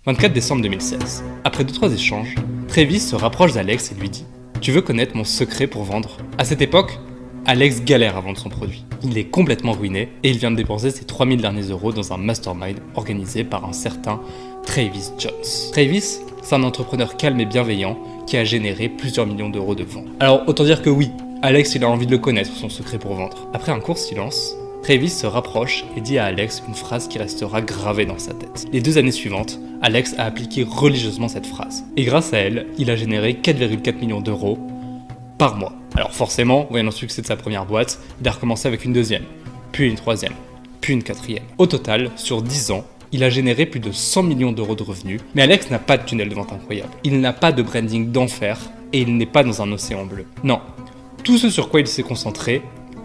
24 décembre 2016. Après 2-3 échanges, Travis se rapproche d'Alex et lui dit « Tu veux connaître mon secret pour vendre ?» À cette époque, Alex galère à vendre son produit. Il est complètement ruiné et il vient de dépenser ses 3000 derniers euros dans un mastermind organisé par un certain Travis Jones. Travis, c'est un entrepreneur calme et bienveillant qui a généré plusieurs millions d'euros de ventes. Alors autant dire que oui, Alex il a envie de le connaître, son secret pour vendre. Après un court silence, Travis se rapproche et dit à Alex une phrase qui restera gravée dans sa tête. Les 2 années suivantes, Alex a appliqué religieusement cette phrase. Et grâce à elle, il a généré 4,4 millions d'euros par mois. Alors forcément, voyant le succès de sa première boîte, il a recommencé avec une deuxième, puis une troisième, puis une quatrième. Au total, sur 10 ans, il a généré plus de 100 millions d'euros de revenus, mais Alex n'a pas de tunnel de vente incroyable. Il n'a pas de branding d'enfer et il n'est pas dans un océan bleu. Non, tout ce sur quoi il s'est concentré,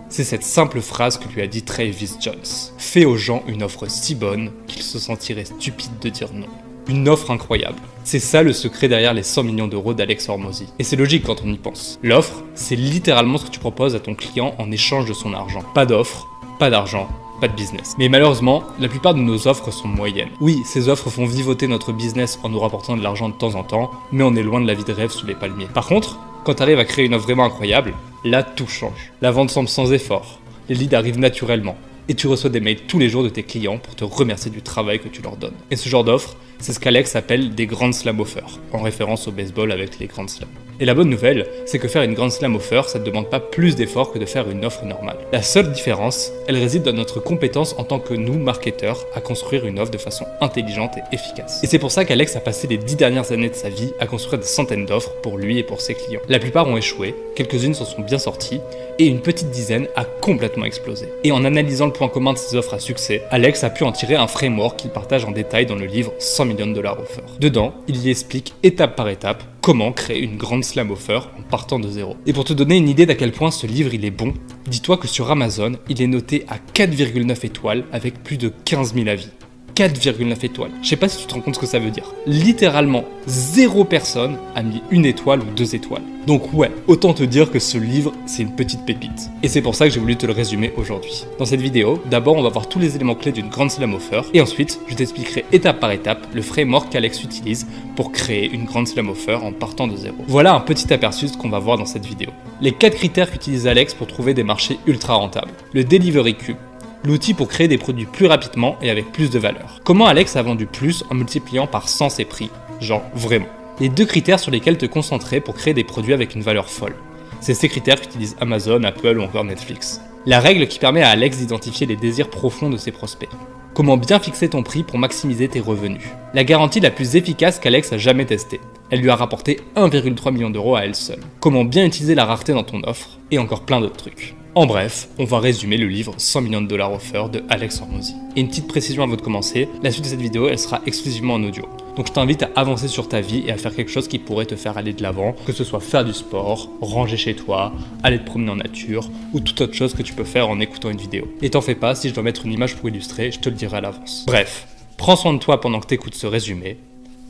c'est cette simple phrase que lui a dit Travis Jones. Fais aux gens une offre si bonne qu'ils se sentiraient stupides de dire non. Une offre incroyable. C'est ça le secret derrière les 100 millions d'euros d'Alex Hormozi. Et c'est logique quand on y pense. L'offre, c'est littéralement ce que tu proposes à ton client en échange de son argent. Pas d'offre, pas d'argent, pas de business. Mais malheureusement, la plupart de nos offres sont moyennes. Oui, ces offres font vivoter notre business en nous rapportant de l'argent de temps en temps, mais on est loin de la vie de rêve sous les palmiers. Par contre, quand tu arrives à créer une offre vraiment incroyable, là tout change. La vente semble sans effort, les leads arrivent naturellement, et tu reçois des mails tous les jours de tes clients pour te remercier du travail que tu leur donnes. Et ce genre d'offre, c'est ce qu'Alex appelle des Grand Slam offers, en référence au baseball avec les Grand Slams. Et la bonne nouvelle, c'est que faire une Grand Slam offer, ça ne demande pas plus d'efforts que de faire une offre normale. La seule différence, elle réside dans notre compétence en tant que nous, marketeurs, à construire une offre de façon intelligente et efficace. Et c'est pour ça qu'Alex a passé les 10 dernières années de sa vie à construire des centaines d'offres pour lui et pour ses clients. La plupart ont échoué, quelques-unes s'en sont bien sorties, et une petite dizaine a complètement explosé. Et en analysant le point commun de ces offres à succès, Alex a pu en tirer un framework qu'il partage en détail dans le livre 100 millions de dollars offer. Dedans, il y explique étape par étape comment créer une grande slam offer en partant de zéro. Et pour te donner une idée d'à quel point ce livre il est bon, dis-toi que sur Amazon, il est noté à 4,9 étoiles avec plus de 15 000 avis. 4,9 étoiles. Je sais pas si tu te rends compte ce que ça veut dire. Littéralement, 0 personne a mis 1 étoile ou 2 étoiles. Donc ouais, autant te dire que ce livre, c'est une petite pépite. Et c'est pour ça que j'ai voulu te le résumer aujourd'hui. Dans cette vidéo, d'abord on va voir tous les éléments clés d'une grande slam offer, et ensuite, je t'expliquerai étape par étape le framework qu'Alex utilise pour créer une grande slam offer en partant de zéro. Voilà un petit aperçu de ce qu'on va voir dans cette vidéo. Les 4 critères qu'utilise Alex pour trouver des marchés ultra rentables. Le Delivery Cube, l'outil pour créer des produits plus rapidement et avec plus de valeur. Comment Alex a vendu plus en multipliant par 100 ses prix? Genre vraiment. Les 2 critères sur lesquels te concentrer pour créer des produits avec une valeur folle. C'est ces critères qu'utilisent Amazon, Apple ou encore Netflix. La règle qui permet à Alex d'identifier les désirs profonds de ses prospects. Comment bien fixer ton prix pour maximiser tes revenus. La garantie la plus efficace qu'Alex a jamais testée. Elle lui a rapporté 1,3 million d'euros à elle seule. Comment bien utiliser la rareté dans ton offre, et encore plein d'autres trucs. En bref, on va résumer le livre 100 millions de dollars offer de Alex Hormozi. Et une petite précision avant de commencer, la suite de cette vidéo, elle sera exclusivement en audio. Donc je t'invite à avancer sur ta vie et à faire quelque chose qui pourrait te faire aller de l'avant, que ce soit faire du sport, ranger chez toi, aller te promener en nature, ou toute autre chose que tu peux faire en écoutant une vidéo. Et t'en fais pas, si je dois mettre une image pour illustrer, je te le dirai à l'avance. Bref, prends soin de toi pendant que t'écoutes ce résumé,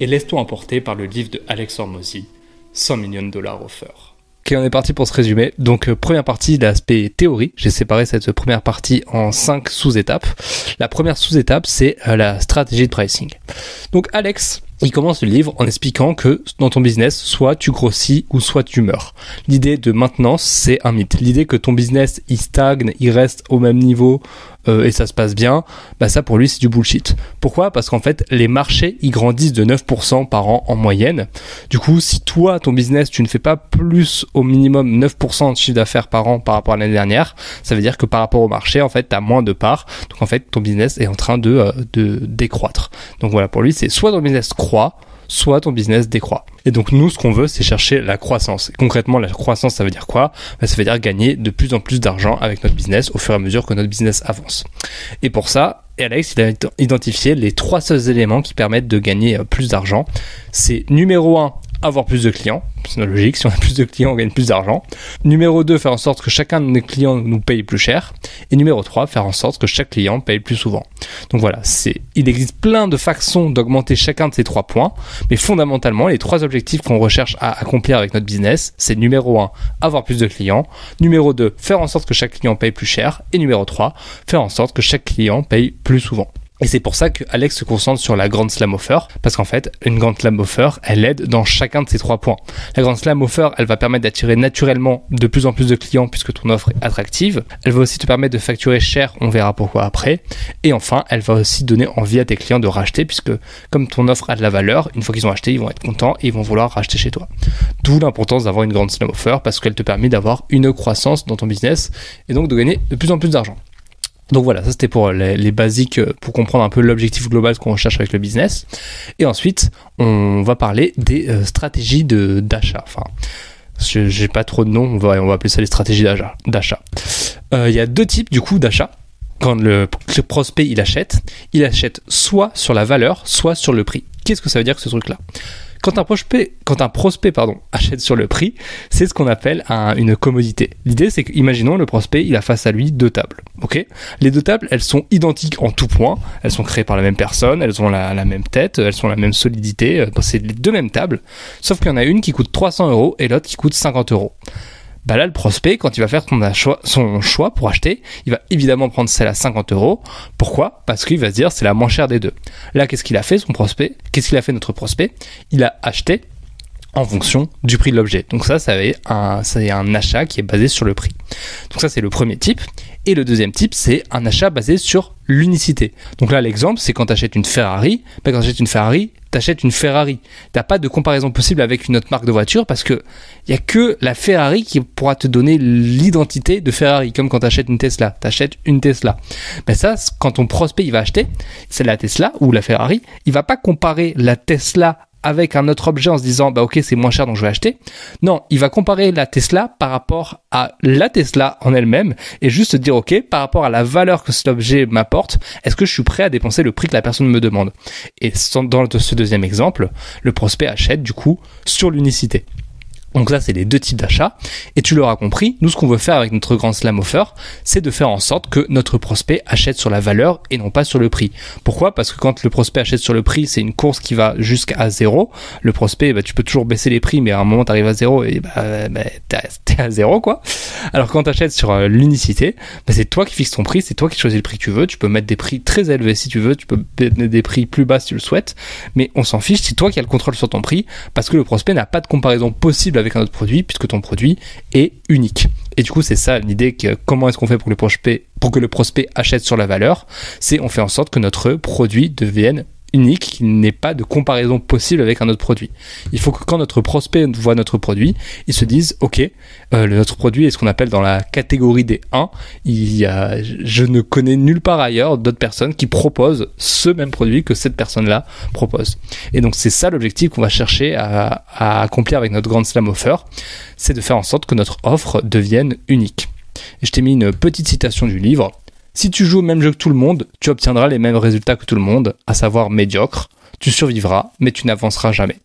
et laisse-toi emporter par le livre de Alex Hormozi, 100 millions de dollars offer. Ok, on est parti pour ce résumé. Donc première partie, l'aspect théorie. J'ai séparé cette première partie en 5 sous-étapes. La première sous-étape, c'est la stratégie de pricing. Donc Alex, il commence le livre en expliquant que dans ton business, soit tu grossis ou soit tu meurs. L'idée de maintenance, c'est un mythe. L'idée que ton business, il stagne, il reste au même niveau et ça se passe bien, bah ça pour lui c'est du bullshit. Pourquoi? Parce qu'en fait, les marchés, ils grandissent de 9% par an en moyenne. Du coup, si toi, ton business, tu ne fais pas plus au minimum 9% de chiffre d'affaires par an par rapport à l'année dernière, ça veut dire que par rapport au marché, en fait, tu as moins de parts. Donc en fait, ton business est en train de décroître. Donc voilà, pour lui, c'est soit ton business croît, soit ton business décroît. Et donc nous, ce qu'on veut, c'est chercher la croissance. Et concrètement, la croissance, ça veut dire quoi? Ça veut dire gagner de plus en plus d'argent avec notre business au fur et à mesure que notre business avance. Et pour ça, Alex, il a identifié les 3 seuls éléments qui permettent de gagner plus d'argent. C'est numéro 1, avoir plus de clients. C'est logique, si on a plus de clients, on gagne plus d'argent. Numéro 2, faire en sorte que chacun de nos clients nous paye plus cher. Et numéro 3, faire en sorte que chaque client paye plus souvent. Donc voilà, il existe plein de façons d'augmenter chacun de ces 3 points. Mais fondamentalement, les 3 objectifs qu'on recherche à accomplir avec notre business, c'est numéro 1, avoir plus de clients. Numéro 2, faire en sorte que chaque client paye plus cher. Et numéro 3, faire en sorte que chaque client paye plus souvent. Et c'est pour ça que Alex se concentre sur la Grand Slam Offer, parce qu'en fait, une Grand Slam Offer, elle aide dans chacun de ces 3 points. La Grand Slam Offer, elle va permettre d'attirer naturellement de plus en plus de clients puisque ton offre est attractive. Elle va aussi te permettre de facturer cher, on verra pourquoi après. Et enfin, elle va aussi donner envie à tes clients de racheter, puisque comme ton offre a de la valeur, une fois qu'ils ont acheté, ils vont être contents et ils vont vouloir racheter chez toi. D'où l'importance d'avoir une Grand Slam Offer, parce qu'elle te permet d'avoir une croissance dans ton business et donc de gagner de plus en plus d'argent. Donc voilà, ça c'était pour les basiques, pour comprendre un peu l'objectif global qu'on recherche avec le business. Et ensuite, on va parler des stratégies d'achat. Enfin, j'ai pas trop de noms, on va appeler ça les stratégies d'achat. Il y a 2 types du coup d'achat. Quand le prospect il achète soit sur la valeur, soit sur le prix. Qu'est-ce que ça veut dire ce truc-là ? Quand un prospect achète sur le prix, c'est ce qu'on appelle une commodité. L'idée, c'est que, imaginons, le prospect, il a face à lui 2 tables. Ok ? Les 2 tables, elles sont identiques en tout point. Elles sont créées par la même personne, elles ont la même tête, elles ont la même solidité. C'est les 2 mêmes tables. Sauf qu'il y en a une qui coûte 300 € et l'autre qui coûte 50 €. Bah là, le prospect, quand il va faire son choix pour acheter, il va évidemment prendre celle à 50 €. Pourquoi ? Parce qu'il va se dire c'est la moins chère des 2. Là, qu'est-ce qu'il a fait notre prospect ? Il a acheté en fonction du prix de l'objet. Donc ça, c'est un achat qui est basé sur le prix. Donc ça, c'est le premier type. Et le deuxième type, c'est un achat basé sur l'unicité. Donc là, l'exemple, c'est quand tu achètes une Ferrari. Quand tu achètes une Ferrari, t'achètes une Ferrari. T'as pas de comparaison possible avec une autre marque de voiture parce que il y a que la Ferrari qui pourra te donner l'identité de Ferrari. Comme quand t'achètes une Tesla. T'achètes une Tesla. Mais ça, quand ton prospect, il va acheter, c'est la Tesla ou la Ferrari. Il va pas comparer la Tesla avec un autre objet en se disant bah ok c'est moins cher donc je vais acheter. Non, il va comparer la Tesla par rapport à la Tesla en elle-même et juste se dire ok par rapport à la valeur que cet objet m'apporte, est-ce que je suis prêt à dépenser le prix que la personne me demande. Et dans ce deuxième exemple, le prospect achète du coup sur l'unicité. Donc ça, c'est les 2 types d'achats. Et tu l'auras compris, nous, ce qu'on veut faire avec notre Grand Slam Offer, c'est de faire en sorte que notre prospect achète sur la valeur et non pas sur le prix. Pourquoi ? Parce que quand le prospect achète sur le prix, c'est une course qui va jusqu'à 0. Le prospect, tu peux toujours baisser les prix, mais à un moment, tu arrives à 0 et t'es à 0, quoi. Alors quand tu achètes sur l'unicité, c'est toi qui fixes ton prix, c'est toi qui choisis le prix que tu veux. Tu peux mettre des prix très élevés si tu veux, tu peux mettre des prix plus bas si tu le souhaites, mais on s'en fiche, c'est toi qui as le contrôle sur ton prix parce que le prospect n'a pas de comparaison possible avec un autre produit puisque ton produit est unique. Et du coup, c'est ça l'idée comment est-ce qu'on fait pour que le prospect achète sur la valeur, c'est on fait en sorte que notre produit devienne unique, qu'il n'ait pas de comparaison possible avec un autre produit. Il faut que quand notre prospect voit notre produit, il se dise ok, notre produit est ce qu'on appelle dans la catégorie des 1. Je ne connais nulle part ailleurs d'autres personnes qui proposent ce même produit que cette personne-là propose. Et donc c'est ça l'objectif qu'on va chercher à accomplir avec notre Grand Slam Offer, c'est de faire en sorte que notre offre devienne unique. Et je t'ai mis une petite citation du livre. Si tu joues au même jeu que tout le monde, tu obtiendras les mêmes résultats que tout le monde, à savoir médiocre. Tu survivras, mais tu n'avanceras jamais.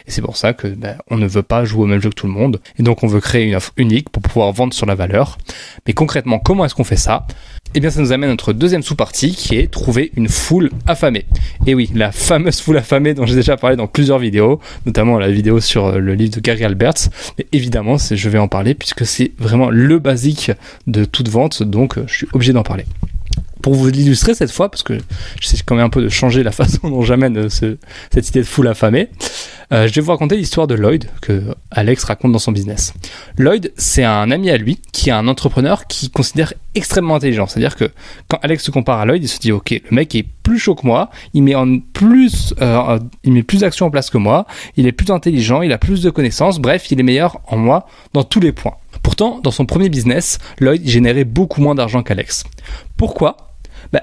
Et c'est pour ça que on ne veut pas jouer au même jeu que tout le monde. Et donc on veut créer une offre unique pour pouvoir vendre sur la valeur. Mais concrètement, comment est-ce qu'on fait ça ? Eh bien ça nous amène à notre deuxième sous-partie qui est trouver une foule affamée. Et oui, la fameuse foule affamée dont j'ai déjà parlé dans plusieurs vidéos, notamment la vidéo sur le livre de Gary Alberts. Mais évidemment, je vais en parler puisque c'est vraiment le basique de toute vente, donc je suis obligé d'en parler. Pour vous l'illustrer cette fois, parce que j'essaie quand même un peu de changer la façon dont j'amène cette idée de foule affamée, je vais vous raconter l'histoire de Lloyd que Alex raconte dans son business. Lloyd, c'est un ami à lui qui est un entrepreneur qui considère extrêmement intelligent. C'est-à-dire que quand Alex se compare à Lloyd, il se dit ok, le mec est plus chaud que moi, il met plus d'actions en place que moi, il est plus intelligent, il a plus de connaissances, bref, il est meilleur en moi dans tous les points. Pourtant, dans son premier business, Lloyd générait beaucoup moins d'argent qu'Alex. Pourquoi ?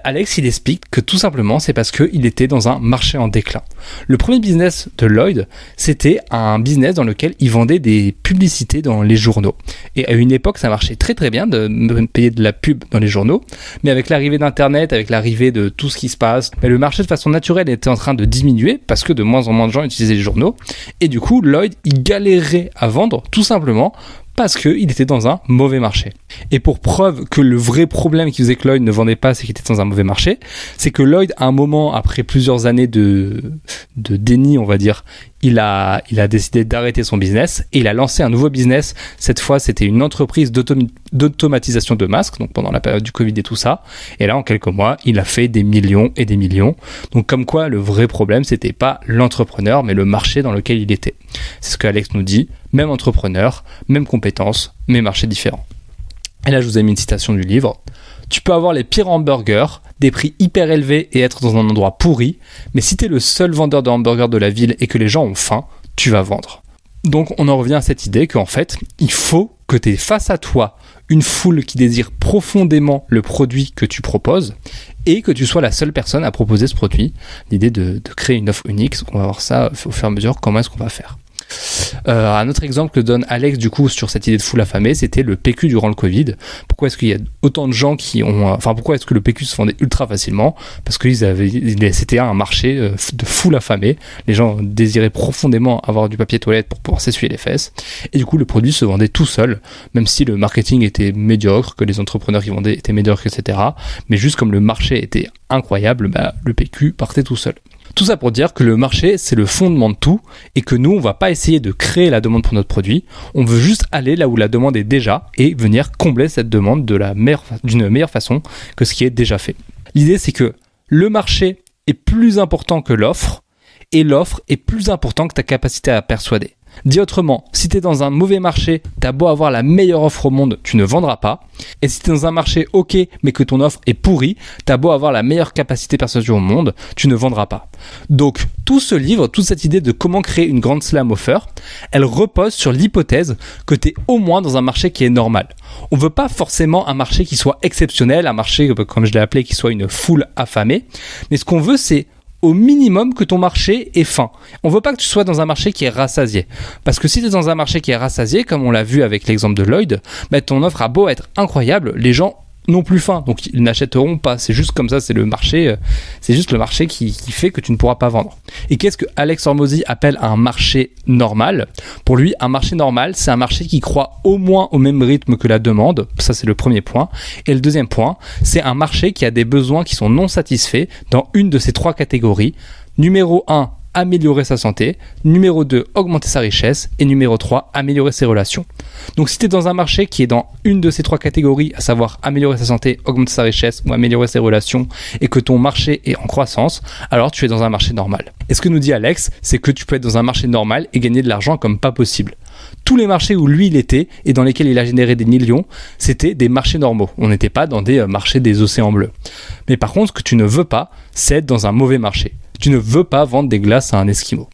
Alex, il explique que tout simplement, c'est parce qu'il était dans un marché en déclin. Le premier business de Lloyd, c'était un business dans lequel il vendait des publicités dans les journaux. Et à une époque, ça marchait très très bien de payer de la pub dans les journaux. Mais avec l'arrivée d'Internet, avec l'arrivée de tout ce qui se passe, le marché de façon naturelle était en train de diminuer parce que de moins en moins de gens utilisaient les journaux. Et du coup, Lloyd, il galérait à vendre tout simplement parce qu'il était dans un mauvais marché. Et pour preuve que le vrai problème qui faisait que Lloyd ne vendait pas, c'est qu'il était dans un mauvais marché, c'est que Lloyd, à un moment, après plusieurs années de déni, on va dire, il a décidé d'arrêter son business et il a lancé un nouveau business. Cette fois, c'était une entreprise d'automatisation de masques, donc pendant la période du Covid et tout ça. Et là, en quelques mois, il a fait des millions et des millions. Donc comme quoi, le vrai problème, c'était pas l'entrepreneur, mais le marché dans lequel il était. C'est ce que Alex nous dit. Même entrepreneur, même compétences, mais marché différent. Et là, je vous ai mis une citation du livre. Tu peux avoir les pires hamburgers, des prix hyper élevés et être dans un endroit pourri, mais si t'es le seul vendeur de hamburgers de la ville et que les gens ont faim, tu vas vendre. Donc on en revient à cette idée qu'en fait, il faut que tu aies face à toi une foule qui désire profondément le produit que tu proposes et que tu sois la seule personne à proposer ce produit. L'idée de créer une offre unique, on va voir ça au fur et à mesure, comment est-ce qu'on va faire. Un autre exemple que donne Alex du coup sur cette idée de foule affamée, c'était le PQ durant le Covid. Pourquoi est-ce qu'il y a autant de gens pourquoi est-ce que le PQ se vendait ultra facilement? Parce que c'était un marché de foule affamée. Les gens désiraient profondément avoir du papier toilette pour pouvoir s'essuyer les fesses. Et du coup, le produit se vendait tout seul, même si le marketing était médiocre, que les entrepreneurs qui vendaient étaient médiocres, etc. Mais juste comme le marché était incroyable, le PQ partait tout seul. Tout ça pour dire que le marché, c'est le fondement de tout et que nous, on va pas essayer de créer la demande pour notre produit. On veut juste aller là où la demande est déjà et venir combler cette demande d'une meilleure façon que ce qui est déjà fait. L'idée, c'est que le marché est plus important que l'offre et l'offre est plus important que ta capacité à persuader. Dit autrement, si tu es dans un mauvais marché, t'as beau avoir la meilleure offre au monde, tu ne vendras pas. Et si tu es dans un marché ok, mais que ton offre est pourrie, t'as beau avoir la meilleure capacité de persuasion au monde, tu ne vendras pas. Donc, tout ce livre, toute cette idée de comment créer une grande slam offer, elle repose sur l'hypothèse que tu es au moins dans un marché qui est normal. On veut pas forcément un marché qui soit exceptionnel, un marché, comme je l'ai appelé, qui soit une foule affamée. Mais ce qu'on veut, c'est au minimum que ton marché ait faim. On veut pas que tu sois dans un marché qui est rassasié. Parce que si tu es dans un marché qui est rassasié, comme on l'a vu avec l'exemple de Lloyd, ton offre a beau être incroyable, les gens n'ont plus faim, donc ils n'achèteront pas. C'est juste comme ça, c'est le marché qui fait que tu ne pourras pas vendre. Et qu'est-ce que Alex Hormozi appelle un marché normal? Pour lui, un marché normal, c'est un marché qui croît au moins au même rythme que la demande. Ça, c'est le premier point. Et le deuxième point, c'est un marché qui a des besoins qui sont non satisfaits dans une de ces trois catégories. Numéro 1, améliorer sa santé. Numéro 2, augmenter sa richesse. Et numéro 3, améliorer ses relations. Donc si tu es dans un marché qui est dans une de ces trois catégories, à savoir améliorer sa santé, augmenter sa richesse ou améliorer ses relations, et que ton marché est en croissance, alors tu es dans un marché normal. Et ce que nous dit Alex, c'est que tu peux être dans un marché normal et gagner de l'argent comme pas possible. Tous les marchés où lui il était et dans lesquels il a généré des millions, c'était des marchés normaux. On n'était pas dans des marchés des océans bleus. Mais par contre, ce que tu ne veux pas, c'est être dans un mauvais marché. Tu ne veux pas vendre des glaces à un Esquimau.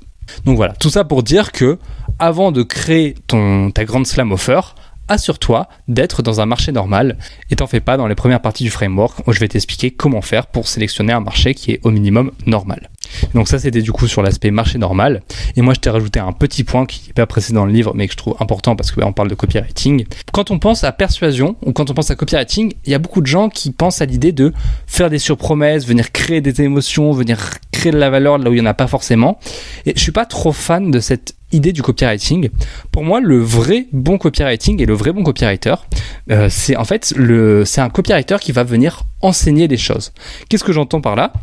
Donc voilà, tout ça pour dire que avant de créer ta grande slam offer, assure-toi d'être dans un marché normal et t'en fais pas dans les premières parties du framework où je vais t'expliquer comment faire pour sélectionner un marché qui est au minimum normal. Donc ça c'était du coup sur l'aspect marché normal et moi je t'ai rajouté un petit point qui n'est pas précédent dans le livre mais que je trouve important parce qu'on parle de copywriting. Quand on pense à persuasion ou quand on pense à copywriting, il y a beaucoup de gens qui pensent à l'idée de faire des surpromesses, venir créer des émotions, venir créer de la valeur là où il n'y en a pas forcément, et je suis pas trop fan de cette idée du copywriting. Pour moi, le vrai bon copywriting et le vrai bon copywriter, c'est un copywriter qui va venir enseigner les choses. Qu'est-ce que j'entends par là?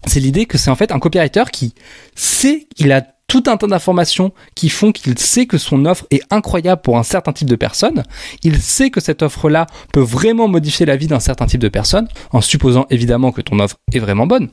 C'est l'idée que c'est en fait un copywriter qui sait qu'il a tout un tas d'informations qui font qu'il sait que son offre est incroyable pour un certain type de personnes. Il sait que cette offre-là peut vraiment modifier la vie d'un certain type de personnes, en supposant évidemment que ton offre est vraiment bonne.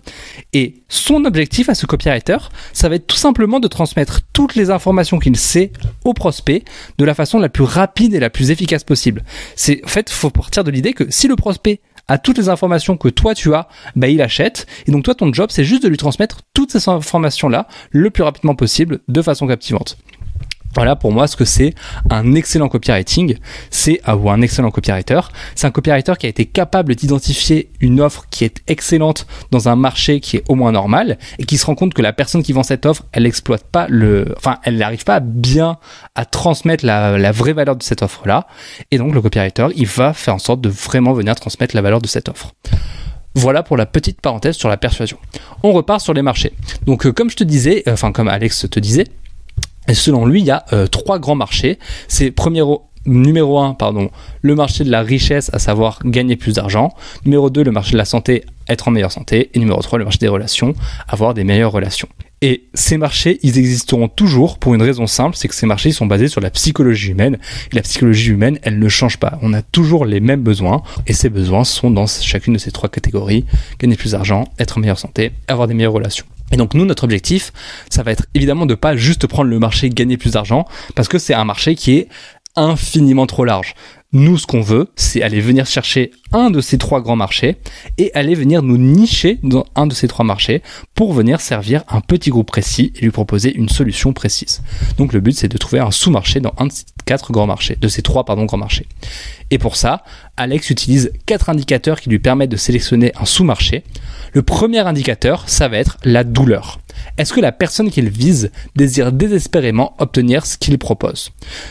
Et son objectif à ce copywriter, ça va être tout simplement de transmettre toutes les informations qu'il sait au prospect de la façon la plus rapide et la plus efficace possible. En fait, il faut partir de l'idée que si le prospect a toutes les informations que toi tu as, il achète. Et donc toi, ton job, c'est juste de lui transmettre toutes ces informations-là le plus rapidement possible, de façon captivante. Voilà pour moi ce que c'est un excellent copywriting, ou un excellent copywriter. C'est un copywriter qui a été capable d'identifier une offre qui est excellente dans un marché qui est au moins normal et qui se rend compte que la personne qui vend cette offre, elle n'exploite pas elle n'arrive pas bien à transmettre la vraie valeur de cette offre-là. Et donc le copywriter, il va faire en sorte de vraiment venir transmettre la valeur de cette offre. Voilà pour la petite parenthèse sur la persuasion. On repart sur les marchés. Donc comme je te disais, comme Alex te disait, et selon lui, il y a trois grands marchés. C'est numéro 1, le marché de la richesse, à savoir gagner plus d'argent. Numéro 2, le marché de la santé, être en meilleure santé. Et numéro 3, le marché des relations, avoir des meilleures relations. Et ces marchés, ils existeront toujours pour une raison simple, c'est que ces marchés ils sont basés sur la psychologie humaine. Et la psychologie humaine, elle ne change pas. On a toujours les mêmes besoins, et ces besoins sont dans chacune de ces 3 catégories. Gagner plus d'argent, être en meilleure santé, avoir des meilleures relations. Et donc nous, notre objectif, ça va être évidemment de pas juste prendre le marché gagner plus d'argent, parce que c'est un marché qui est infiniment trop large. Nous, ce qu'on veut, c'est aller venir chercher un de ces 3 grands marchés et aller venir nous nicher dans un de ces 3 marchés pour venir servir un petit groupe précis et lui proposer une solution précise. Donc le but, c'est de trouver un sous-marché dans un de ces 4 grands marchés, de ces 3 grands marchés. Et pour ça, Alex utilise 4 indicateurs qui lui permettent de sélectionner un sous-marché. Le premier indicateur, ça va être la douleur. Est-ce que la personne qu'il vise désire désespérément obtenir ce qu'il propose?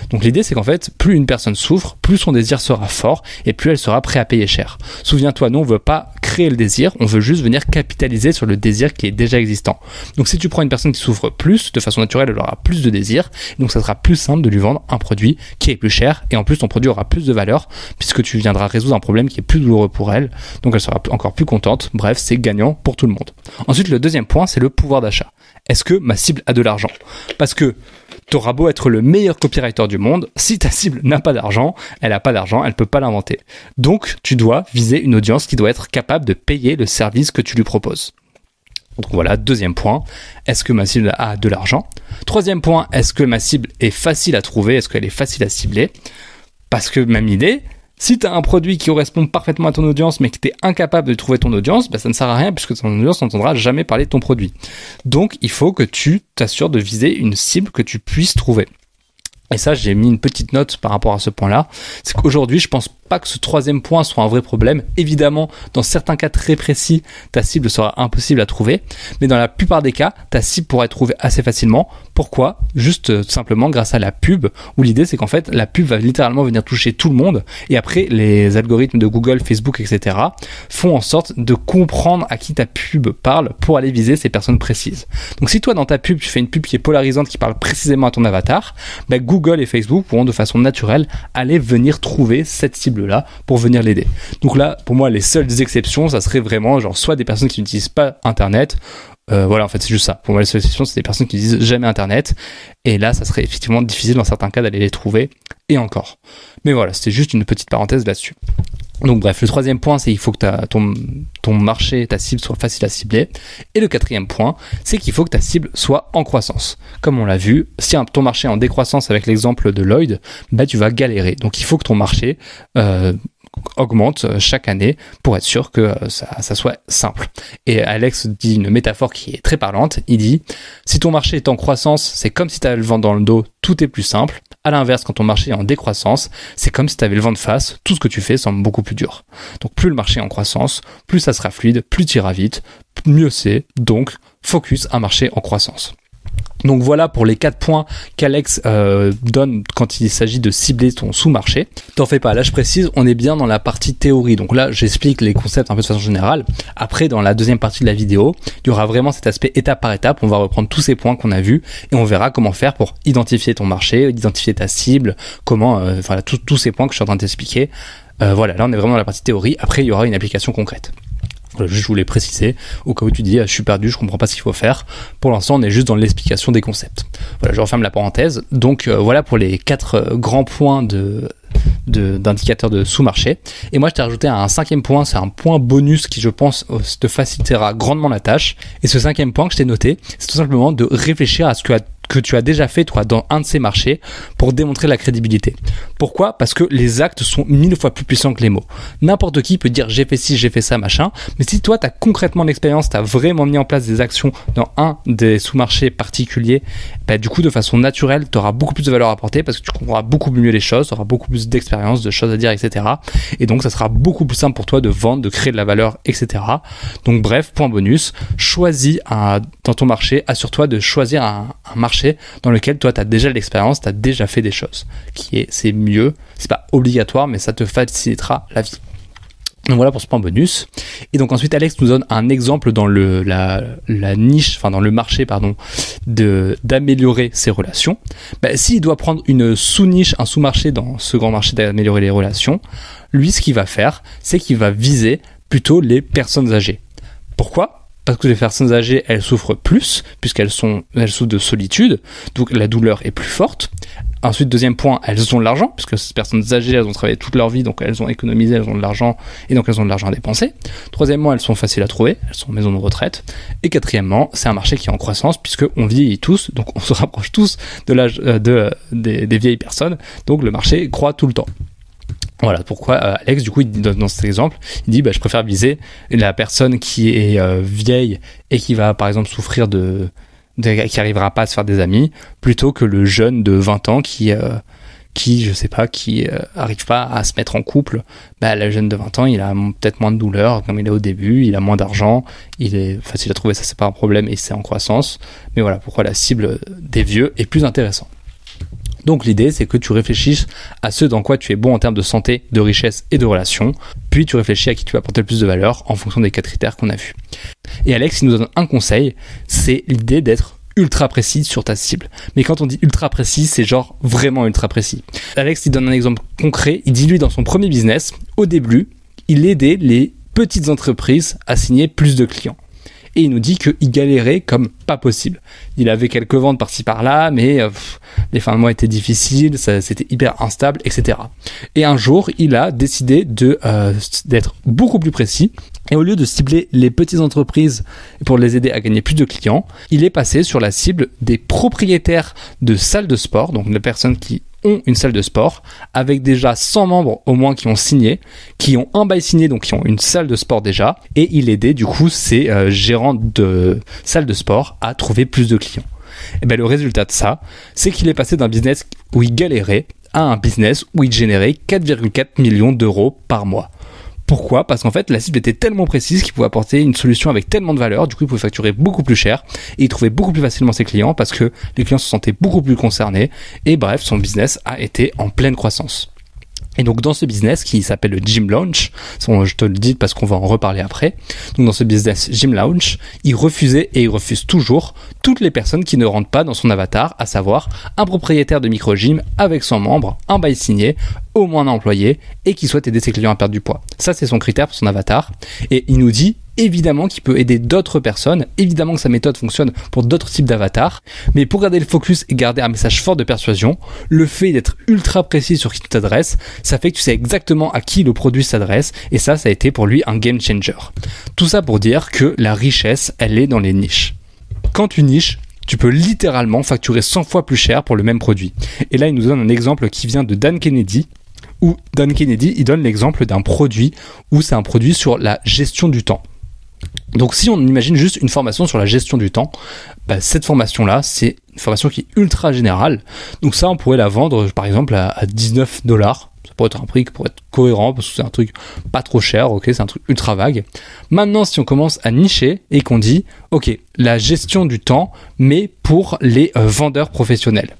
Donc l'idée, c'est qu'en fait, plus une personne souffre, plus son désir sera fort et plus elle sera prête à payer cher. Souviens-toi, nous, on veut pas créer le désir, on veut juste venir capitaliser sur le désir qui est déjà existant. Donc si tu prends une personne qui souffre plus, de façon naturelle, elle aura plus de désir, donc ça sera plus simple de lui vendre un produit qui est plus cher et en plus ton produit aura plus de valeur puisque tu viendras résoudre un problème qui est plus douloureux pour elle, donc elle sera encore plus contente. Bref, c'est gagnant pour tout le monde. Ensuite, le deuxième point, c'est le pouvoir d'achat. Est-ce que ma cible a de l'argent? Parce que t'auras beau être le meilleur copywriter du monde, si ta cible n'a pas d'argent, elle n'a pas d'argent, elle peut pas l'inventer. Donc, tu dois viser une audience qui doit être capable de payer le service que tu lui proposes. Donc voilà, deuxième point, est-ce que ma cible a de l'argent? Troisième point, est-ce que ma cible est facile à trouver? Est-ce qu'elle est facile à cibler? Parce que même idée, si tu as un produit qui correspond parfaitement à ton audience, mais que tu es incapable de trouver ton audience, ça ne sert à rien puisque ton audience n'entendra jamais parler de ton produit. Donc, il faut que tu t'assures de viser une cible que tu puisses trouver. Et ça, j'ai mis une petite note par rapport à ce point-là. C'est qu'aujourd'hui, je pense pas que ce troisième point soit un vrai problème. Évidemment, dans certains cas très précis, ta cible sera impossible à trouver. Mais dans la plupart des cas, ta cible pourra être trouvée assez facilement. Pourquoi? Juste simplement grâce à la pub, où l'idée c'est qu'en fait, la pub va littéralement venir toucher tout le monde. Et après, les algorithmes de Google, Facebook, etc. font en sorte de comprendre à qui ta pub parle pour aller viser ces personnes précises. Donc si toi, dans ta pub, tu fais une pub qui est polarisante, qui parle précisément à ton avatar, Google et Facebook pourront de façon naturelle aller venir trouver cette cible-là pour venir l'aider. Donc là, pour moi, les seules exceptions, ça serait vraiment genre soit des personnes qui n'utilisent pas Internet. Voilà, en fait, c'est juste ça. Pour moi, les seules exceptions, c'est des personnes qui n'utilisent jamais Internet. Et là, ça serait effectivement difficile dans certains cas d'aller les trouver. Et encore. Mais voilà, c'était juste une petite parenthèse là-dessus. Donc bref, le troisième point, c'est qu'il faut que ton marché, ta cible soit facile à cibler. Et le quatrième point, c'est qu'il faut que ta cible soit en croissance. Comme on l'a vu, si ton marché est en décroissance avec l'exemple de Lloyd, tu vas galérer. Donc il faut que ton marché augmente chaque année pour être sûr que ça soit simple. Et Alex dit une métaphore qui est très parlante. Il dit, si ton marché est en croissance, c'est comme si tu avais le vent dans le dos, tout est plus simple. À l'inverse, quand ton marché est en décroissance, c'est comme si tu avais le vent de face, tout ce que tu fais semble beaucoup plus dur. Donc plus le marché est en croissance, plus ça sera fluide, plus tu iras vite, mieux c'est. Donc focus un marché en croissance. Donc voilà pour les 4 points qu'Alex donne quand il s'agit de cibler ton sous-marché. T'en fais pas, là je précise, on est bien dans la partie théorie. Donc là j'explique les concepts un peu de façon générale. Après dans la deuxième partie de la vidéo, il y aura vraiment cet aspect étape par étape. On va reprendre tous ces points qu'on a vus et on verra comment faire pour identifier ton marché, identifier ta cible, comment, voilà tous ces points que je suis en train de t'expliquer. Voilà, là on est vraiment dans la partie théorie. Après il y aura une application concrète. Je voulais préciser, au cas où tu dis je suis perdu, je comprends pas ce qu'il faut faire. Pour l'instant, on est juste dans l'explication des concepts. Voilà, je referme la parenthèse. Donc voilà pour les 4 grands points d'indicateurs de sous-marché. Et moi, je t'ai rajouté un 5e point, c'est un point bonus qui, je pense, te facilitera grandement la tâche. Et ce 5e point que je t'ai noté, c'est tout simplement de réfléchir à ce que tu as déjà fait toi dans un de ces marchés pour démontrer la crédibilité. Pourquoi? Parce que les actes sont 1000 fois plus puissants que les mots. N'importe qui peut dire j'ai fait ci, j'ai fait ça, machin, mais si toi tu as concrètement l'expérience, tu as vraiment mis en place des actions dans un des sous-marchés particuliers, du coup de façon naturelle, tu auras beaucoup plus de valeur à apporter parce que tu comprendras beaucoup mieux les choses, tu auras beaucoup plus d'expérience, de choses à dire, etc. Et donc ça sera beaucoup plus simple pour toi de vendre, de créer de la valeur, etc. Donc bref, point bonus, choisis dans ton marché, assure-toi de choisir un marché dans lequel toi tu as déjà l'expérience, tu as déjà fait des choses. C'est mieux, c'est pas obligatoire, mais ça te facilitera la vie. Donc voilà pour ce point bonus. Et donc ensuite Alex nous donne un exemple dans la niche, enfin dans le marché d'améliorer ses relations. S'il doit prendre une sous-niche, un sous-marché dans ce grand marché d'améliorer les relations, lui ce qu'il va faire, c'est qu'il va viser plutôt les personnes âgées. Pourquoi ? parce que les personnes âgées, elles souffrent plus, puisqu'elles souffrent de solitude, donc la douleur est plus forte. Ensuite, deuxième point, elles ont de l'argent, puisque ces personnes âgées, elles ont travaillé toute leur vie, donc elles ont économisé, elles ont de l'argent, et donc elles ont de l'argent à dépenser. Troisièmement, elles sont faciles à trouver, elles sont en maison de retraite. Et quatrièmement, c'est un marché qui est en croissance, puisqu'on vieillit tous, donc on se rapproche tous de l'âge des vieilles personnes, donc le marché croît tout le temps. Voilà pourquoi Alex, du coup, il dit dans cet exemple, il dit je préfère viser la personne qui est vieille et qui va, par exemple, souffrir qui arrivera pas à se faire des amis, plutôt que le jeune de 20 ans qui arrive pas à se mettre en couple. Le jeune de 20 ans, il a peut-être moins de douleur, comme il est au début, il a moins d'argent, il est facile à trouver, ça c'est pas un problème et c'est en croissance. Mais voilà pourquoi la cible des vieux est plus intéressante. Donc l'idée, c'est que tu réfléchisses à ce dans quoi tu es bon en termes de santé, de richesse et de relations, puis tu réfléchis à qui tu vas apporter le plus de valeur en fonction des 4 critères qu'on a vus. Et Alex, il nous donne un conseil, c'est l'idée d'être ultra précis sur ta cible. Mais quand on dit ultra précis, c'est genre vraiment ultra précis. Alex, il donne un exemple concret, il dit lui dans son premier business, au début, il aidait les petites entreprises à signer plus de clients. Et il nous dit qu'il galérait comme pas possible. Il avait quelques ventes par-ci par-là, mais les fins de mois étaient difficiles, c'était hyper instable, etc. Et un jour, il a décidé d'être beaucoup plus précis. Et au lieu de cibler les petites entreprises pour les aider à gagner plus de clients, il est passé sur la cible des propriétaires de salles de sport, donc les personnes qui ont une salle de sport, avec déjà 100 membres au moins qui ont signé, qui ont un bail signé, donc qui ont une salle de sport déjà, et il aidait du coup ces gérants de salles de sport à trouver plus de clients. Et le résultat de ça, c'est qu'il est passé d'un business où il galérait à un business où il générait 4,4 millions d'euros par mois. Pourquoi ? Parce qu'en fait, la cible était tellement précise qu'il pouvait apporter une solution avec tellement de valeur, du coup il pouvait facturer beaucoup plus cher et il trouvait beaucoup plus facilement ses clients parce que les clients se sentaient beaucoup plus concernés et bref, son business a été en pleine croissance. Et donc dans ce business qui s'appelle le Gym Launch, je te le dis parce qu'on va en reparler après, donc dans ce business Gym Launch, il refusait et il refuse toujours toutes les personnes qui ne rentrent pas dans son avatar, à savoir un propriétaire de micro-gym avec 100 membres, un bail signé, au moins un employé et qui souhaite aider ses clients à perdre du poids. Ça c'est son critère pour son avatar et il nous dit évidemment qu'il peut aider d'autres personnes, évidemment que sa méthode fonctionne pour d'autres types d'avatars, mais pour garder le focus et garder un message fort de persuasion, le fait d'être ultra précis sur qui tu t'adresses, ça fait que tu sais exactement à qui le produit s'adresse et ça a été pour lui un game changer. Tout ça pour dire que la richesse, elle est dans les niches. Quand tu niches, tu peux littéralement facturer 100 fois plus cher pour le même produit. Et là, il nous donne un exemple qui vient de Dan Kennedy, où Dan Kennedy, il donne l'exemple d'un produit où c'est un produit sur la gestion du temps. Donc si on imagine juste une formation sur la gestion du temps, cette formation-là, c'est une formation qui est ultra générale. Donc ça, on pourrait la vendre par exemple à $19. Ça pourrait être un prix qui pourrait être cohérent parce que c'est un truc pas trop cher, ok, c'est un truc ultra vague. Maintenant, si on commence à nicher et qu'on dit, ok, la gestion du temps, mais pour les vendeurs professionnels.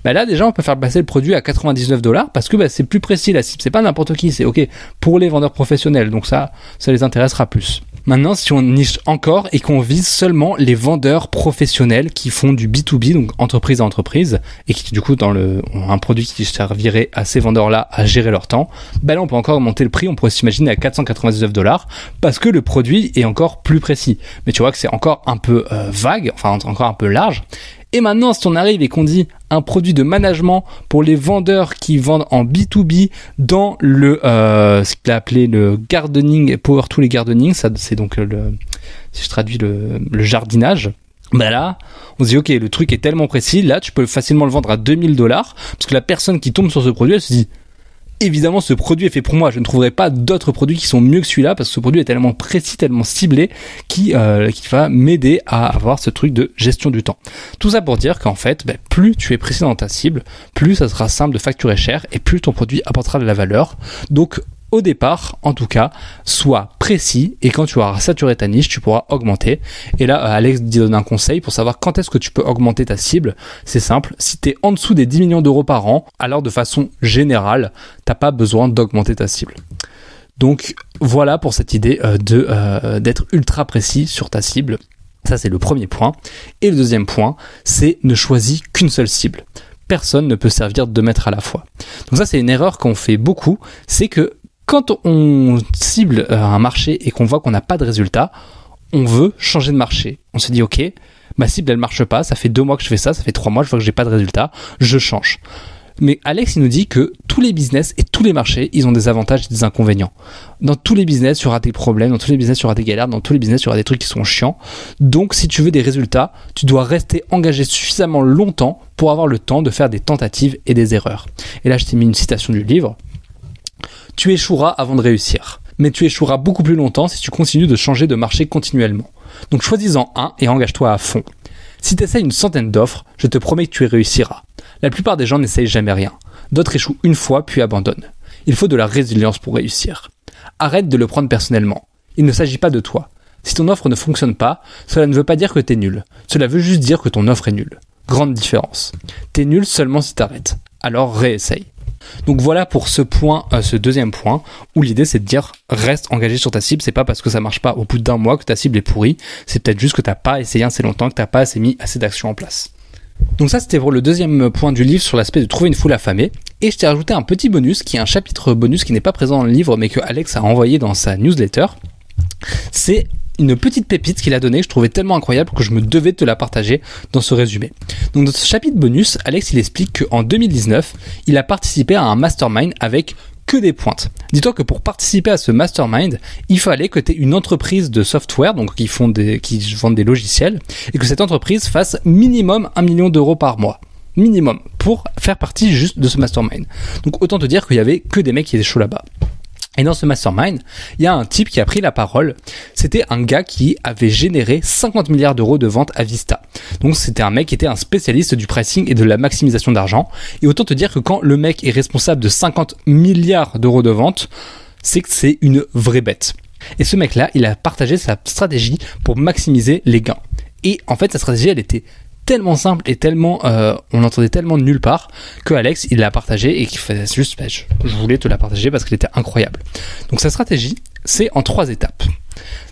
Là déjà on peut faire passer le produit à $99 parce que c'est plus précis la cible, c'est pas n'importe qui, c'est ok pour les vendeurs professionnels, donc ça les intéressera plus. Maintenant, si on niche encore et qu'on vise seulement les vendeurs professionnels qui font du B2B, donc entreprise à entreprise, et qui du coup ont un produit qui servirait à ces vendeurs-là à gérer leur temps, là on peut encore augmenter le prix, on pourrait s'imaginer à $499 parce que le produit est encore plus précis. Mais tu vois que c'est encore un peu vague, enfin encore un peu large. Et maintenant, si on arrive et qu'on dit un produit de management pour les vendeurs qui vendent en B2B dans ce qu'il a appelé le gardening, Power Tool et Gardening, ça c'est donc si je traduis le jardinage. Là, on se dit ok, le truc est tellement précis, là tu peux facilement le vendre à $2000 parce que la personne qui tombe sur ce produit, elle se dit évidemment ce produit est fait pour moi, je ne trouverai pas d'autres produits qui sont mieux que celui-là parce que ce produit est tellement précis, tellement ciblé qui va m'aider à avoir ce truc de gestion du temps. Tout ça pour dire qu'en fait, plus tu es précis dans ta cible, plus ça sera simple de facturer cher et plus ton produit apportera de la valeur. Donc au départ, en tout cas, sois précis et quand tu auras saturé ta niche, tu pourras augmenter. Et là, Alex donne un conseil pour savoir quand est-ce que tu peux augmenter ta cible. C'est simple, si tu es en dessous des 10 millions d'euros par an, alors de façon générale, t'as pas besoin d'augmenter ta cible. Donc voilà pour cette idée d'être ultra précis sur ta cible. Ça, c'est le premier point. Et le deuxième point, c'est ne choisis qu'une seule cible. Personne ne peut servir 2 maîtres à la fois. Donc ça, c'est une erreur qu'on fait beaucoup, c'est que quand on cible un marché et qu'on voit qu'on n'a pas de résultat, on veut changer de marché. On se dit, ok, ma cible, elle marche pas, ça fait 2 mois que je fais ça, ça fait 3 mois, je vois que j'ai pas de résultat, je change. Mais Alex, il nous dit que tous les business et tous les marchés, ils ont des avantages et des inconvénients. Dans tous les business, il y aura des problèmes, dans tous les business, il y aura des galères, dans tous les business, il y aura des trucs qui sont chiants. Donc, si tu veux des résultats, tu dois rester engagé suffisamment longtemps pour avoir le temps de faire des tentatives et des erreurs. Et là, je t'ai mis une citation du livre. Tu échoueras avant de réussir. Mais tu échoueras beaucoup plus longtemps si tu continues de changer de marché continuellement. Donc, choisis-en un et engage-toi à fond. Si tu essaies une centaine d'offres, je te promets que tu y réussiras. La plupart des gens n'essayent jamais rien. D'autres échouent une fois puis abandonnent. Il faut de la résilience pour réussir. Arrête de le prendre personnellement. Il ne s'agit pas de toi. Si ton offre ne fonctionne pas, cela ne veut pas dire que t'es nul. Cela veut juste dire que ton offre est nulle. Grande différence. T'es nul seulement si t'arrêtes. Alors réessaye. Donc voilà pour ce point, ce deuxième point, où l'idée c'est de dire reste engagé sur ta cible. C'est pas parce que ça marche pas au bout d'1 mois que ta cible est pourrie. C'est peut-être juste que t'as pas essayé assez longtemps, que t'as pas assez mis assez d'actions en place. Donc ça c'était pour le deuxième point du livre sur l'aspect de trouver une foule affamée. Et je t'ai rajouté un petit bonus qui est un chapitre bonus qui n'est pas présent dans le livre mais que Alex a envoyé dans sa newsletter. C'est une petite pépite qu'il a donnée, je trouvais tellement incroyable que je me devais de te la partager dans ce résumé. Donc dans ce chapitre bonus, Alex il explique qu'en 2019, il a participé à un mastermind avec que des pointes. Dis-toi que pour participer à ce mastermind, il fallait que tu aies une entreprise de software, donc qui vendent des logiciels, et que cette entreprise fasse minimum 1 million d'euros par mois. Minimum, pour faire partie juste de ce mastermind. Donc autant te dire qu'il y avait que des mecs qui étaient chauds là-bas. Et dans ce mastermind, il y a un type qui a pris la parole. C'était un gars qui avait généré 50 milliards d'euros de ventes à Vista. Donc c'était un mec qui était un spécialiste du pricing et de la maximisation d'argent. Et autant te dire que quand le mec est responsable de 50 milliards d'euros de ventes, c'est que c'est une vraie bête. Et ce mec-là, il a partagé sa stratégie pour maximiser les gains. Et en fait, sa stratégie, elle était tellement simple et tellement on l'entendait tellement de nulle part que Alex il l'a partagé et qu'il faisait juste je voulais te la partager parce qu'elle était incroyable. Donc sa stratégie c'est en 3 étapes.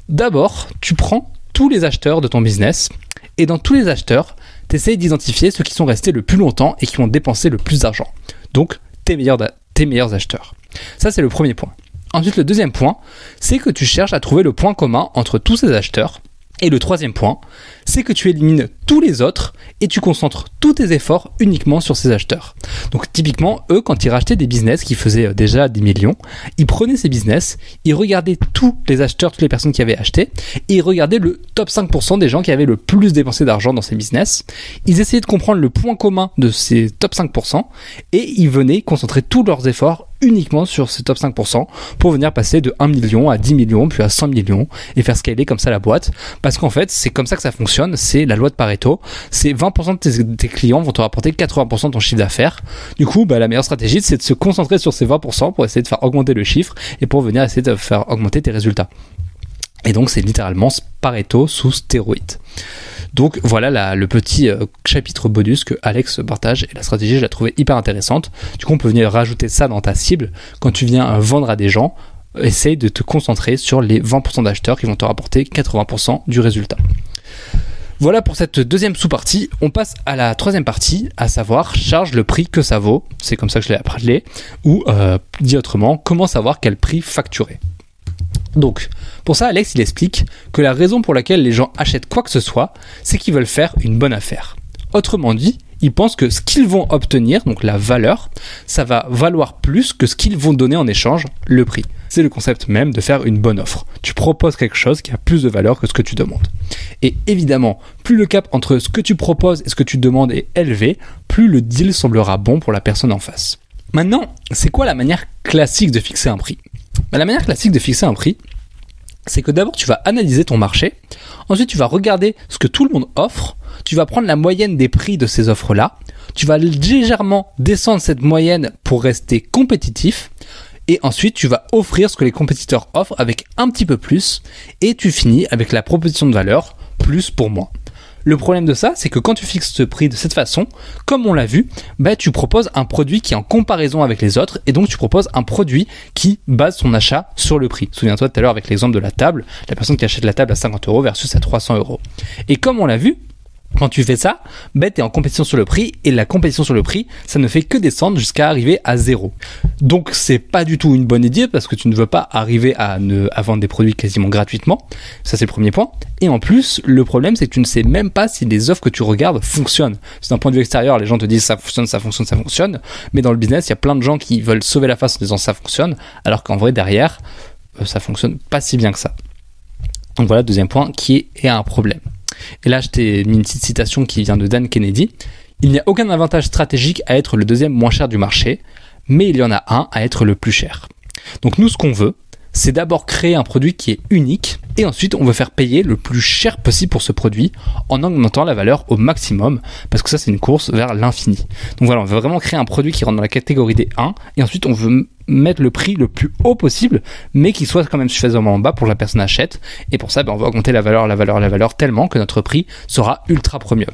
D'abord tu prends tous les acheteurs de ton business et dans tous les acheteurs tu essayes d'identifier ceux qui sont restés le plus longtemps et qui ont dépensé le plus d'argent. Donc tes meilleurs acheteurs. Ça c'est le premier point. Ensuite le deuxième point c'est que tu cherches à trouver le point commun entre tous ces acheteurs. Et le troisième point, c'est que tu élimines tous les autres et tu concentres tous tes efforts uniquement sur ces acheteurs. Donc typiquement, eux, quand ils rachetaient des business qui faisaient déjà 10 millions, ils prenaient ces business, ils regardaient tous les acheteurs, toutes les personnes qui avaient acheté, et ils regardaient le top 5% des gens qui avaient le plus dépensé d'argent dans ces business. Ils essayaient de comprendre le point commun de ces top 5% et ils venaient concentrer tous leurs efforts uniquement sur ces top 5% pour venir passer de 1 million à 10 millions puis à 100 millions et faire scaler comme ça la boîte. Parce qu'en fait, c'est comme ça que ça fonctionne, c'est la loi de Pareto. C'est 20% de tes clients vont te rapporter 80% de ton chiffre d'affaires. Du coup, la meilleure stratégie, c'est de se concentrer sur ces 20% pour essayer de faire augmenter le chiffre et pour venir essayer de faire augmenter tes résultats. Et donc, c'est littéralement Pareto sous stéroïdes. Donc voilà le petit chapitre bonus que Alex partage et la stratégie je la trouvais hyper intéressante. Du coup on peut venir rajouter ça dans ta cible quand tu viens vendre à des gens. Essaye de te concentrer sur les 20% d'acheteurs qui vont te rapporter 80% du résultat. Voilà pour cette deuxième sous-partie. On passe à la troisième partie, à savoir charge le prix que ça vaut. C'est comme ça que je l'ai appelé. Ou dit autrement, comment savoir quel prix facturer. Donc, pour ça, Alex, il explique que la raison pour laquelle les gens achètent quoi que ce soit, c'est qu'ils veulent faire une bonne affaire. Autrement dit, ils pensent que ce qu'ils vont obtenir, donc la valeur, ça va valoir plus que ce qu'ils vont donner en échange, le prix. C'est le concept même de faire une bonne offre. Tu proposes quelque chose qui a plus de valeur que ce que tu demandes. Et évidemment, plus le cap entre ce que tu proposes et ce que tu demandes est élevé, plus le deal semblera bon pour la personne en face. Maintenant, c'est quoi la manière classique de fixer un prix ? La manière classique de fixer un prix, c'est que d'abord tu vas analyser ton marché, ensuite tu vas regarder ce que tout le monde offre, tu vas prendre la moyenne des prix de ces offres-là, tu vas légèrement descendre cette moyenne pour rester compétitif, et ensuite tu vas offrir ce que les compétiteurs offrent avec un petit peu plus, et tu finis avec la proposition de valeur, plus pour moins. Le problème de ça, c'est que quand tu fixes ce prix de cette façon, comme on l'a vu, tu proposes un produit qui est en comparaison avec les autres et donc tu proposes un produit qui base son achat sur le prix. Souviens-toi tout à l'heure avec l'exemple de la table, la personne qui achète la table à 50 € versus à 300 €. Et comme on l'a vu, Quand tu fais ça, tu es en compétition sur le prix, et la compétition sur le prix, ça ne fait que descendre jusqu'à arriver à 0. Donc c'est pas du tout une bonne idée, parce que tu ne veux pas arriver à vendre des produits quasiment gratuitement. Ça, c'est le premier point. Et en plus, le problème, c'est que tu ne sais même pas si les offres que tu regardes fonctionnent. C'est d'un point de vue extérieur, les gens te disent ça fonctionne, ça fonctionne, ça fonctionne. Mais dans le business, il y a plein de gens qui veulent sauver la face en disant ça fonctionne, alors qu'en vrai, derrière, ça fonctionne pas si bien que ça. Donc voilà, deuxième point qui est un problème. Et là, je t'ai mis une petite citation qui vient de Dan Kennedy. Il n'y a aucun avantage stratégique à être le deuxième moins cher du marché, mais il y en a un à être le plus cher. Donc nous, ce qu'on veut, c'est d'abord créer un produit qui est unique, et ensuite on veut faire payer le plus cher possible pour ce produit en augmentant la valeur au maximum, parce que ça c'est une course vers l'infini. Donc voilà, on veut vraiment créer un produit qui rentre dans la catégorie des 1, et ensuite on veut mettre le prix le plus haut possible, mais qui soit quand même suffisamment bas pour que la personne achète, et pour ça on va augmenter la valeur tellement que notre prix sera ultra premium.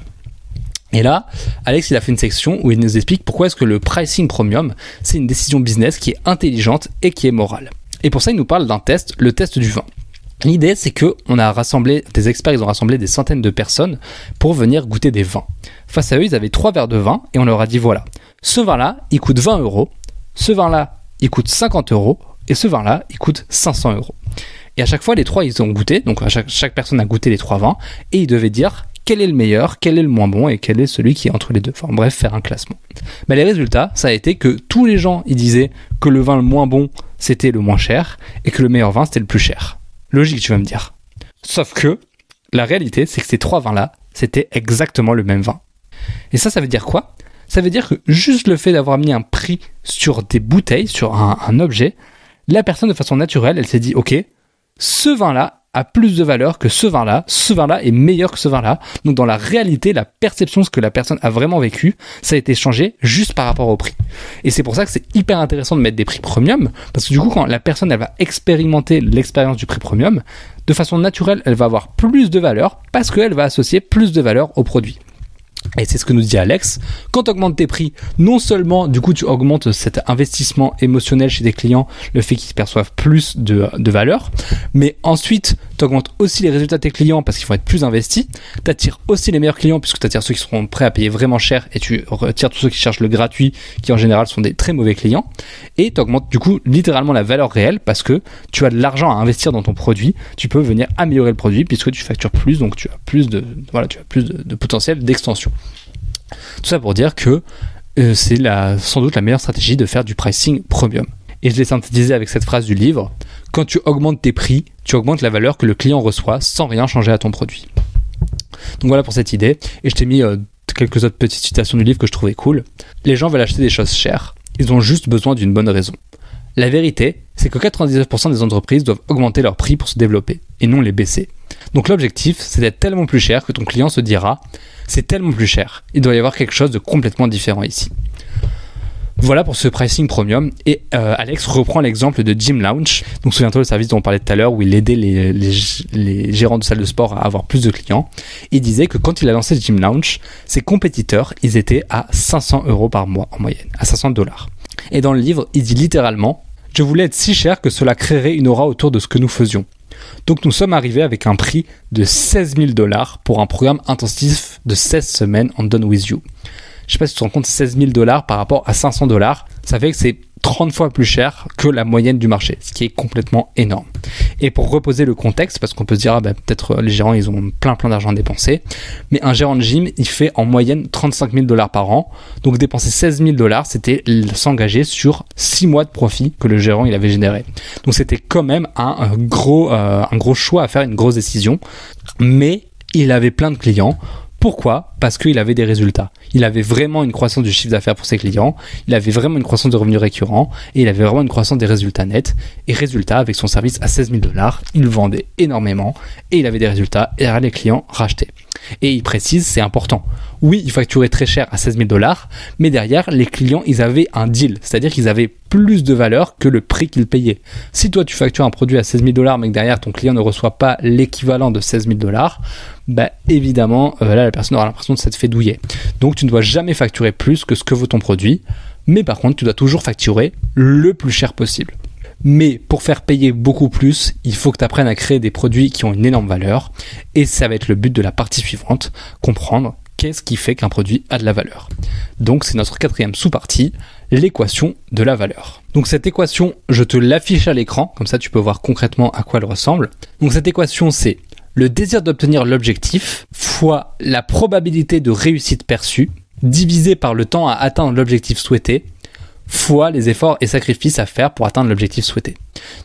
Et là, Alex, il a fait une section où il nous explique pourquoi est-ce que le pricing premium, c'est une décision business qui est intelligente et qui est morale. Et pour ça, il nous parle d'un test, le test du vin. L'idée, c'est que des experts, ils ont rassemblé des centaines de personnes pour venir goûter des vins. Face à eux, ils avaient 3 verres de vin et on leur a dit voilà, ce vin-là, il coûte 20 €, ce vin-là, il coûte 50 € et ce vin-là, il coûte 500 €. Et à chaque fois, les 3, ils ont goûté, donc chaque personne a goûté les 3 vins et ils devaient dire quel est le meilleur, quel est le moins bon et quel est celui qui est entre les deux. Enfin bref, faire un classement. Mais les résultats, ça a été que tous les gens, ils disaient que le vin le moins bon, c'était le moins cher et que le meilleur vin, c'était le plus cher. Logique, tu vas me dire. Sauf que la réalité, c'est que ces 3 vins-là, c'était exactement le même vin. Et ça veut dire quoi ? Ça veut dire que juste le fait d'avoir mis un prix sur des bouteilles, sur un objet, la personne de façon naturelle, elle s'est dit, ok, ce vin-là a plus de valeur que ce vin-là est meilleur que ce vin-là. Donc dans la réalité, la perception, ce que la personne a vraiment vécu, ça a été changé juste par rapport au prix. Et c'est pour ça que c'est hyper intéressant de mettre des prix premium, parce que du coup, quand la personne, elle va expérimenter l'expérience du prix premium, de façon naturelle, elle va avoir plus de valeur, parce qu'elle va associer plus de valeur au produit. Et c'est ce que nous dit Alex. Quand tu augmentes tes prix, non seulement du coup tu augmentes cet investissement émotionnel chez tes clients, le fait qu'ils perçoivent plus de valeur, mais ensuite tu augmentes aussi les résultats de tes clients parce qu'ils vont être plus investis, tu attires aussi les meilleurs clients puisque tu attires ceux qui seront prêts à payer vraiment cher et tu retires tous ceux qui cherchent le gratuit qui en général sont des très mauvais clients, et tu augmentes du coup littéralement la valeur réelle parce que tu as de l'argent à investir dans ton produit, tu peux venir améliorer le produit puisque tu factures plus, donc tu as plus de potentiel d'extension. Tout ça pour dire que c'est sans doute la meilleure stratégie de faire du pricing premium. Et je l'ai synthétisé avec cette phrase du livre: quand tu augmentes tes prix, tu augmentes la valeur que le client reçoit sans rien changer à ton produit. Donc voilà pour cette idée. Et je t'ai mis quelques autres petites citations du livre que je trouvais cool. Les gens veulent acheter des choses chères. Ils ont juste besoin d'une bonne raison. La vérité, c'est que 99% des entreprises doivent augmenter leur prix pour se développer et non les baisser. Donc l'objectif, c'est d'être tellement plus cher que ton client se dira « c'est tellement plus cher, il doit y avoir quelque chose de complètement différent ici ». Voilà pour ce pricing premium. Et Alex reprend l'exemple de Gym Lounge. Donc souviens-toi le service dont on parlait tout à l'heure où il aidait les gérants de salles de sport à avoir plus de clients. Il disait que quand il a lancé Gym Lounge, ses compétiteurs, ils étaient à 500 € par mois en moyenne, à 500 $. Et dans le livre, il dit littéralement « Je voulais être si cher que cela créerait une aura autour de ce que nous faisions. Donc nous sommes arrivés avec un prix de 16 000 $ pour un programme intensif de 16 semaines en Done With You. » Je sais pas si tu te rends compte, 16 000 $ par rapport à 500 $, ça fait que c'est 30 fois plus cher que la moyenne du marché, ce qui est complètement énorme. Et pour reposer le contexte, parce qu'on peut se dire, peut-être les gérants, ils ont plein d'argent à dépenser, mais un gérant de gym, il fait en moyenne 35 000 $ par an, donc dépenser 16 000 $, c'était s'engager sur 6 mois de profit que le gérant, il avait généré. Donc c'était quand même un gros choix à faire, une grosse décision, mais il avait plein de clients. Pourquoi ? Parce qu'il avait des résultats. Il avait vraiment une croissance du chiffre d'affaires pour ses clients, il avait vraiment une croissance de revenus récurrents, et il avait vraiment une croissance des résultats nets. Et résultat, avec son service à 16 000 $, il vendait énormément, et il avait des résultats, et les clients rachetaient. Et il précise, c'est important. Oui, il facturait très cher à 16 000 $, mais derrière, les clients, ils avaient un deal. C'est-à-dire qu'ils avaient plus de valeur que le prix qu'ils payaient. Si toi, tu factures un produit à 16 000 $, mais que derrière, ton client ne reçoit pas l'équivalent de 16 000 $, évidemment, là, la personne aura l'impression de s'être fait douiller. Donc, tu ne dois jamais facturer plus que ce que vaut ton produit. Mais par contre, tu dois toujours facturer le plus cher possible. Mais pour faire payer beaucoup plus, il faut que tu apprennes à créer des produits qui ont une énorme valeur. Et ça va être le but de la partie suivante, comprendre qu'est-ce qui fait qu'un produit a de la valeur. Donc c'est notre 4e sous-partie, l'équation de la valeur. Donc cette équation, je te l'affiche à l'écran, comme ça tu peux voir concrètement à quoi elle ressemble. Donc cette équation, c'est le désir d'obtenir l'objectif fois la probabilité de réussite perçue, divisé par le temps à atteindre l'objectif souhaité, fois les efforts et sacrifices à faire pour atteindre l'objectif souhaité.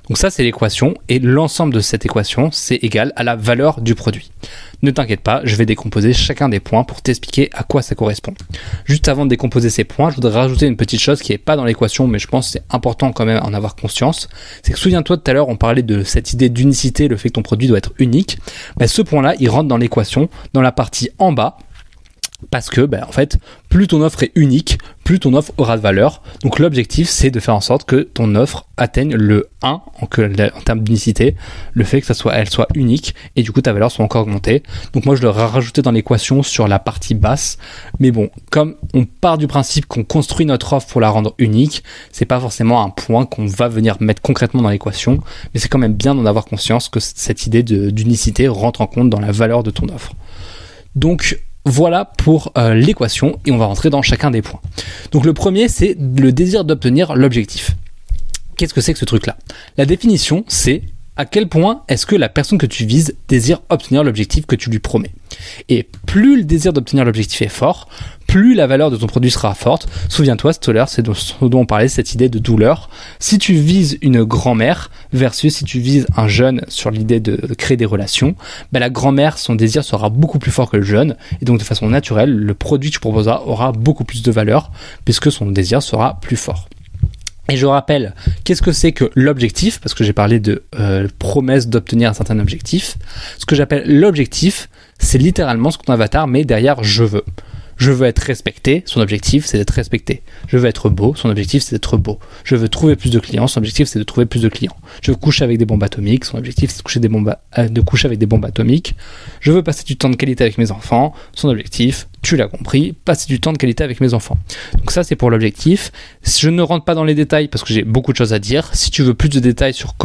Donc ça, c'est l'équation, et l'ensemble de cette équation, c'est égal à la valeur du produit. Ne t'inquiète pas, je vais décomposer chacun des points pour t'expliquer à quoi ça correspond. Juste avant de décomposer ces points, je voudrais rajouter une petite chose qui n'est pas dans l'équation, mais je pense que c'est important quand même d'en avoir conscience. C'est que souviens-toi, tout à l'heure, on parlait de cette idée d'unicité, le fait que ton produit doit être unique. Ce point-là, il rentre dans l'équation, dans la partie en bas, parce que, en fait, plus ton offre est unique, plus ton offre aura de valeur. Donc l'objectif, c'est de faire en sorte que ton offre atteigne le 1 en termes d'unicité, le fait que elle soit unique, et du coup ta valeur soit encore augmentée. Donc moi je l'aurais rajouté dans l'équation sur la partie basse, mais bon, comme on part du principe qu'on construit notre offre pour la rendre unique, c'est pas forcément un point qu'on va venir mettre concrètement dans l'équation, mais c'est quand même bien d'en avoir conscience que cette idée d'unicité rentre en compte dans la valeur de ton offre. Donc voilà pour l'équation, et on va rentrer dans chacun des points. Donc le premier, c'est le désir d'obtenir l'objectif. Qu'est-ce que c'est que ce truc-là ? La définition, c'est à quel point est-ce que la personne que tu vises désire obtenir l'objectif que tu lui promets. Et plus le désir d'obtenir l'objectif est fort, plus la valeur de ton produit sera forte. Souviens-toi, tout à l'heure, c'est ce dont on parlait, cette idée de douleur. Si tu vises une grand-mère versus si tu vises un jeune sur l'idée de créer des relations, la grand-mère, son désir sera beaucoup plus fort que le jeune, et donc de façon naturelle, le produit que tu proposeras aura beaucoup plus de valeur puisque son désir sera plus fort. Et je rappelle, qu'est-ce que c'est que l'objectif ? Parce que j'ai parlé de promesse d'obtenir un certain objectif. Ce que j'appelle l'objectif, c'est littéralement ce que ton avatar met derrière « je veux ». Je veux être respecté, son objectif c'est d'être respecté. Je veux être beau, son objectif c'est d'être beau. Je veux trouver plus de clients, son objectif c'est de trouver plus de clients. Je veux coucher avec des bombes atomiques, son objectif c'est de coucher avec des bombes atomiques. Je veux passer du temps de qualité avec mes enfants, son objectif, tu l'as compris, passer du temps de qualité avec mes enfants. Donc ça c'est pour l'objectif. Je ne rentre pas dans les détails parce que j'ai beaucoup de choses à dire. Si tu veux plus de détails sur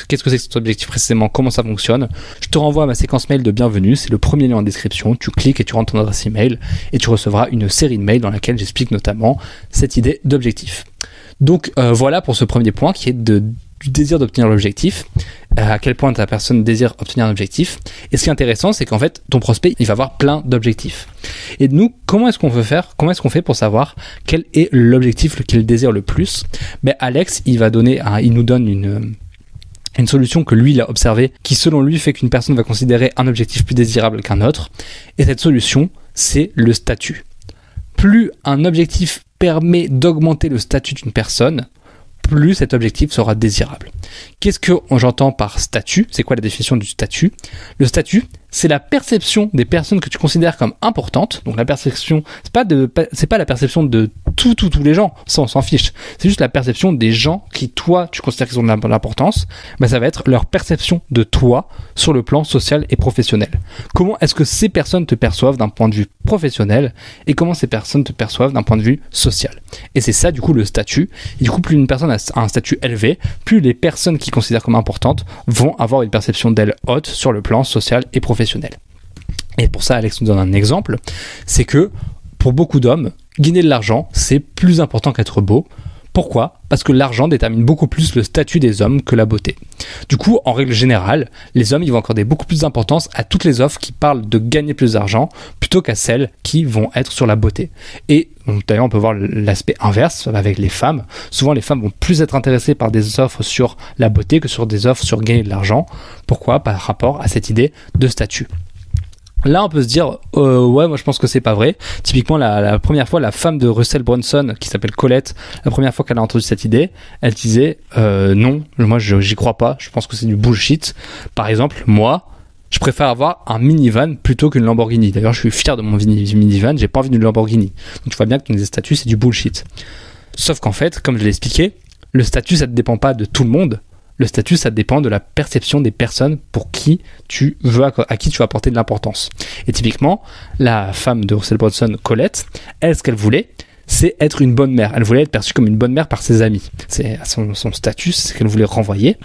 qu'est-ce que c'est que cet objectif précisément, comment ça fonctionne, je te renvoie à ma séquence mail de bienvenue, c'est le premier lien en description. Tu cliques et tu rentres ton adresse email et tu recevras une série de mails dans laquelle j'explique notamment cette idée d'objectif. Donc voilà pour ce premier point qui est du désir d'obtenir l'objectif, à quel point ta personne désire obtenir un objectif. Et ce qui est intéressant, c'est qu'en fait, ton prospect, il va avoir plein d'objectifs. Et nous, comment est-ce qu'on fait pour savoir quel est l'objectif qu'il désire le plus ? Alex, il nous donne une solution que lui, il a observée, qui selon lui fait qu'une personne va considérer un objectif plus désirable qu'un autre. Et cette solution, c'est le statut. Plus un objectif permet d'augmenter le statut d'une personne, plus cet objectif sera désirable. Qu'est-ce que j'entends par statut ? C'est quoi la définition du statut ? Le statut, c'est la perception des personnes que tu considères comme importantes. Donc la perception, c'est pas la perception de tous les gens, ça on s'en fiche. C'est juste la perception des gens qui, toi, tu considères qu'ils ont de l'importance. Ça va être leur perception de toi sur le plan social et professionnel. Comment est-ce que ces personnes te perçoivent d'un point de vue professionnel et comment ces personnes te perçoivent d'un point de vue social. Et c'est ça du coup le statut. Et du coup, plus une personne a un statut élevé, plus les personnes qui considèrent comme importantes vont avoir une perception d'elle haute sur le plan social et professionnel. Et pour ça, Alex nous donne un exemple, c'est que pour beaucoup d'hommes, gagner de l'argent, c'est plus important qu'être beau. Pourquoi ? Parce que l'argent détermine beaucoup plus le statut des hommes que la beauté. Du coup, en règle générale, les hommes ils vont accorder beaucoup plus d'importance à toutes les offres qui parlent de gagner plus d'argent plutôt qu'à celles qui vont être sur la beauté. Et d'ailleurs, on peut voir l'aspect inverse avec les femmes. Souvent, les femmes vont plus être intéressées par des offres sur la beauté que sur des offres sur gagner de l'argent. Pourquoi ? Par rapport à cette idée de statut. Là, on peut se dire, ouais, moi je pense que c'est pas vrai. Typiquement, la première fois, la femme de Russell Brunson, qui s'appelle Colette, la première fois qu'elle a entendu cette idée, elle disait, non, moi j'y crois pas, je pense que c'est du bullshit. Par exemple, moi, je préfère avoir un minivan plutôt qu'une Lamborghini. D'ailleurs, je suis fier de mon minivan, j'ai pas envie d'une Lamborghini. Donc tu vois bien que ton statut, c'est du bullshit. Sauf qu'en fait, comme je l'ai expliqué, le statut, ça ne dépend pas de tout le monde. Le statut, ça dépend de la perception des personnes à qui tu veux apporter de l'importance. Et typiquement, la femme de Russell Brunson, Colette, elle, ce qu'elle voulait, c'est être une bonne mère. Elle voulait être perçue comme une bonne mère par ses amis. C'est son statut, c'est ce qu'elle voulait renvoyer.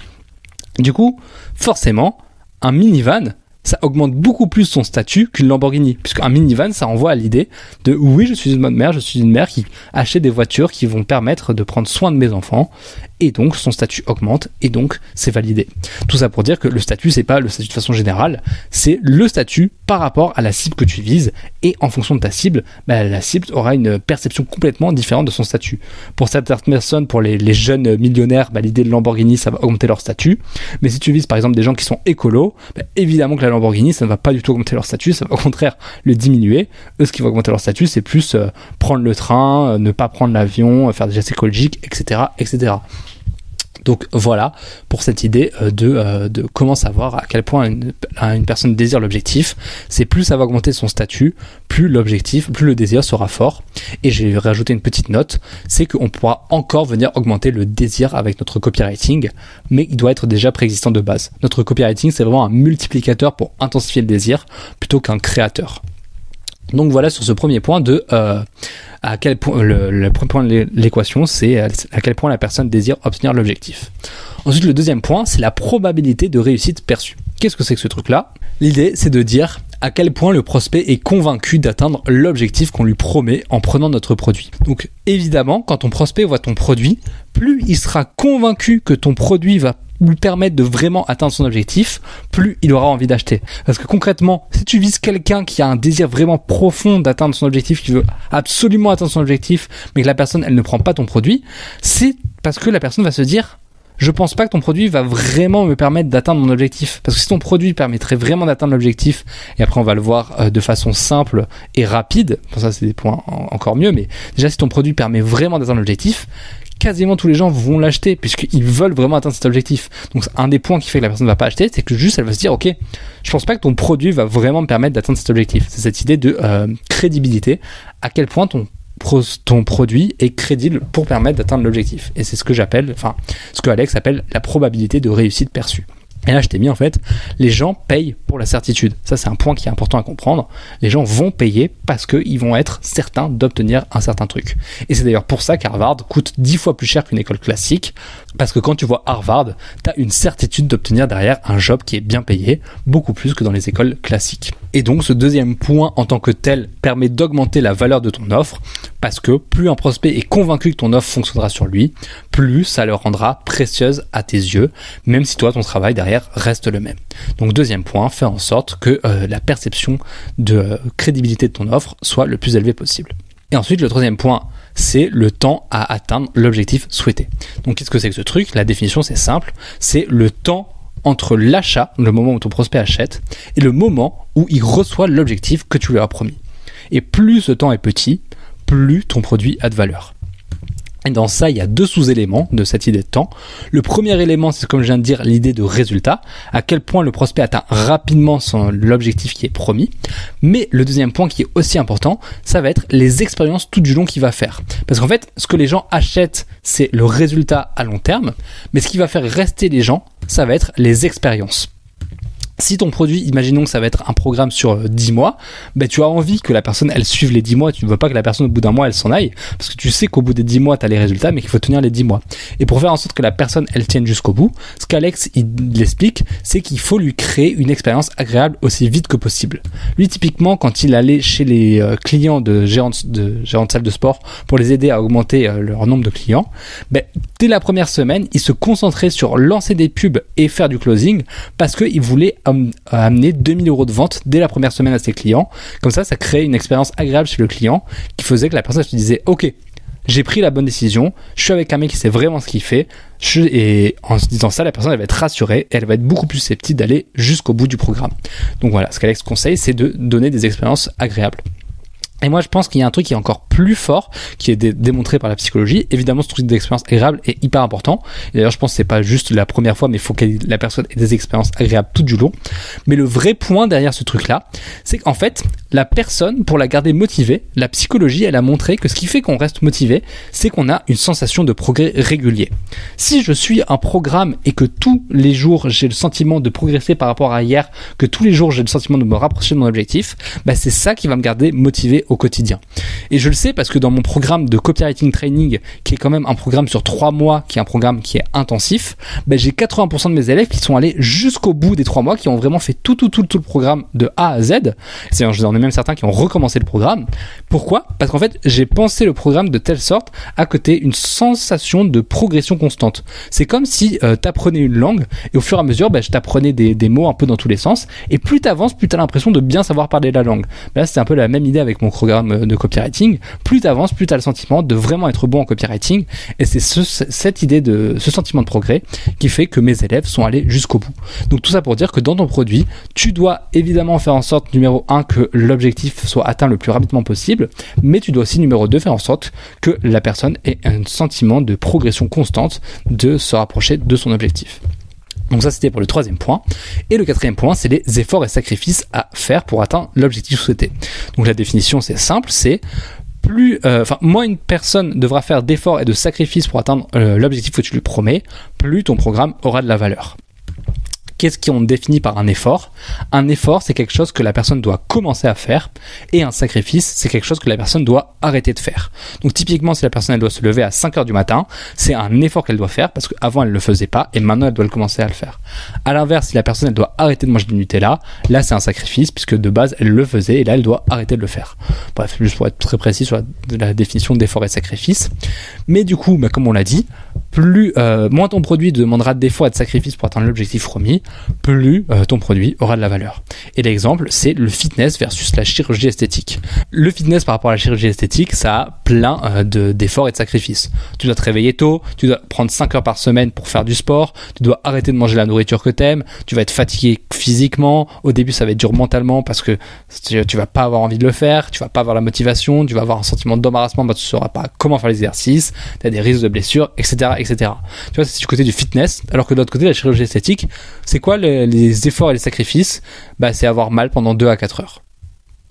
Du coup, forcément, un minivan, ça augmente beaucoup plus son statut qu'une Lamborghini, puisqu'un minivan, ça renvoie à l'idée de oui, je suis une bonne mère, je suis une mère qui achète des voitures qui vont permettre de prendre soin de mes enfants, et donc son statut augmente, et donc c'est validé. Tout ça pour dire que le statut, c'est pas le statut de façon générale, c'est le statut par rapport à la cible que tu vises, et en fonction de ta cible, la cible aura une perception complètement différente de son statut. Pour certaines personnes, pour les jeunes millionnaires, l'idée de Lamborghini, ça va augmenter leur statut, mais si tu vises par exemple des gens qui sont écolos, évidemment que la Lamborghini, ça ne va pas du tout augmenter leur statut, ça va au contraire le diminuer. Eux, ce qui va augmenter leur statut, c'est plus prendre le train, ne pas prendre l'avion, faire des gestes écologiques, etc., etc. Donc voilà pour cette idée de comment savoir à quel point une personne désire l'objectif. C'est plus ça va augmenter son statut, plus le désir sera fort. Et j'ai rajouté une petite note, c'est qu'on pourra encore venir augmenter le désir avec notre copywriting, mais il doit être déjà préexistant de base. Notre copywriting, c'est vraiment un multiplicateur pour intensifier le désir plutôt qu'un créateur. Donc voilà sur ce premier point à quel point le premier point de l'équation, c'est à quel point la personne désire obtenir l'objectif. Ensuite, le deuxième point, c'est la probabilité de réussite perçue. Qu'est-ce que c'est que ce truc-là ? L'idée, c'est de dire à quel point le prospect est convaincu d'atteindre l'objectif qu'on lui promet en prenant notre produit. Donc évidemment, quand ton prospect voit ton produit, plus il sera convaincu que ton produit va lui permettre de vraiment atteindre son objectif, plus il aura envie d'acheter. Parce que concrètement, si tu vises quelqu'un qui a un désir vraiment profond d'atteindre son objectif, qui veut absolument atteindre son objectif, mais que la personne, elle ne prend pas ton produit, c'est parce que la personne va se dire « Je pense pas que ton produit va vraiment me permettre d'atteindre mon objectif. » Parce que si ton produit permettrait vraiment d'atteindre l'objectif, et après on va le voir de façon simple et rapide, ça c'est des points encore mieux, mais déjà si ton produit permet vraiment d'atteindre l'objectif, quasiment tous les gens vont l'acheter puisqu'ils veulent vraiment atteindre cet objectif. Donc un des points qui fait que la personne ne va pas acheter, c'est que juste elle va se dire ok, je pense pas que ton produit va vraiment me permettre d'atteindre cet objectif. C'est cette idée de crédibilité, à quel point ton produit est crédible pour permettre d'atteindre l'objectif. Et c'est ce que ce que Alex appelle la probabilité de réussite perçue. Et là, je t'ai mis en fait, les gens payent pour la certitude. Ça, c'est un point qui est important à comprendre. Les gens vont payer parce qu'ils vont être certains d'obtenir un certain truc. Et c'est d'ailleurs pour ça qu'Harvard coûte 10 fois plus cher qu'une école classique. Parce que quand tu vois Harvard, t'as une certitude d'obtenir derrière un job qui est bien payé, beaucoup plus que dans les écoles classiques. Et donc, ce deuxième point en tant que tel permet d'augmenter la valeur de ton offre parce que plus un prospect est convaincu que ton offre fonctionnera sur lui, plus ça le rendra précieuse à tes yeux, même si toi, ton travail derrière reste le même. Donc deuxième point, fais en sorte que la perception de crédibilité de ton offre soit le plus élevée possible. Et ensuite, le troisième point, c'est le temps à atteindre l'objectif souhaité. Donc qu'est-ce que c'est que ce truc ? La définition, c'est simple, c'est le temps entre l'achat, le moment où ton prospect achète, et le moment où il reçoit l'objectif que tu lui as promis. Et plus ce temps est petit, plus ton produit a de valeur. Et dans ça, il y a deux sous-éléments de cette idée de temps. Le premier élément, c'est comme je viens de dire, l'idée de résultat, à quel point le prospect atteint rapidement l'objectif qui est promis. Mais le deuxième point qui est aussi important, ça va être les expériences tout du long qu'il va faire. Parce qu'en fait, ce que les gens achètent, c'est le résultat à long terme, mais ce qui va faire rester les gens, ça va être les expériences. Si ton produit, imaginons que ça va être un programme sur 10 mois, tu as envie que la personne, elle suive les 10 mois, tu ne veux pas que la personne, au bout d'un mois, elle s'en aille, parce que tu sais qu'au bout des 10 mois, tu as les résultats, mais qu'il faut tenir les 10 mois. Et pour faire en sorte que la personne, elle tienne jusqu'au bout, ce qu'Alex, il l'explique, c'est qu'il faut lui créer une expérience agréable aussi vite que possible. Lui, typiquement, quand il allait chez les clients de gérants de salles de sport pour les aider à augmenter leur nombre de clients, dès la première semaine, il se concentrait sur lancer des pubs et faire du closing, parce qu'il voulait amener 2000 € de vente dès la première semaine à ses clients. Comme ça créait une expérience agréable chez le client qui faisait que la personne se disait ok, j'ai pris la bonne décision, je suis avec un mec qui sait vraiment ce qu'il fait, et en se disant ça, la personne elle va être rassurée et elle va être beaucoup plus susceptible d'aller jusqu'au bout du programme. Donc voilà, ce qu'Alex conseille, c'est de donner des expériences agréables. Et moi, je pense qu'il y a un truc qui est encore plus fort, qui est démontré par la psychologie. Évidemment, ce truc d'expérience agréable est hyper important. Et d'ailleurs, je pense que c'est pas juste la première fois, mais il faut que la personne ait des expériences agréables tout du long. Mais le vrai point derrière ce truc-là, c'est qu'en fait, la personne, pour la garder motivée, la psychologie, elle a montré que ce qui fait qu'on reste motivé, c'est qu'on a une sensation de progrès régulier. Si je suis un programme et que tous les jours, j'ai le sentiment de progresser par rapport à hier, que tous les jours, j'ai le sentiment de me rapprocher de mon objectif, c'est ça qui va me garder motivé au quotidien. Et je le sais parce que dans mon programme de copywriting training, qui est quand même un programme sur 3 mois, qui est un programme qui est intensif, j'ai 80% de mes élèves qui sont allés jusqu'au bout des 3 mois, qui ont vraiment fait tout le programme de A à Z. J'en ai même certains qui ont recommencé le programme. Pourquoi ? Parce qu'en fait, j'ai pensé le programme de telle sorte à côté une sensation de progression constante. C'est comme si tu apprenais une langue et au fur et à mesure, je t'apprenais des mots un peu dans tous les sens, et plus tu avances, plus tu as l'impression de bien savoir parler la langue. Là, c'était un peu la même idée avec mon programme de copywriting. Plus tu avances, plus tu as le sentiment de vraiment être bon en copywriting, et c'est cette idée de ce sentiment de progrès qui fait que mes élèves sont allés jusqu'au bout. Donc tout ça pour dire que dans ton produit, tu dois évidemment faire en sorte, numéro 1, que l'objectif soit atteint le plus rapidement possible, mais tu dois aussi, numéro 2, faire en sorte que la personne ait un sentiment de progression constante, de se rapprocher de son objectif. Donc ça, c'était pour le 3e point. Et le 4e point, c'est les efforts et sacrifices à faire pour atteindre l'objectif souhaité. Donc la définition, c'est simple, c'est moins une personne devra faire d'efforts et de sacrifices pour atteindre l'objectif que tu lui promets, plus ton programme aura de la valeur. Qu'est-ce qu'on définit par un effort ? Un effort, c'est quelque chose que la personne doit commencer à faire, et un sacrifice, c'est quelque chose que la personne doit arrêter de faire. Donc typiquement, si la personne elle doit se lever à 5h du matin, c'est un effort qu'elle doit faire, parce qu'avant elle ne le faisait pas, et maintenant elle doit le commencer à le faire. À l'inverse, si la personne elle doit arrêter de manger du Nutella, là c'est un sacrifice, puisque de base elle le faisait, et là elle doit arrêter de le faire. Bref, juste pour être très précis sur la définition d'effort et sacrifice. Mais du coup, comme on l'a dit, moins ton produit demandera d'efforts et de sacrifices pour atteindre l'objectif promis, plus ton produit aura de la valeur. Et l'exemple, c'est le fitness versus la chirurgie esthétique. Le fitness par rapport à la chirurgie esthétique, ça a plein d'efforts et de sacrifices. Tu dois te réveiller tôt, tu dois prendre 5 heures par semaine pour faire du sport, tu dois arrêter de manger la nourriture que t'aimes, tu vas être fatigué physiquement, au début ça va être dur mentalement parce que tu vas pas avoir envie de le faire, tu vas pas avoir la motivation, tu vas avoir un sentiment d'embarrassement, tu sauras pas comment faire les exercices, tu as des risques de blessures, etc. Tu vois, c'est du côté du fitness, alors que de l'autre côté, la chirurgie esthétique, c'est quoi les efforts et les sacrifices ? C'est avoir mal pendant 2 à 4 heures.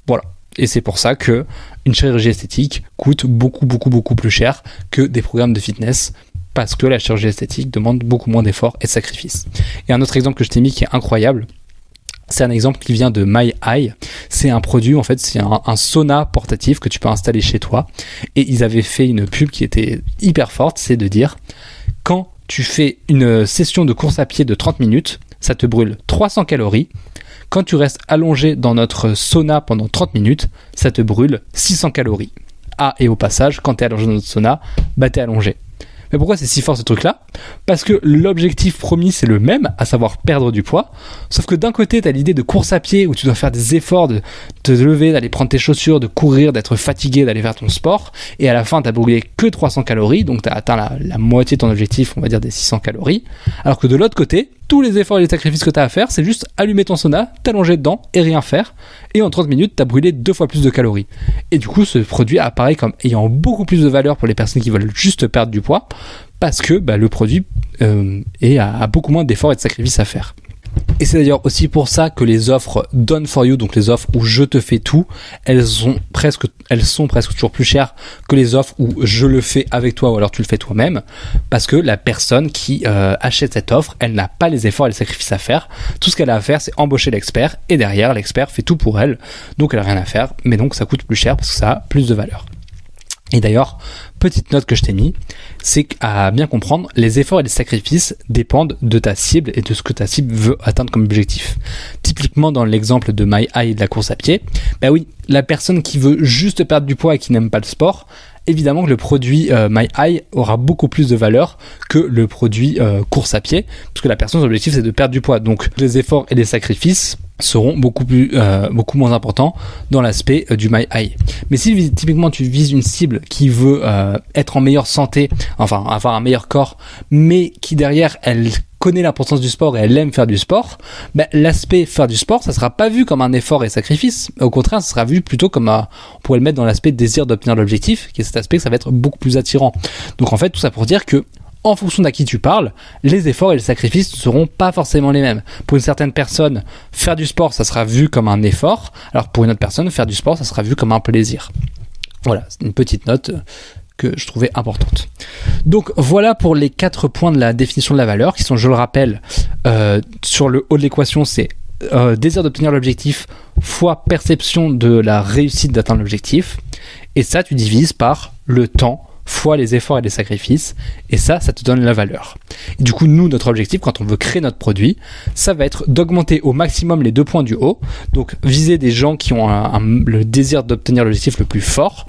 Voilà. Et c'est pour ça que une chirurgie esthétique coûte beaucoup plus cher que des programmes de fitness, parce que la chirurgie esthétique demande beaucoup moins d'efforts et de sacrifices. Et un autre exemple que je t'ai mis qui est incroyable, c'est un exemple qui vient de My Eye. C'est un produit, en fait, c'est un sauna portatif que tu peux installer chez toi. Et ils avaient fait une pub qui était hyper forte, c'est de dire, quand tu fais une session de course à pied de 30 minutes, ça te brûle 300 calories. Quand tu restes allongé dans notre sauna pendant 30 minutes, ça te brûle 600 calories. Ah, et au passage, quand tu es allongé dans notre sauna, t'es allongé. Mais pourquoi c'est si fort ce truc-là ? Parce que l'objectif promis c'est le même, à savoir perdre du poids, sauf que d'un côté t'as l'idée de course à pied où tu dois faire des efforts, de te lever, d'aller prendre tes chaussures, de courir, d'être fatigué, d'aller faire ton sport, et à la fin t'as brûlé que 300 calories, donc t'as atteint la moitié de ton objectif, on va dire des 600 calories, alors que de l'autre côté, tous les efforts et les sacrifices que t'as à faire, c'est juste allumer ton sauna, t'allonger dedans et rien faire, et en 30 minutes t'as brûlé 2 fois plus de calories. Et du coup ce produit apparaît comme ayant beaucoup plus de valeur pour les personnes qui veulent juste perdre du poids, parce que le produit a beaucoup moins d'efforts et de sacrifices à faire. Et c'est d'ailleurs aussi pour ça que les offres Done for You, donc les offres où je te fais tout, elles sont presque toujours plus chères que les offres où je le fais avec toi ou alors tu le fais toi-même, parce que la personne qui achète cette offre, elle n'a pas les efforts et les sacrifices à faire. Tout ce qu'elle a à faire, c'est embaucher l'expert, et derrière l'expert fait tout pour elle, donc elle a rien à faire, mais donc ça coûte plus cher parce que ça a plus de valeur. Et d'ailleurs, petite note que je t'ai mis, c'est qu'à bien comprendre, les efforts et les sacrifices dépendent de ta cible et de ce que ta cible veut atteindre comme objectif. Typiquement dans l'exemple de My Eye et de la course à pied, oui, la personne qui veut juste perdre du poids et qui n'aime pas le sport, évidemment que le produit My Eye aura beaucoup plus de valeur que le produit course à pied, parce que la personne, son objectif c'est de perdre du poids. Donc les efforts et les sacrifices seront beaucoup moins importants dans l'aspect du My Eye. Mais si typiquement tu vises une cible qui veut être en meilleure santé, enfin avoir un meilleur corps, mais qui derrière elle connaît l'importance du sport et elle aime faire du sport, l'aspect faire du sport, ça sera pas vu comme un effort et sacrifice. Au contraire, ça sera vu plutôt comme on pourrait le mettre dans l'aspect désir d'obtenir l'objectif, qui est cet aspect que ça va être beaucoup plus attirant. Donc en fait, tout ça pour dire que en fonction d'à qui tu parles, les efforts et les sacrifices ne seront pas forcément les mêmes. Pour une certaine personne, faire du sport, ça sera vu comme un effort, alors pour une autre personne, faire du sport, ça sera vu comme un plaisir. Voilà, c'est une petite note que je trouvais importante. Donc voilà pour les 4 points de la définition de la valeur, qui sont, je le rappelle, sur le haut de l'équation, c'est désir d'obtenir l'objectif fois perception de la réussite d'atteindre l'objectif. Et ça, tu divises par le temps fois les efforts et les sacrifices, et ça te donne la valeur. Et du coup, nous, notre objectif, quand on veut créer notre produit, ça va être d'augmenter au maximum les 2 points du haut, donc viser des gens qui ont le désir d'obtenir l'objectif le plus fort,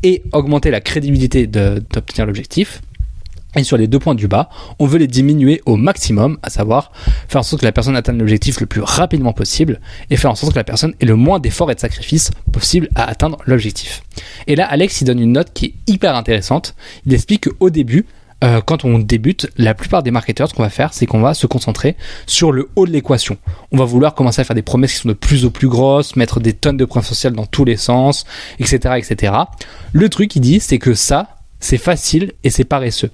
et augmenter la crédibilité d'obtenir l'objectif. Et sur les 2 points du bas, on veut les diminuer au maximum, à savoir faire en sorte que la personne atteigne l'objectif le plus rapidement possible et faire en sorte que la personne ait le moins d'efforts et de sacrifices possible à atteindre l'objectif. Et là, Alex, il donne une note qui est hyper intéressante. Il explique qu'au début, quand on débute, la plupart des marketeurs, ce qu'on va faire, c'est qu'on va se concentrer sur le haut de l'équation. On va vouloir commencer à faire des promesses qui sont de plus en plus grosses, mettre des tonnes de preuves sociales dans tous les sens, etc., etc. Le truc qu'il dit, c'est que ça, c'est facile et c'est paresseux.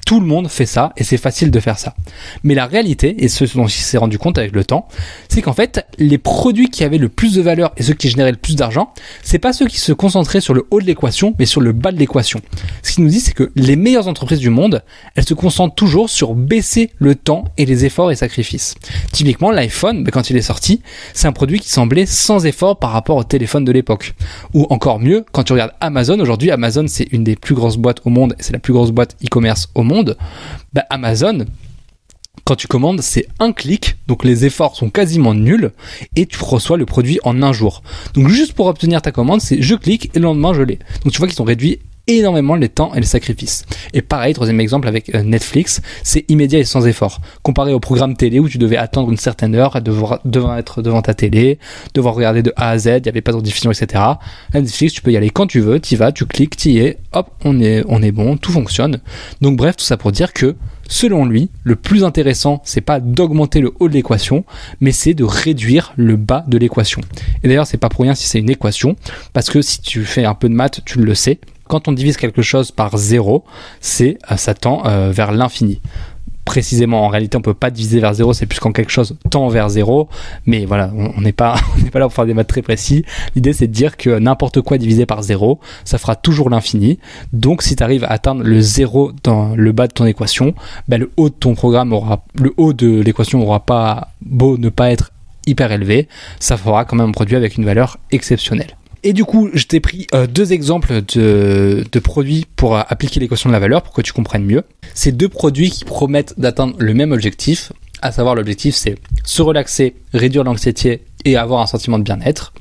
Tout le monde fait ça et c'est facile de faire ça. Mais la réalité, et ce dont il s'est rendu compte avec le temps, c'est qu'en fait, les produits qui avaient le plus de valeur et ceux qui généraient le plus d'argent, c'est pas ceux qui se concentraient sur le haut de l'équation, mais sur le bas de l'équation. Ce qu'il nous dit, c'est que les meilleures entreprises du monde, elles se concentrent toujours sur baisser le temps et les efforts et sacrifices. Typiquement, l'iPhone, quand il est sorti, c'est un produit qui semblait sans effort par rapport au téléphone de l'époque. Ou encore mieux, quand tu regardes Amazon, aujourd'hui, Amazon, c'est une des plus grosses boîtes au monde, c'est la plus grosse boîte e-commerce au monde. Amazon, quand tu commandes, c'est un clic, donc les efforts sont quasiment nuls et tu reçois le produit en un jour. Donc juste pour obtenir ta commande, c'est je clique et le lendemain je l'ai. Donc tu vois qu'ils ont réduit énormément les temps et les sacrifices. Et pareil, troisième exemple avec Netflix, c'est immédiat et sans effort. Comparé au programme télé où tu devais attendre une certaine heure, devant être devant ta télé, devoir regarder de A à Z, il n'y avait pas de diffusion, etc. Là, Netflix, tu peux y aller quand tu veux, tu y vas, tu cliques, tu y es, hop, on est bon, tout fonctionne. Donc bref, tout ça pour dire que selon lui, le plus intéressant, c'est pas d'augmenter le haut de l'équation, mais c'est de réduire le bas de l'équation. Et d'ailleurs, c'est pas pour rien si c'est une équation, parce que si tu fais un peu de maths, tu le sais. Quand on divise quelque chose par 0, ça tend vers l'infini. Précisément, en réalité, on peut pas diviser vers 0, c'est plus quand quelque chose tend vers 0, mais voilà, on n'est pas là pour faire des maths très précis. L'idée, c'est de dire que n'importe quoi divisé par 0, ça fera toujours l'infini. Donc, si tu arrives à atteindre le 0 dans le bas de ton équation, le haut de l'équation aura pas beau ne pas être hyper élevé, ça fera quand même un produit avec une valeur exceptionnelle. Et du coup, je t'ai pris 2 exemples de produits pour appliquer l'équation de la valeur pour que tu comprennes mieux. C'est 2 produits qui promettent d'atteindre le même objectif, à savoir l'objectif c'est se relaxer, réduire l'anxiété et avoir un sentiment de bien-être.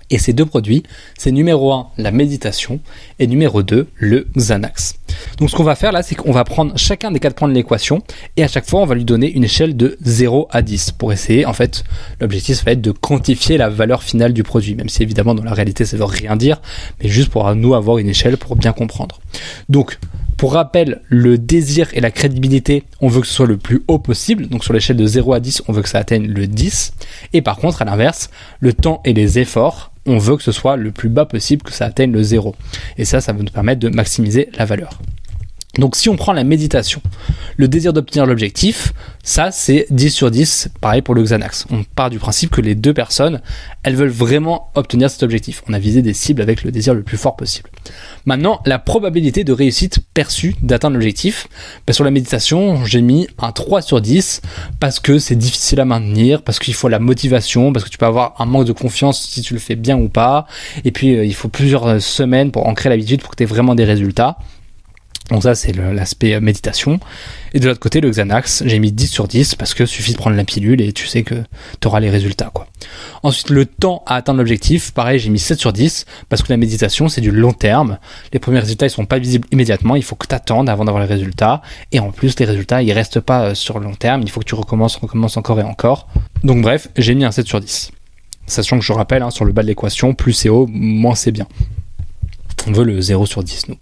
Et ces 2 produits, c'est numéro 1, la méditation, et numéro 2, le Xanax. Donc ce qu'on va faire là, c'est qu'on va prendre chacun des 4 points de l'équation, et à chaque fois, on va lui donner une échelle de 0 à 10, pour essayer, en fait, l'objectif va être de quantifier la valeur finale du produit, même si évidemment, dans la réalité, ça veut rien dire, mais juste pour nous avoir une échelle pour bien comprendre. Donc, pour rappel, le désir et la crédibilité, on veut que ce soit le plus haut possible. Donc sur l'échelle de 0 à 10, on veut que ça atteigne le 10. Et par contre, à l'inverse, le temps et les efforts, on veut que ce soit le plus bas possible, que ça atteigne le 0. Et ça va nous permettre de maximiser la valeur. Donc si on prend la méditation, le désir d'obtenir l'objectif, ça c'est 10 sur 10, pareil pour le Xanax. On part du principe que les 2 personnes, elles veulent vraiment obtenir cet objectif. On a visé des cibles avec le désir le plus fort possible. Maintenant, la probabilité de réussite perçue d'atteindre l'objectif, sur la méditation, j'ai mis un 3 sur 10 parce que c'est difficile à maintenir, parce qu'il faut la motivation, parce que tu peux avoir un manque de confiance si tu le fais bien ou pas, et puis il faut plusieurs semaines pour ancrer l'habitude pour que tu aies vraiment des résultats. Donc ça, c'est l'aspect méditation. Et de l'autre côté, le Xanax, j'ai mis 10 sur 10 parce que suffit de prendre la pilule et tu sais que tu auras les résultats, quoi. Ensuite, le temps à atteindre l'objectif, pareil, j'ai mis 7 sur 10 parce que la méditation, c'est du long terme. Les premiers résultats, ils sont pas visibles immédiatement. Il faut que tu attendes avant d'avoir les résultats. Et en plus, les résultats, ils restent pas sur le long terme. Il faut que tu recommences encore et encore. Donc bref, j'ai mis un 7 sur 10. Sachant que je rappelle, sur le bas de l'équation, plus c'est haut, moins c'est bien. On veut le 0 sur 10, nous.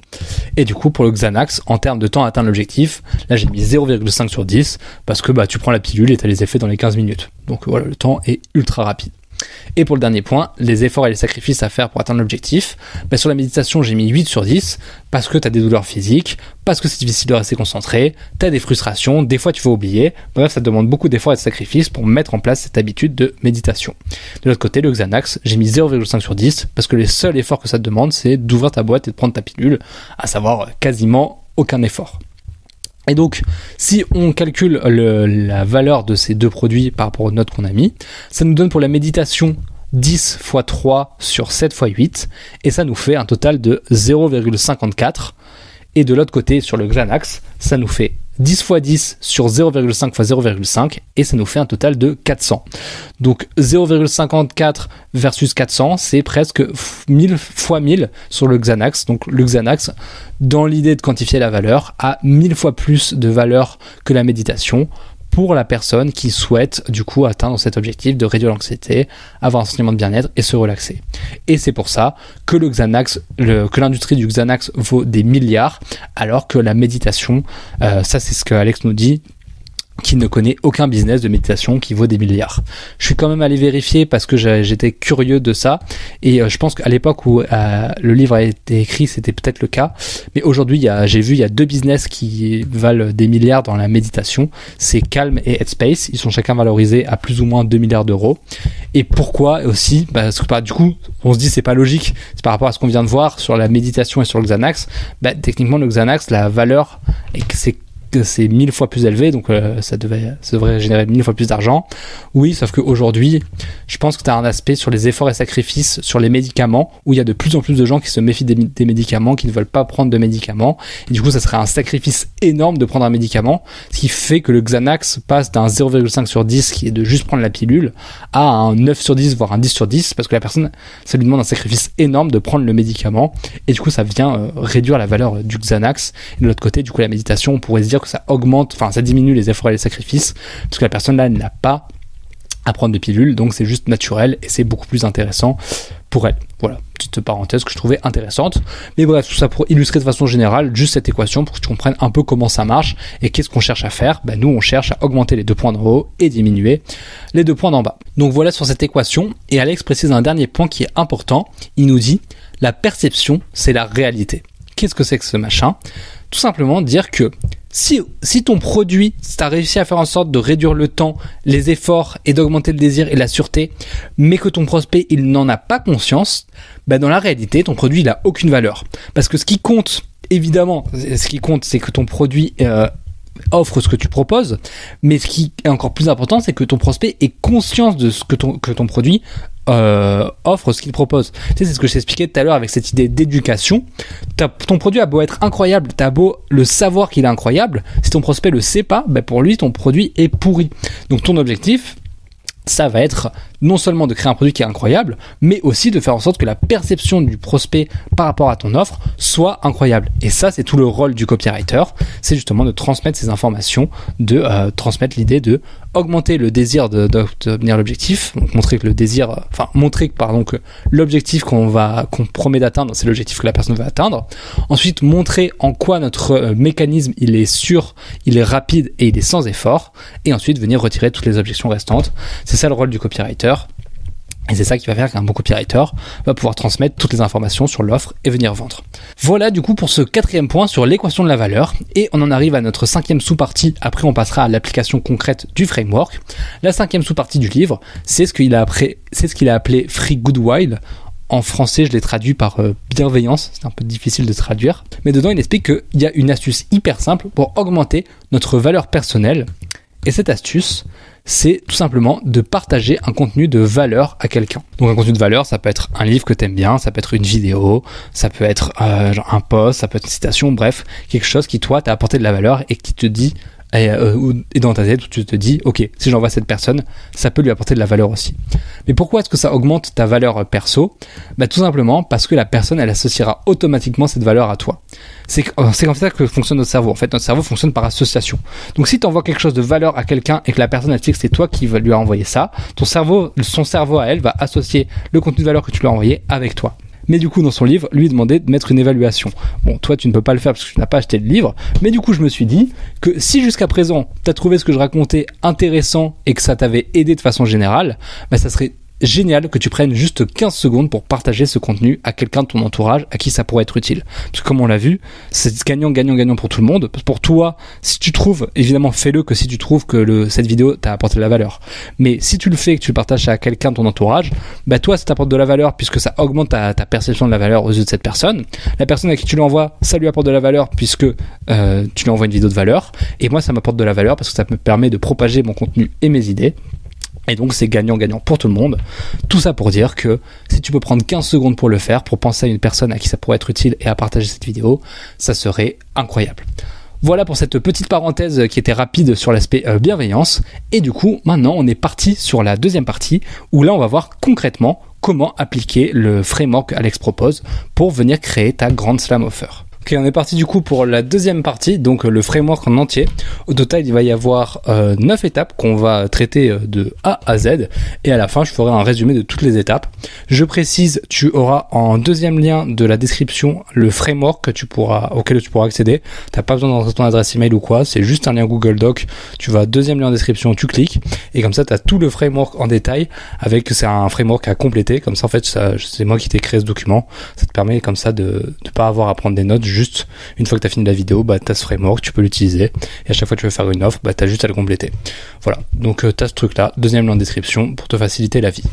Et du coup, pour le Xanax, en termes de temps à atteindre l'objectif, là, j'ai mis 0,5 sur 10 parce que tu prends la pilule et tu as les effets dans les 15 minutes. Donc voilà, le temps est ultra rapide. Et pour le dernier point, les efforts et les sacrifices à faire pour atteindre l'objectif, sur la méditation, j'ai mis 8 sur 10 parce que tu as des douleurs physiques, parce que c'est difficile de rester concentré, tu as des frustrations, des fois tu vas oublier. Bref, ça te demande beaucoup d'efforts et de sacrifices pour mettre en place cette habitude de méditation. De l'autre côté, le Xanax, j'ai mis 0,5 sur 10 parce que les seuls efforts que ça te demande, c'est d'ouvrir ta boîte et de prendre ta pilule, à savoir quasiment aucun effort. Et donc, si on calcule la valeur de ces deux produits par rapport aux notes qu'on a mis, ça nous donne pour la méditation 10 x 3 sur 7 x 8, et ça nous fait un total de 0,54. Et de l'autre côté, sur le Xanax, ça nous fait 10 x 10 sur 0,5 x 0,5, et ça nous fait un total de 400. Donc 0,54 versus 400, c'est presque 1000 x 1000 sur le Xanax. Donc le Xanax, dans l'idée de quantifier la valeur, a 1000 fois plus de valeur que la méditation pour la personne qui souhaite du coup atteindre cet objectif de réduire l'anxiété, avoir un sentiment de bien-être et se relaxer. Et c'est pour ça que le Xanax, que l'industrie du Xanax vaut des milliards, alors que la méditation, ça c'est ce que Alex nous dit, qui ne connaît aucun business de méditation qui vaut des milliards. Je suis quand même allé vérifier parce que j'étais curieux de ça, et je pense qu'à l'époque où le livre a été écrit, c'était peut-être le cas, mais aujourd'hui j'ai vu il y a deux business qui valent des milliards dans la méditation, c'est Calm et Headspace. Ils sont chacun valorisés à plus ou moins 2 milliards d'euros. Et pourquoi aussi? Parce que du coup on se dit c'est pas logique, c'est par rapport à ce qu'on vient de voir sur la méditation et sur le Xanax. Techniquement le Xanax, la valeur, et c'est 1000 fois plus élevé, donc ça devrait générer 1000 fois plus d'argent. Oui, sauf qu'aujourd'hui, je pense que tu as un aspect sur les efforts et sacrifices sur les médicaments, où il y a de plus en plus de gens qui se méfient des médicaments, qui ne veulent pas prendre de médicaments, et du coup ça serait un sacrifice énorme de prendre un médicament, ce qui fait que le Xanax passe d'un 0,5 sur 10, qui est de juste prendre la pilule, à un 9 sur 10, voire un 10 sur 10, parce que la personne, ça lui demande un sacrifice énorme de prendre le médicament, et du coup ça vient réduire la valeur du Xanax. Et de l'autre côté, du coup la méditation, on pourrait se dire que ça augmente, ça diminue les efforts et les sacrifices, parce que la personne là n'a pas à prendre de pilule, donc c'est juste naturel et c'est beaucoup plus intéressant pour elle. Voilà, petite parenthèse que je trouvais intéressante. Mais bref, tout ça pour illustrer de façon générale juste cette équation, pour que tu comprennes un peu comment ça marche et qu'est-ce qu'on cherche à faire. Nous, on cherche à augmenter les 2 points d'en haut et diminuer les 2 points d'en bas. Donc voilà sur cette équation, et Alex précise un dernier point qui est important. Il nous dit, la perception, c'est la réalité. Qu'est-ce que c'est que ce machin? Tout simplement dire que si ton produit, tu as réussi à faire en sorte de réduire le temps, les efforts et d'augmenter le désir et la sûreté, mais que ton prospect, il n'en a pas conscience, dans la réalité, ton produit, il a aucune valeur. Parce que ce qui compte, évidemment, c'est que ton produit offre ce que tu proposes, mais ce qui est encore plus important, c'est que ton prospect ait conscience de ce que ton produit offre, ce qu'il propose. Tu sais, c'est ce que je t'expliquais tout à l'heure avec cette idée d'éducation. Ton produit a beau être incroyable, t'as beau le savoir qu'il est incroyable, si ton prospect le sait pas, pour lui ton produit est pourri. Donc ton objectif, ça va être non seulement de créer un produit qui est incroyable, mais aussi de faire en sorte que la perception du prospect par rapport à ton offre soit incroyable. Et ça, c'est tout le rôle du copywriter, c'est justement de transmettre ces informations, de transmettre l'idée de augmenter le désir d'obtenir l'objectif, donc montrer que que l'objectif qu'on promet d'atteindre, c'est l'objectif que la personne va atteindre. Ensuite, montrer en quoi notre mécanisme, il est sûr, il est rapide et il est sans effort. Et ensuite, venir retirer toutes les objections restantes. C'est ça le rôle du copywriter. Et c'est ça qui va faire qu'un bon copywriter va pouvoir transmettre toutes les informations sur l'offre et venir vendre. Voilà du coup pour ce 4e point sur l'équation de la valeur. Et on en arrive à notre 5e sous-partie. Après, on passera à l'application concrète du framework. La 5e sous-partie du livre, c'est ce qu'il a appelé Free Good While. En français, je l'ai traduit par bienveillance. C'est un peu difficile de traduire. Mais dedans, il explique qu'il y a une astuce hyper simple pour augmenter notre valeur personnelle. Et cette astuce, c'est tout simplement de partager un contenu de valeur à quelqu'un. Donc un contenu de valeur, ça peut être un livre que t'aimes bien, ça peut être une vidéo, ça peut être un post, ça peut être une citation, bref, quelque chose qui toi t'a apporté de la valeur et qui te dit, et dans ta tête où tu te dis, ok, si j'envoie à cette personne, ça peut lui apporter de la valeur aussi. Mais pourquoi est-ce que ça augmente ta valeur perso? Tout simplement parce que la personne, elle associera automatiquement cette valeur à toi. C'est comme ça que fonctionne notre cerveau. En fait, notre cerveau fonctionne par association. Donc si tu envoies quelque chose de valeur à quelqu'un et que la personne, elle sait que c'est toi qui lui a envoyé ça, son cerveau à elle va associer le contenu de valeur que tu lui as envoyé avec toi. Mais du coup, dans son livre, lui demandait de mettre une évaluation. Bon, toi, tu ne peux pas le faire parce que tu n'as pas acheté le livre. Mais du coup, je me suis dit que si jusqu'à présent, tu as trouvé ce que je racontais intéressant et que ça t'avait aidé de façon générale, ça serait génial que tu prennes juste 15 secondes pour partager ce contenu à quelqu'un de ton entourage à qui ça pourrait être utile. Parce que comme on l'a vu, c'est gagnant pour tout le monde. Pour toi, si tu trouves, évidemment fais-le que si tu trouves que cette vidéo t'a apporté de la valeur. Mais si tu le fais et que tu le partages à quelqu'un de ton entourage, bah toi ça t'apporte de la valeur puisque ça augmente ta perception de la valeur aux yeux de cette personne. La personne à qui tu l'envoies, ça lui apporte de la valeur puisque tu lui envoies une vidéo de valeur. Et moi ça m'apporte de la valeur parce que ça me permet de propager mon contenu et mes idées. Et donc c'est gagnant-gagnant pour tout le monde. Tout ça pour dire que si tu peux prendre 15 secondes pour le faire, pour penser à une personne à qui ça pourrait être utile et à partager cette vidéo, ça serait incroyable. Voilà pour cette petite parenthèse qui était rapide sur l'aspect bienveillance. Et du coup, maintenant on est parti sur la deuxième partie où là on va voir concrètement comment appliquer le framework qu'Alex propose pour venir créer ta grande slam offer. Ok, on est parti du coup pour la deuxième partie, donc le framework en entier. Au total, il va y avoir 9 étapes qu'on va traiter de A à Z. Et à la fin, je ferai un résumé de toutes les étapes. Je précise, tu auras en deuxième lien de la description le framework auquel tu pourras accéder. T'as pas besoin d'entrer ton adresse email ou quoi, c'est juste un lien Google Doc. Tu vas deuxième lien en description, tu cliques. Et comme ça, tu as tout le framework en détail. C'est un framework à compléter. Comme ça, en fait, c'est moi qui t'ai créé ce document. Ça te permet comme ça de pas avoir à prendre des notes. Juste une fois que tu as fini la vidéo, tu as ce framework, tu peux l'utiliser et à chaque fois que tu veux faire une offre, tu as juste à le compléter. Voilà, donc tu as ce truc là, deuxième lien en description pour te faciliter la vie.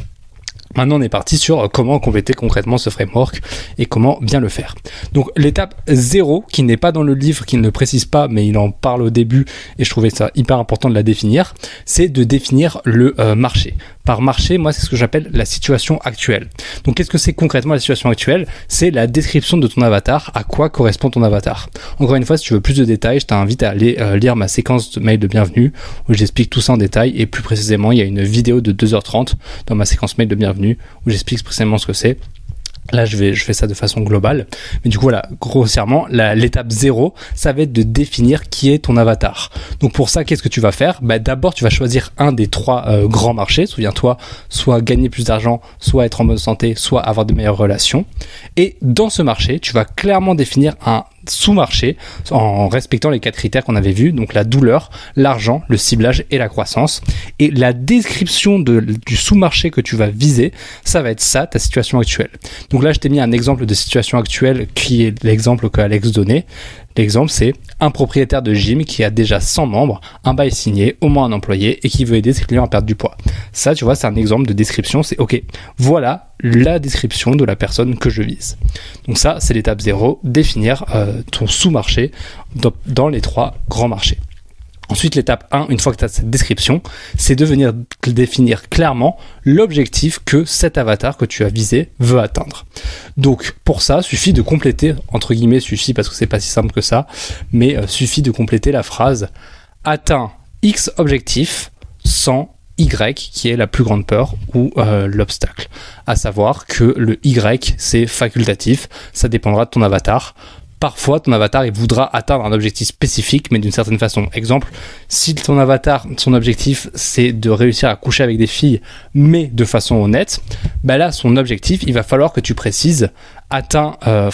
Maintenant, on est parti sur comment compléter concrètement ce framework et comment bien le faire. Donc, l'étape 0, qui n'est pas dans le livre, qui ne le précise pas, mais il en parle au début et je trouvais ça hyper important de la définir, c'est de définir le marché. Par marché, moi, c'est ce que j'appelle la situation actuelle. Donc, qu'est-ce que c'est concrètement la situation actuelle? C'est la description de ton avatar, à quoi correspond ton avatar. Encore une fois, si tu veux plus de détails, je t'invite à aller lire ma séquence de mail de bienvenue où j'explique tout ça en détail et plus précisément, il y a une vidéo de 2h30 dans ma séquence mail de bienvenue où j'explique précisément ce que c'est. Là, je fais ça de façon globale. Mais du coup, voilà, grossièrement, l'étape 0, ça va être de définir qui est ton avatar. Donc pour ça, qu'est-ce que tu vas faire? D'abord, tu vas choisir un des 3 grands marchés. Souviens-toi, soit gagner plus d'argent, soit être en bonne santé, soit avoir de meilleures relations. Et dans ce marché, tu vas clairement définir un sous-marché en respectant les 4 critères qu'on avait vus, donc la douleur, l'argent, le ciblage et la croissance. Et la description du sous-marché que tu vas viser, ça va être ça, ta situation actuelle. Donc là, je t'ai mis un exemple de situation actuelle qui est l'exemple que Alex donnait. L'exemple, c'est un propriétaire de gym qui a déjà 100 membres, un bail signé, au moins un employé et qui veut aider ses clients à perdre du poids. Ça, tu vois, c'est un exemple de description. C'est OK, voilà la description de la personne que je vise. Donc ça, c'est l'étape 0, définir ton sous-marché dans les 3 grands marchés. Ensuite, l'étape 1, une fois que tu as cette description, c'est de venir définir clairement l'objectif que cet avatar que tu as visé veut atteindre. Donc, pour ça, suffit de compléter, entre guillemets, suffit parce que c'est pas si simple que ça, mais suffit de compléter la phrase « atteint X objectif sans Y qui est la plus grande peur ou l'obstacle ». À savoir que le Y, c'est facultatif, ça dépendra de ton avatar. Parfois, ton avatar, il voudra atteindre un objectif spécifique, mais d'une certaine façon. Exemple, si ton avatar, son objectif, c'est de réussir à coucher avec des filles, mais de façon honnête, là, son objectif, il va falloir que tu précises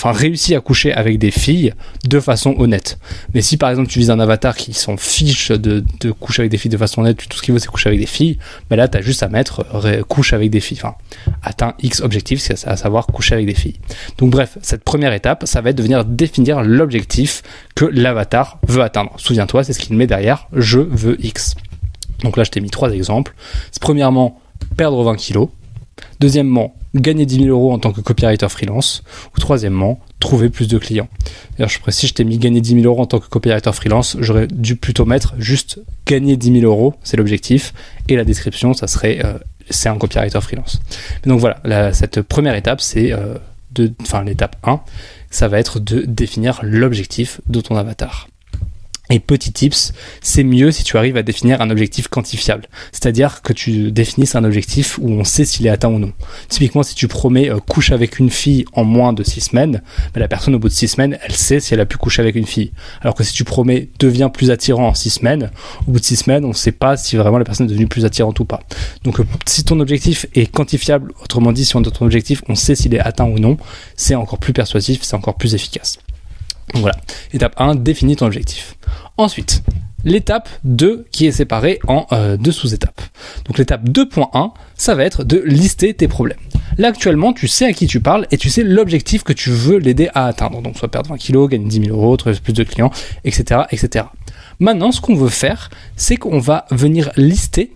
réussit à coucher avec des filles de façon honnête. Mais si par exemple tu vises un avatar qui s'en fiche de coucher avec des filles de façon honnête, tout ce qu'il veut c'est coucher avec des filles, là tu as juste à mettre couche avec des filles. Enfin, atteint X objectif, c'est à savoir coucher avec des filles. Donc bref, cette première étape, ça va être de venir définir l'objectif que l'avatar veut atteindre. Souviens-toi, c'est ce qu'il met derrière, je veux X. Donc là je t'ai mis 3 exemples. C'est premièrement, perdre 20 kilos. Deuxièmement, gagner 10 000 euros en tant que copywriter freelance. Ou troisièmement, trouver plus de clients. D'ailleurs, je précise, je t'ai mis gagner 10 000 euros en tant que copywriter freelance. J'aurais dû plutôt mettre juste gagner 10 000 euros, c'est l'objectif. Et la description, ça serait c'est un copywriter freelance. Mais donc voilà, cette première étape, c'est l'étape 1, ça va être de définir l'objectif de ton avatar. Et petit tips, c'est mieux si tu arrives à définir un objectif quantifiable. C'est-à-dire que tu définisses un objectif où on sait s'il est atteint ou non. Typiquement, si tu promets couche avec une fille en moins de 6 semaines, la personne au bout de 6 semaines, elle sait si elle a pu coucher avec une fille. Alors que si tu promets deviens plus attirant en 6 semaines, au bout de 6 semaines, on ne sait pas si vraiment la personne est devenue plus attirante ou pas. Donc si ton objectif est quantifiable, autrement dit, si on a ton objectif, on sait s'il est atteint ou non, c'est encore plus persuasif, c'est encore plus efficace. Donc voilà, étape 1, définis ton objectif. Ensuite, l'étape 2 qui est séparée en deux sous-étapes. Donc l'étape 2.1, ça va être de lister tes problèmes. Là actuellement, tu sais à qui tu parles et tu sais l'objectif que tu veux l'aider à atteindre. Donc soit perdre 20 kilos, gagner 10 000 euros, trouver plus de clients, etc., etc. Maintenant, ce qu'on veut faire, c'est qu'on va venir lister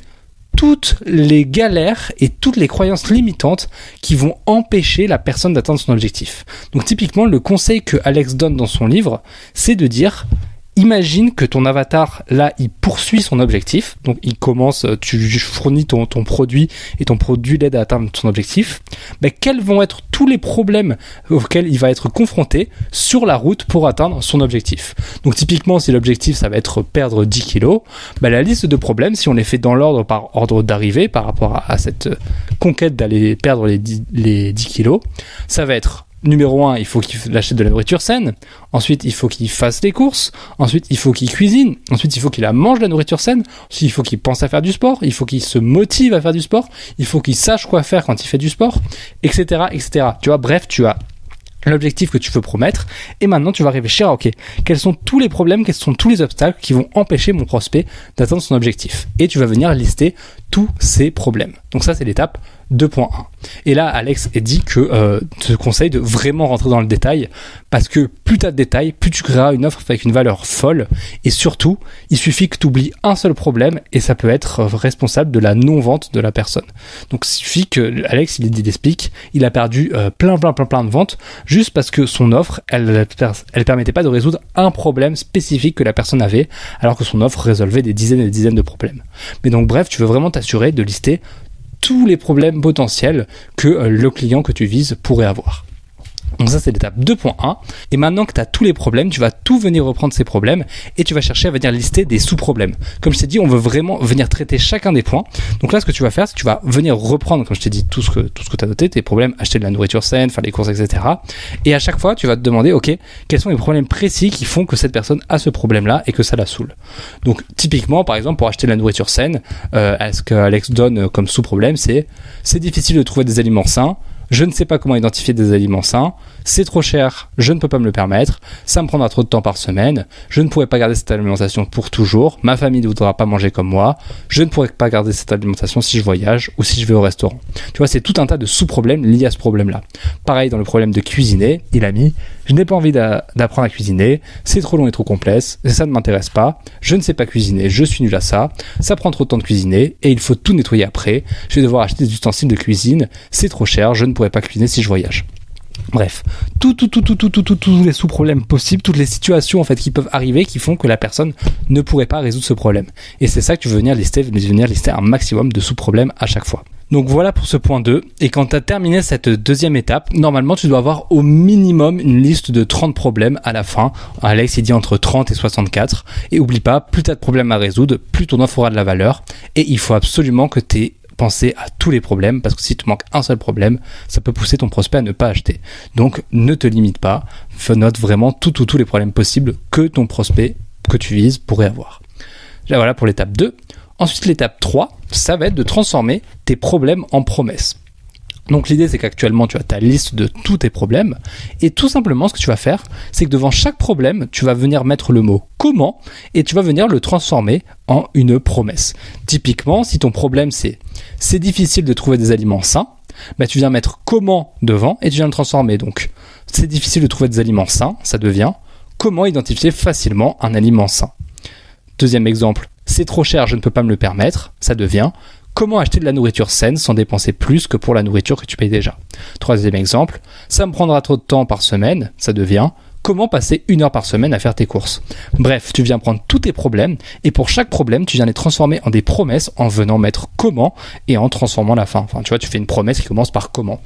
toutes les galères et toutes les croyances limitantes qui vont empêcher la personne d'atteindre son objectif. Donc typiquement, le conseil que Alex donne dans son livre, c'est de dire: imagine que ton avatar, là, il poursuit son objectif. Donc, il commence, tu fournis ton produit et ton produit l'aide à atteindre son objectif. Quels vont être tous les problèmes auxquels il va être confronté sur la route pour atteindre son objectif? Donc, typiquement, si l'objectif, ça va être perdre 10 kilos, la liste de problèmes, si on les fait dans l'ordre par ordre d'arrivée par rapport à cette conquête d'aller perdre les 10 kilos, ça va être: numéro 1, il faut qu'il achète de la nourriture saine. Ensuite, il faut qu'il fasse les courses. Ensuite, il faut qu'il cuisine. Ensuite, il faut qu'il mange de la nourriture saine. Ensuite, il faut qu'il pense à faire du sport. Il faut qu'il se motive à faire du sport. Il faut qu'il sache quoi faire quand il fait du sport, etc., etc. Tu vois, bref, tu as l'objectif que tu veux promettre, et maintenant tu vas réfléchir à quels sont tous les problèmes, quels sont tous les obstacles qui vont empêcher mon prospect d'atteindre son objectif, et tu vas venir lister tous ces problèmes. Donc ça, c'est l'étape 2.1. Et là, Alex dit que te conseille de vraiment rentrer dans le détail, parce que plus tu as de détails, plus tu créeras une offre avec une valeur folle, et surtout, il suffit que tu oublies un seul problème, et ça peut être responsable de la non-vente de la personne. Donc il suffit que Alex, il explique, il a perdu plein de ventes, juste parce que son offre, elle permettait pas de résoudre un problème spécifique que la personne avait, alors que son offre résolvait des dizaines et des dizaines de problèmes. Mais donc bref, tu veux vraiment t'assurer de lister tous les problèmes potentiels que le client que tu vises pourrait avoir. Donc ça, c'est l'étape 2.1. Et maintenant que tu as tous les problèmes, tu vas tout venir reprendre ces problèmes et tu vas chercher à venir lister des sous-problèmes. Comme je t'ai dit, on veut vraiment venir traiter chacun des points. Donc là, ce que tu vas faire, c'est que tu vas venir reprendre, comme je t'ai dit, tout ce que tu as noté, tes problèmes, acheter de la nourriture saine, faire les courses, etc. Et à chaque fois, tu vas te demander, quels sont les problèmes précis qui font que cette personne a ce problème-là et que ça la saoule. Donc typiquement, par exemple, pour acheter de la nourriture saine, ce que Alex donne comme sous-problème, c'est difficile de trouver des aliments sains. Je ne sais pas comment identifier des aliments sains, c'est trop cher, je ne peux pas me le permettre, ça me prendra trop de temps par semaine, je ne pourrai pas garder cette alimentation pour toujours, ma famille ne voudra pas manger comme moi, je ne pourrai pas garder cette alimentation si je voyage ou si je vais au restaurant. Tu vois, c'est tout un tas de sous-problèmes liés à ce problème-là. Pareil dans le problème de cuisiner, il a mis: je n'ai pas envie d'apprendre à cuisiner, c'est trop long et trop complexe, ça ne m'intéresse pas, je ne sais pas cuisiner, je suis nul à ça prend trop de temps de cuisiner et il faut tout nettoyer après, je vais devoir acheter des ustensiles de cuisine, c'est trop cher, je ne pourrai pas cuisiner si je voyage. Bref, tous les sous-problèmes possibles, toutes les situations en fait qui peuvent arriver qui font que la personne ne pourrait pas résoudre ce problème. Et c'est ça que tu veux venir lister un maximum de sous-problèmes à chaque fois. Donc voilà pour ce point 2. Et quand tu as terminé cette deuxième étape, normalement tu dois avoir au minimum une liste de 30 problèmes à la fin. Alex il dit entre 30 et 64. Et oublie pas, plus tu as de problèmes à résoudre, plus ton offre aura de la valeur. Et il faut absolument que tu aies pensé à tous les problèmes, parce que si tu manques un seul problème, ça peut pousser ton prospect à ne pas acheter. Donc ne te limite pas, note vraiment tous les problèmes possibles que ton prospect que tu vises pourrait avoir. Là voilà pour l'étape 2. Ensuite l'étape 3, ça va être de transformer tes problèmes en promesses. Donc l'idée c'est qu'actuellement tu as ta liste de tous tes problèmes et tout simplement ce que tu vas faire c'est que devant chaque problème tu vas venir mettre le mot comment et tu vas venir le transformer en une promesse. Typiquement si ton problème c'est difficile de trouver des aliments sains, tu viens mettre comment devant et tu viens le transformer. Donc c'est difficile de trouver des aliments sains, ça devient comment identifier facilement un aliment sain. Deuxième exemple, c'est trop cher, je ne peux pas me le permettre, ça devient comment acheter de la nourriture saine sans dépenser plus que pour la nourriture que tu payes déjà. Troisième exemple, ça me prendra trop de temps par semaine, ça devient comment passer 1 heure par semaine à faire tes courses. Bref, tu viens prendre tous tes problèmes et pour chaque problème, tu viens les transformer en des promesses en venant mettre comment et en transformant la fin. Enfin, tu vois, tu fais une promesse qui commence par comment.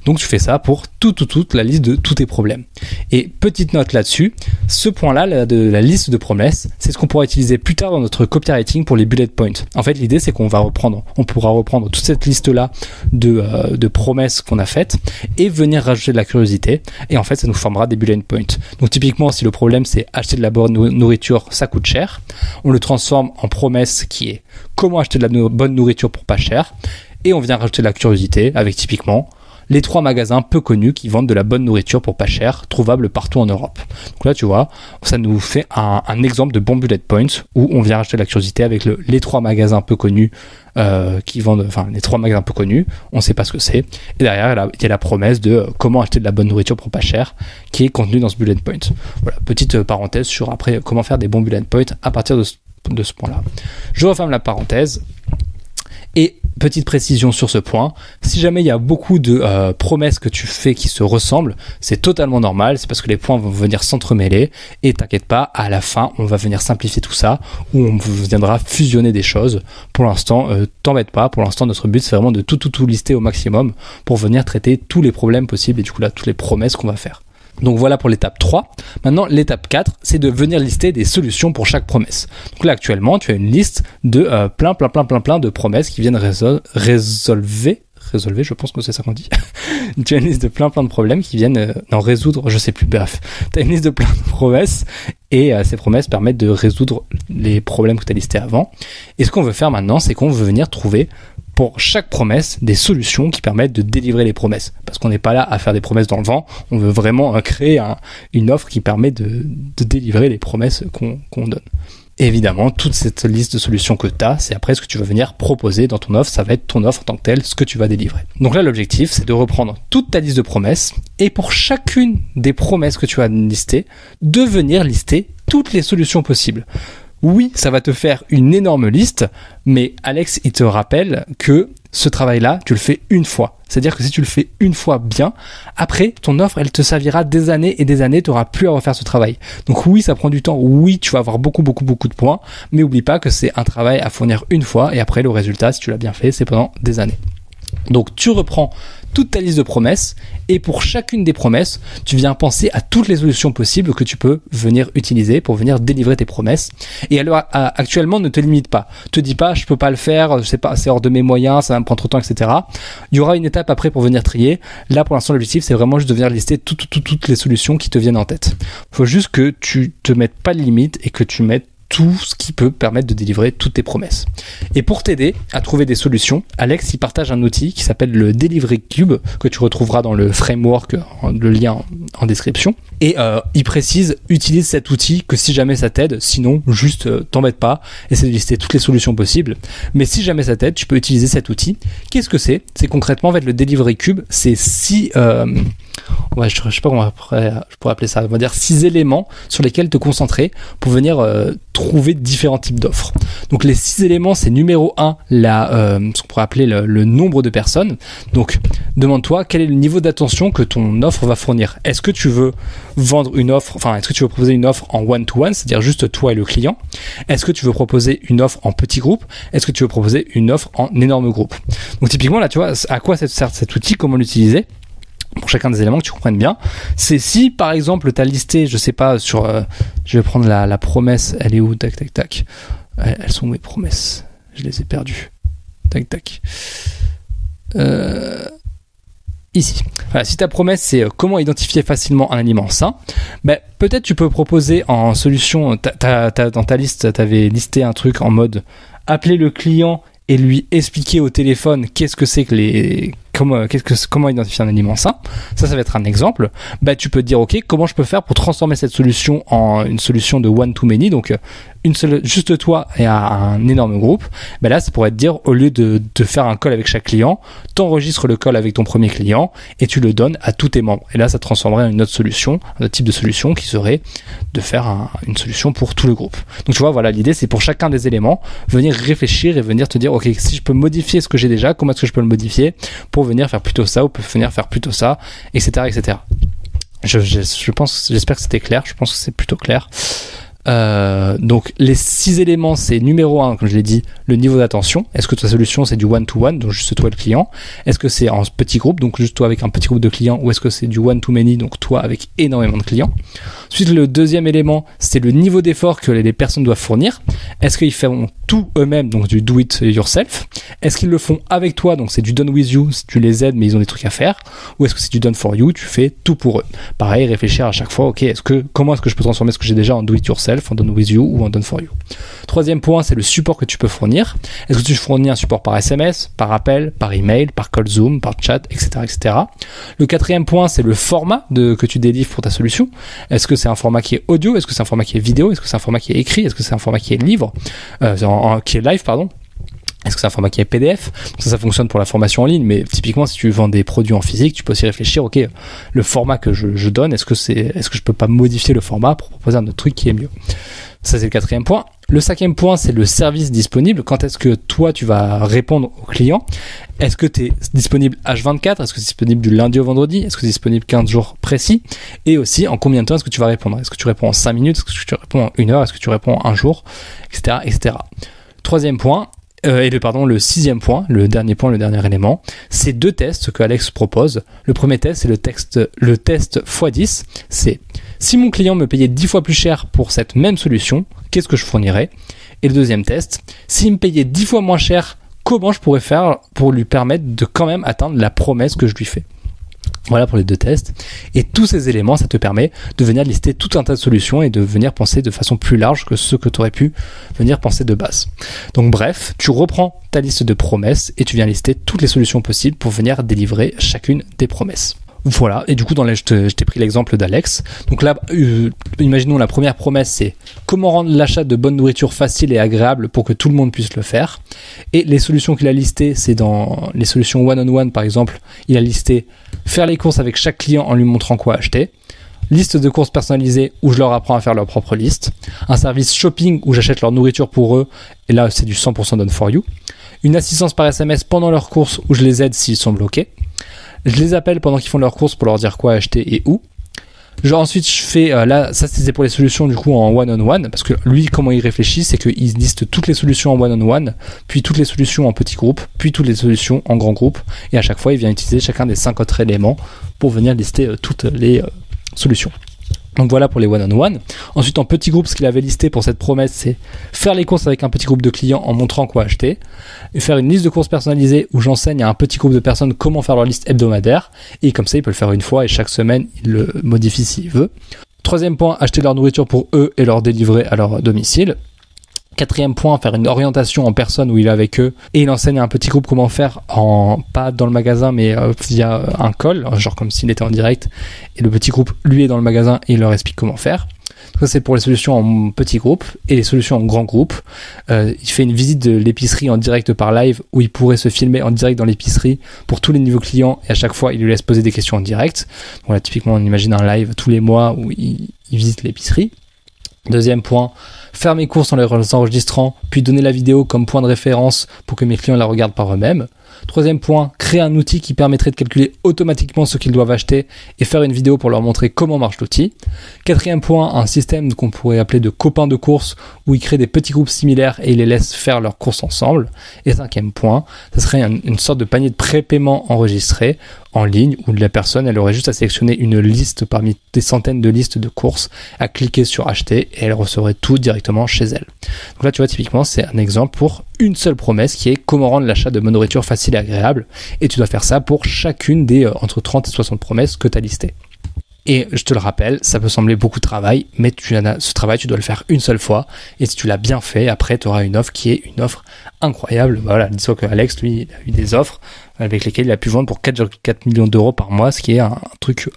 Donc tu fais ça pour toute la liste de tous tes problèmes. Et petite note là-dessus, ce point-là de la liste de promesses, c'est ce qu'on pourra utiliser plus tard dans notre copywriting pour les bullet points. En fait, l'idée c'est qu'on pourra reprendre toute cette liste-là de promesses qu'on a faites et venir rajouter de la curiosité. Et en fait, ça nous formera des bullet points. Donc typiquement, si le problème c'est acheter de la bonne nourriture, ça coûte cher, on le transforme en promesse qui est comment acheter de la bonne nourriture pour pas cher. Et on vient rajouter de la curiosité avec typiquement les 3 magasins peu connus qui vendent de la bonne nourriture pour pas cher, trouvables partout en Europe. Donc là, tu vois, ça nous fait un exemple de bon bullet point où on vient rajouter la curiosité avec les 3 magasins peu connus qui vendent, enfin les 3 magasins peu connus, on sait pas ce que c'est. Et derrière, il y a la promesse de comment acheter de la bonne nourriture pour pas cher qui est contenue dans ce bullet point. Voilà, petite parenthèse sur après comment faire des bons bullet points à partir de ce point-là. Je referme la parenthèse. Et petite précision sur ce point, si jamais il y a beaucoup de promesses que tu fais qui se ressemblent, c'est totalement normal, c'est parce que les points vont venir s'entremêler et t'inquiète pas, à la fin, on va venir simplifier tout ça ou on viendra fusionner des choses. Pour l'instant, t'embête pas, pour l'instant notre but c'est vraiment de tout lister au maximum pour venir traiter tous les problèmes possibles et du coup là, toutes les promesses qu'on va faire. Donc voilà pour l'étape 3. Maintenant, l'étape 4, c'est de venir lister des solutions pour chaque promesse. Donc là, actuellement, tu as une liste de plein de promesses qui viennent résolver, je pense que c'est ça qu'on dit. Tu as une liste de plein de problèmes qui viennent résoudre, je sais plus, bref. Tu as une liste de plein de promesses et ces promesses permettent de résoudre les problèmes que tu as listés avant. Et ce qu'on veut faire maintenant, c'est qu'on veut venir trouver pour chaque promesse des solutions qui permettent de délivrer les promesses. Parce qu'on n'est pas là à faire des promesses dans le vent, on veut vraiment créer une offre qui permet de délivrer les promesses qu'on donne. Et évidemment, toute cette liste de solutions que tu as, c'est après ce que tu vas venir proposer dans ton offre, ça va être ton offre en tant que telle, ce que tu vas délivrer. Donc là, l'objectif, c'est de reprendre toute ta liste de promesses et pour chacune des promesses que tu vas lister, de venir lister toutes les solutions possibles. Oui, ça va te faire une énorme liste, mais Alex, il te rappelle que ce travail-là, tu le fais une fois. C'est-à-dire que si tu le fais une fois bien, après, ton offre, elle te servira des années et des années, tu n'auras plus à refaire ce travail. Donc oui, ça prend du temps, oui, tu vas avoir beaucoup de points, mais oublie pas que c'est un travail à fournir une fois, et après, le résultat, si tu l'as bien fait, c'est pendant des années. Donc tu reprends toute ta liste de promesses et pour chacune des promesses, tu viens penser à toutes les solutions possibles que tu peux venir utiliser pour venir délivrer tes promesses. Et alors actuellement, ne te limite pas. Te dis pas, je peux pas le faire, je sais pas, c'est hors de mes moyens, ça va me prendre trop de temps, etc. Il y aura une étape après pour venir trier. Là, pour l'instant, l'objectif, c'est vraiment juste de venir lister toutes les solutions qui te viennent en tête. Faut juste que tu te mettes pas de limite et que tu mettes tout ce qui peut permettre de délivrer toutes tes promesses. Et pour t'aider à trouver des solutions, Alex il partage un outil qui s'appelle le Delivery Cube que tu retrouveras dans le framework, le lien en description. Et il précise, utilise cet outil que si jamais ça t'aide, sinon juste t'embête pas, essaie de lister toutes les solutions possibles. Mais si jamais ça t'aide, tu peux utiliser cet outil. Qu'est-ce que c'est ? C'est concrètement en fait le Delivery Cube, c'est je sais pas comment je pourrais appeler ça, on va dire 6 éléments sur lesquels te concentrer pour venir trouver différents types d'offres. Donc les 6 éléments, c'est numéro 1, ce qu'on pourrait appeler le nombre de personnes. Donc demande-toi quel est le niveau d'attention que ton offre va fournir. Est-ce que tu veux vendre une offre, est-ce que tu veux proposer une offre en one-to-one, c'est-à-dire juste toi et le client ? Est-ce que tu veux proposer une offre en petit groupe ? Est-ce que tu veux proposer une offre en énorme groupe ? Donc typiquement là, tu vois, à quoi sert cet outil, comment l'utiliser ? Pour chacun des éléments que tu comprennes bien, c'est si par exemple tu as listé, je sais pas, je vais prendre la promesse, elle est où ? Tac. Elles sont où mes promesses ? Je les ai perdues. Tac. Ici. Voilà, si ta promesse c'est comment identifier facilement un aliment sain, peut-être tu peux proposer en solution, dans ta liste, tu avais listé un truc en mode appeler le client et lui expliquer au téléphone qu'est-ce que c'est que comment identifier un aliment sain. Ça va être un exemple. Tu peux te dire, ok, comment je peux faire pour transformer cette solution en une solution de one to many, donc juste toi et un énorme groupe. Là, ça pourrait te dire, au lieu de faire un call avec chaque client, t'enregistres le call avec ton premier client et tu le donnes à tous tes membres. Et là, ça transformerait en une autre solution, un autre type de solution qui serait de faire une solution pour tout le groupe. Donc tu vois, voilà, l'idée, c'est pour chacun des éléments, venir réfléchir et venir te dire, ok, si je peux modifier ce que j'ai déjà, comment est-ce que je peux le modifier pour venir faire plutôt ça ou peut venir faire plutôt ça, etc. J'espère que c'était clair, je pense que c'est plutôt clair. Donc les 6 éléments, c'est numéro 1, comme je l'ai dit, le niveau d'attention. Est-ce que ta solution c'est du one-to-one, donc juste toi et le client ? Est-ce que c'est en petit groupe, donc juste toi avec un petit groupe de clients, ou est-ce que c'est du one-to-many, donc toi avec énormément de clients ? Ensuite, le deuxième élément, c'est le niveau d'effort que les personnes doivent fournir. Est-ce qu'ils font tout eux-mêmes, donc du do it yourself ? Est-ce qu'ils le font avec toi, donc c'est du done with you, si tu les aides mais ils ont des trucs à faire ? Ou est-ce que c'est du done for you, tu fais tout pour eux ? Pareil, réfléchir à chaque fois, ok, comment est-ce que je peux transformer ce que j'ai déjà en do it yourself ? Shelf, en Done With You ou en Done For You. Troisième point, c'est le support que tu peux fournir. Est-ce que tu fournis un support par SMS, par appel, par email, par call Zoom, par chat, etc., etc. Le quatrième point, c'est le format que tu délivres pour ta solution. Est-ce que c'est un format qui est audio? Est-ce que c'est un format qui est vidéo? Est-ce que c'est un format qui est écrit? Est-ce que c'est un format qui est livre? Qui est live, pardon? Est-ce que c'est un format qui est PDF? Ça fonctionne pour la formation en ligne, mais typiquement, si tu vends des produits en physique, tu peux aussi réfléchir, ok, le format que je donne, est-ce que je peux pas modifier le format pour proposer un autre truc qui est mieux? Ça, c'est le quatrième point. Le cinquième point, c'est le service disponible. Quand est-ce que toi, tu vas répondre aux clients? Est-ce que tu es disponible H24? Est-ce que c'est disponible du lundi au vendredi? Est-ce que c'est disponible 15 jours précis? Et aussi, en combien de temps est-ce que tu vas répondre? Est-ce que tu réponds en 5 minutes? Est-ce que tu réponds en 1 heure? Est-ce que tu réponds en 1 jour? Etc., etc. Troisième point, le sixième point, le dernier élément, c'est 2 tests que Alex propose. Le premier test, c'est le test x10. C'est si mon client me payait 10 fois plus cher pour cette même solution, qu'est-ce que je fournirais? Et le deuxième test, s'il me payait 10 fois moins cher, comment je pourrais faire pour lui permettre de quand même atteindre la promesse que je lui fais? Voilà pour les 2 tests. Et tous ces éléments, ça te permet de venir lister tout un tas de solutions et de venir penser de façon plus large que ce que tu aurais pu venir penser de base. Donc bref, tu reprends ta liste de promesses et tu viens lister toutes les solutions possibles pour venir délivrer chacune des promesses. Voilà, et du coup, je t'ai pris l'exemple d'Alex. Donc là, imaginons la première promesse, c'est comment rendre l'achat de bonne nourriture facile et agréable pour que tout le monde puisse le faire. Et les solutions qu'il a listées, c'est dans les solutions one-on-one, par exemple, il a listé faire les courses avec chaque client en lui montrant quoi acheter. Liste de courses personnalisées où je leur apprends à faire leur propre liste. Un service shopping où j'achète leur nourriture pour eux. Et là, c'est du 100% done for you. Une assistance par SMS pendant leurs courses où je les aide s'ils sont bloqués. Je les appelle pendant qu'ils font leurs courses pour leur dire quoi acheter et où. Ensuite, je fais ça c'est pour les solutions du coup en one-on-one, parce que lui, comment il réfléchit, c'est qu'il liste toutes les solutions en one-on-one, puis toutes les solutions en petits groupes, puis toutes les solutions en grands groupes, et à chaque fois, il vient utiliser chacun des 5 autres éléments pour venir lister toutes les solutions. Donc voilà pour les one-on-one. Ensuite, en petit groupe, ce qu'il avait listé pour cette promesse, c'est faire les courses avec un petit groupe de clients en montrant quoi acheter, et faire une liste de courses personnalisées où j'enseigne à un petit groupe de personnes comment faire leur liste hebdomadaire, et comme ça, il peut le faire une fois, et chaque semaine, il le modifie s'il veut. Troisième point, acheter leur nourriture pour eux et leur délivrer à leur domicile. Quatrième point, faire une orientation en personne où il est avec eux et il enseigne à un petit groupe comment faire pas dans le magasin mais via un call, genre comme s'il était en direct, et le petit groupe lui est dans le magasin et il leur explique comment faire. Ça c'est pour les solutions en petit groupe. Et les solutions en grand groupe, il fait une visite de l'épicerie en direct par live où il pourrait se filmer en direct dans l'épicerie pour tous les niveaux clients, et à chaque fois il lui laisse poser des questions en direct. Voilà, typiquement on imagine un live tous les mois où il visite l'épicerie. Deuxième point, faire mes courses en les enregistrant, puis donner la vidéo comme point de référence pour que mes clients la regardent par eux-mêmes. Troisième point, créer un outil qui permettrait de calculer automatiquement ce qu'ils doivent acheter et faire une vidéo pour leur montrer comment marche l'outil. Quatrième point, un système qu'on pourrait appeler de copains de course où il crée des petits groupes similaires et il les laisse faire leurs courses ensemble. Et cinquième point, ça serait une sorte de panier de pré-paiement enregistré en ligne où la personne, elle aurait juste à sélectionner une liste parmi des centaines de listes de courses, à cliquer sur acheter et elle recevrait tout directement chez elle. Donc là, tu vois, typiquement, c'est un exemple pour une seule promesse qui est comment rendre l'achat de bonne nourriture facile et agréable. Et tu dois faire ça pour chacune des entre 30 et 60 promesses que tu as listées. Et je te le rappelle, ça peut sembler beaucoup de travail, mais ce travail, tu dois le faire une seule fois. Et si tu l'as bien fait, après, tu auras une offre qui est une offre incroyable. Voilà, dis-toi que Alex, lui, il a eu des offres avec lesquelles il a pu vendre pour 4,4 millions d'euros par mois, ce qui est un truc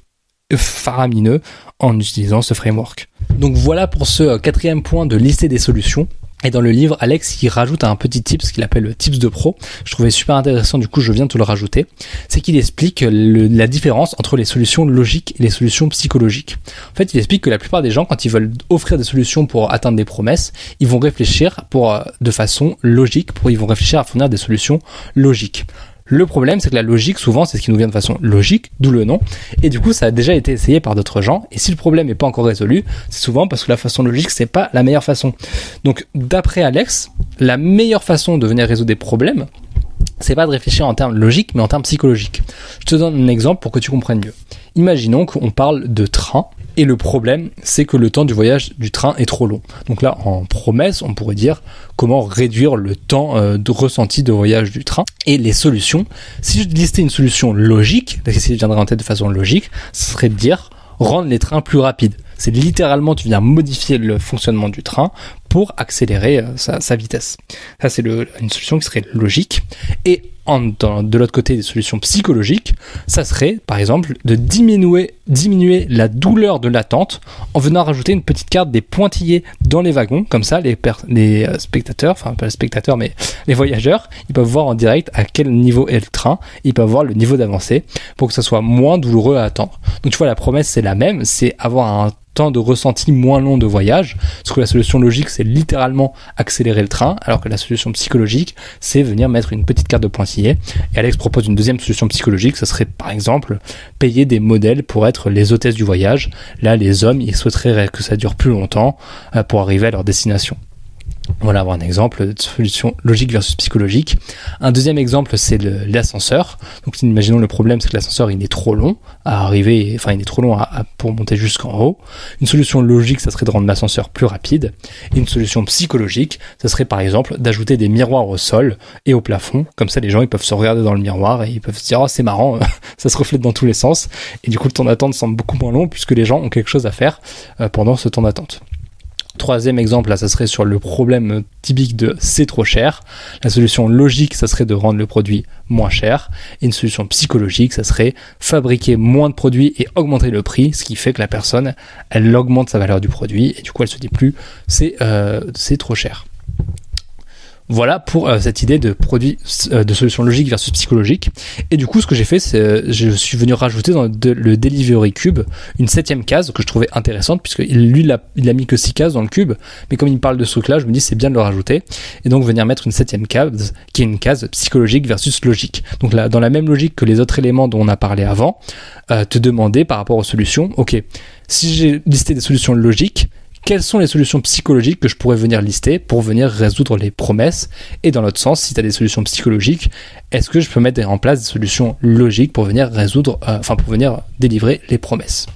faramineux en utilisant ce framework. Donc voilà pour ce quatrième point de lister des solutions. Et dans le livre, Alex, il rajoute un petit tips qu'il appelle le tips de pro. Je trouvais super intéressant, du coup, je viens de te le rajouter. C'est qu'il explique la différence entre les solutions logiques et les solutions psychologiques. En fait, il explique que la plupart des gens, quand ils veulent offrir des solutions pour atteindre des promesses, ils vont réfléchir de façon logique, ils vont réfléchir à fournir des solutions logiques. Le problème, c'est que la logique, souvent, c'est ce qui nous vient de façon logique, d'où le nom. Et du coup, ça a déjà été essayé par d'autres gens. Et si le problème n'est pas encore résolu, c'est souvent parce que la façon logique, c'est pas la meilleure façon. Donc, d'après Alex, la meilleure façon de venir résoudre des problèmes, c'est pas de réfléchir en termes logiques, mais en termes psychologiques. Je te donne un exemple pour que tu comprennes mieux. Imaginons qu'on parle de train. Et le problème, c'est que le temps du voyage du train est trop long. Donc là, en promesse, on pourrait dire comment réduire le temps de ressenti de voyage du train. Et les solutions, si je listais une solution logique, parce que si je viendrais en tête de façon logique, ce serait de dire rendre les trains plus rapides. C'est littéralement, tu viens modifier le fonctionnement du train pour accélérer sa vitesse. Ça, c'est une solution qui serait logique. Et de l'autre côté, des solutions psychologiques, ça serait, par exemple, de diminuer la douleur de l'attente en venant rajouter une petite carte des pointillés dans les wagons. Comme ça, les spectateurs, enfin pas les spectateurs, mais les voyageurs, ils peuvent voir en direct à quel niveau est le train. Ils peuvent voir le niveau d'avancée pour que ça soit moins douloureux à attendre. Donc tu vois, la promesse, c'est la même, c'est avoir un temps de ressenti moins long de voyage, parce que la solution logique, c'est littéralement accélérer le train, alors que la solution psychologique, c'est venir mettre une petite carte de pointillés. Et Alex propose une deuxième solution psychologique, ça serait par exemple payer des modèles pour être les hôtesses du voyage. Là, les hommes, ils souhaiteraient que ça dure plus longtemps pour arriver à leur destination. Voilà un exemple de solution logique versus psychologique. Un deuxième exemple, c'est l'ascenseur. Donc, imaginons le problème, c'est que l'ascenseur, il est trop long à arriver, enfin, il est trop long pour monter jusqu'en haut. Une solution logique, ça serait de rendre l'ascenseur plus rapide. Et une solution psychologique, ça serait par exemple d'ajouter des miroirs au sol et au plafond. Comme ça, les gens, ils peuvent se regarder dans le miroir et ils peuvent se dire, oh, c'est marrant, ça se reflète dans tous les sens. Et du coup, le temps d'attente semble beaucoup moins long puisque les gens ont quelque chose à faire pendant ce temps d'attente. Troisième exemple, là, ça serait sur le problème typique de c'est trop cher. La solution logique, ça serait de rendre le produit moins cher. Et une solution psychologique, ça serait fabriquer moins de produits et augmenter le prix, ce qui fait que la personne, elle augmente sa valeur du produit et du coup, elle se dit plus c'est trop cher. Voilà pour cette idée de produit, de solution logique versus psychologique. Et du coup, ce que j'ai fait, c'est je suis venu rajouter dans le Delivery Cube une 7e case que je trouvais intéressante, puisque il a mis que 6 cases dans le cube, mais comme il me parle de ce truc-là, je me dis c'est bien de le rajouter. Et donc venir mettre une 7e case qui est une case psychologique versus logique. Donc là, dans la même logique que les autres éléments dont on a parlé avant, te demander par rapport aux solutions, ok, si j'ai listé des solutions logiques, quelles sont les solutions psychologiques que je pourrais venir lister pour venir résoudre les promesses? Et dans l'autre sens, si tu as des solutions psychologiques, est-ce que je peux mettre en place des solutions logiques pour venir pour venir délivrer les promesses?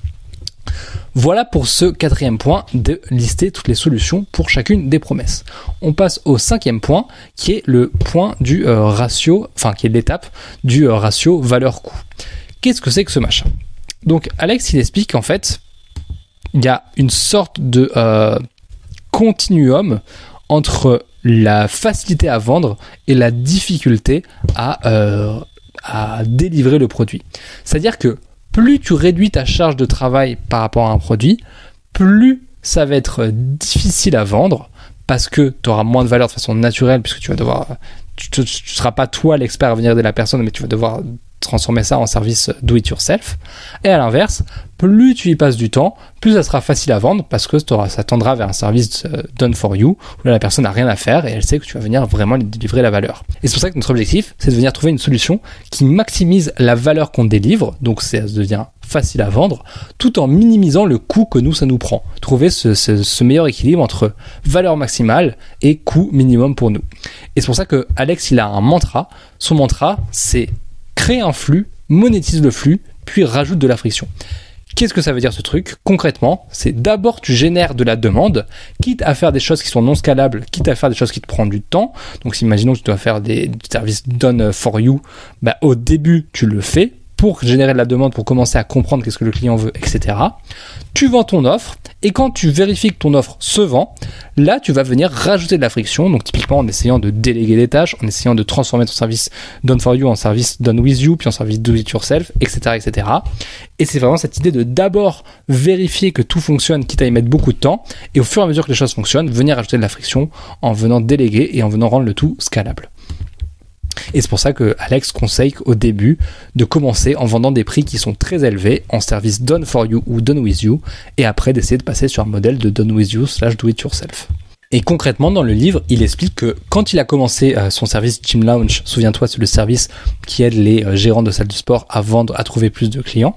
Voilà pour ce 4e point de lister toutes les solutions pour chacune des promesses. On passe au 5e point qui est le point du ratio, qui est l'étape du ratio valeur-coût. Qu'est-ce que c'est que ce machin? Donc Alex, il explique qu'en fait, il y a une sorte de continuum entre la facilité à vendre et la difficulté à délivrer le produit. C'est-à-dire que plus tu réduis ta charge de travail par rapport à un produit, plus ça va être difficile à vendre parce que tu auras moins de valeur de façon naturelle, puisque tu ne seras pas toi l'expert à venir aider la personne, mais tu vas devoir transformer ça en service do it yourself. Et à l'inverse, plus tu y passes du temps, plus ça sera facile à vendre parce que ça tendra vers un service done for you où là, la personne n'a rien à faire et elle sait que tu vas venir vraiment lui délivrer la valeur. Et c'est pour ça que notre objectif, c'est de venir trouver une solution qui maximise la valeur qu'on délivre, donc ça devient facile à vendre, tout en minimisant le coût que ça nous prend. Trouver ce meilleur équilibre entre valeur maximale et coût minimum pour nous. Et c'est pour ça que Alex, il a un mantra. Son mantra, c'est crée un flux, monétise le flux, puis rajoute de la friction. Qu'est-ce que ça veut dire ce truc? Concrètement, c'est d'abord tu génères de la demande, quitte à faire des choses qui sont non scalables, quitte à faire des choses qui te prennent du temps. Donc imaginons que tu dois faire des services done for you, au début tu le fais pour générer de la demande, pour commencer à comprendre qu'est-ce que le client veut, etc. Tu vends ton offre, et quand tu vérifies que ton offre se vend, là tu vas venir rajouter de la friction, donc typiquement en essayant de déléguer des tâches, en essayant de transformer ton service done for you en service done with you, puis en service do it yourself, etc. etc. Et c'est vraiment cette idée de d'abord vérifier que tout fonctionne, quitte à y mettre beaucoup de temps, et au fur et à mesure que les choses fonctionnent, venir rajouter de la friction en venant déléguer et en venant rendre le tout scalable. Et c'est pour ça que Alex conseille au début de commencer en vendant des prix qui sont très élevés en service done for you ou done with you, et après d'essayer de passer sur un modèle de done with you / do it yourself. Et concrètement, dans le livre, il explique que quand il a commencé son service Gym Lounge, souviens-toi, c'est le service qui aide les gérants de salles de sport à vendre, à trouver plus de clients.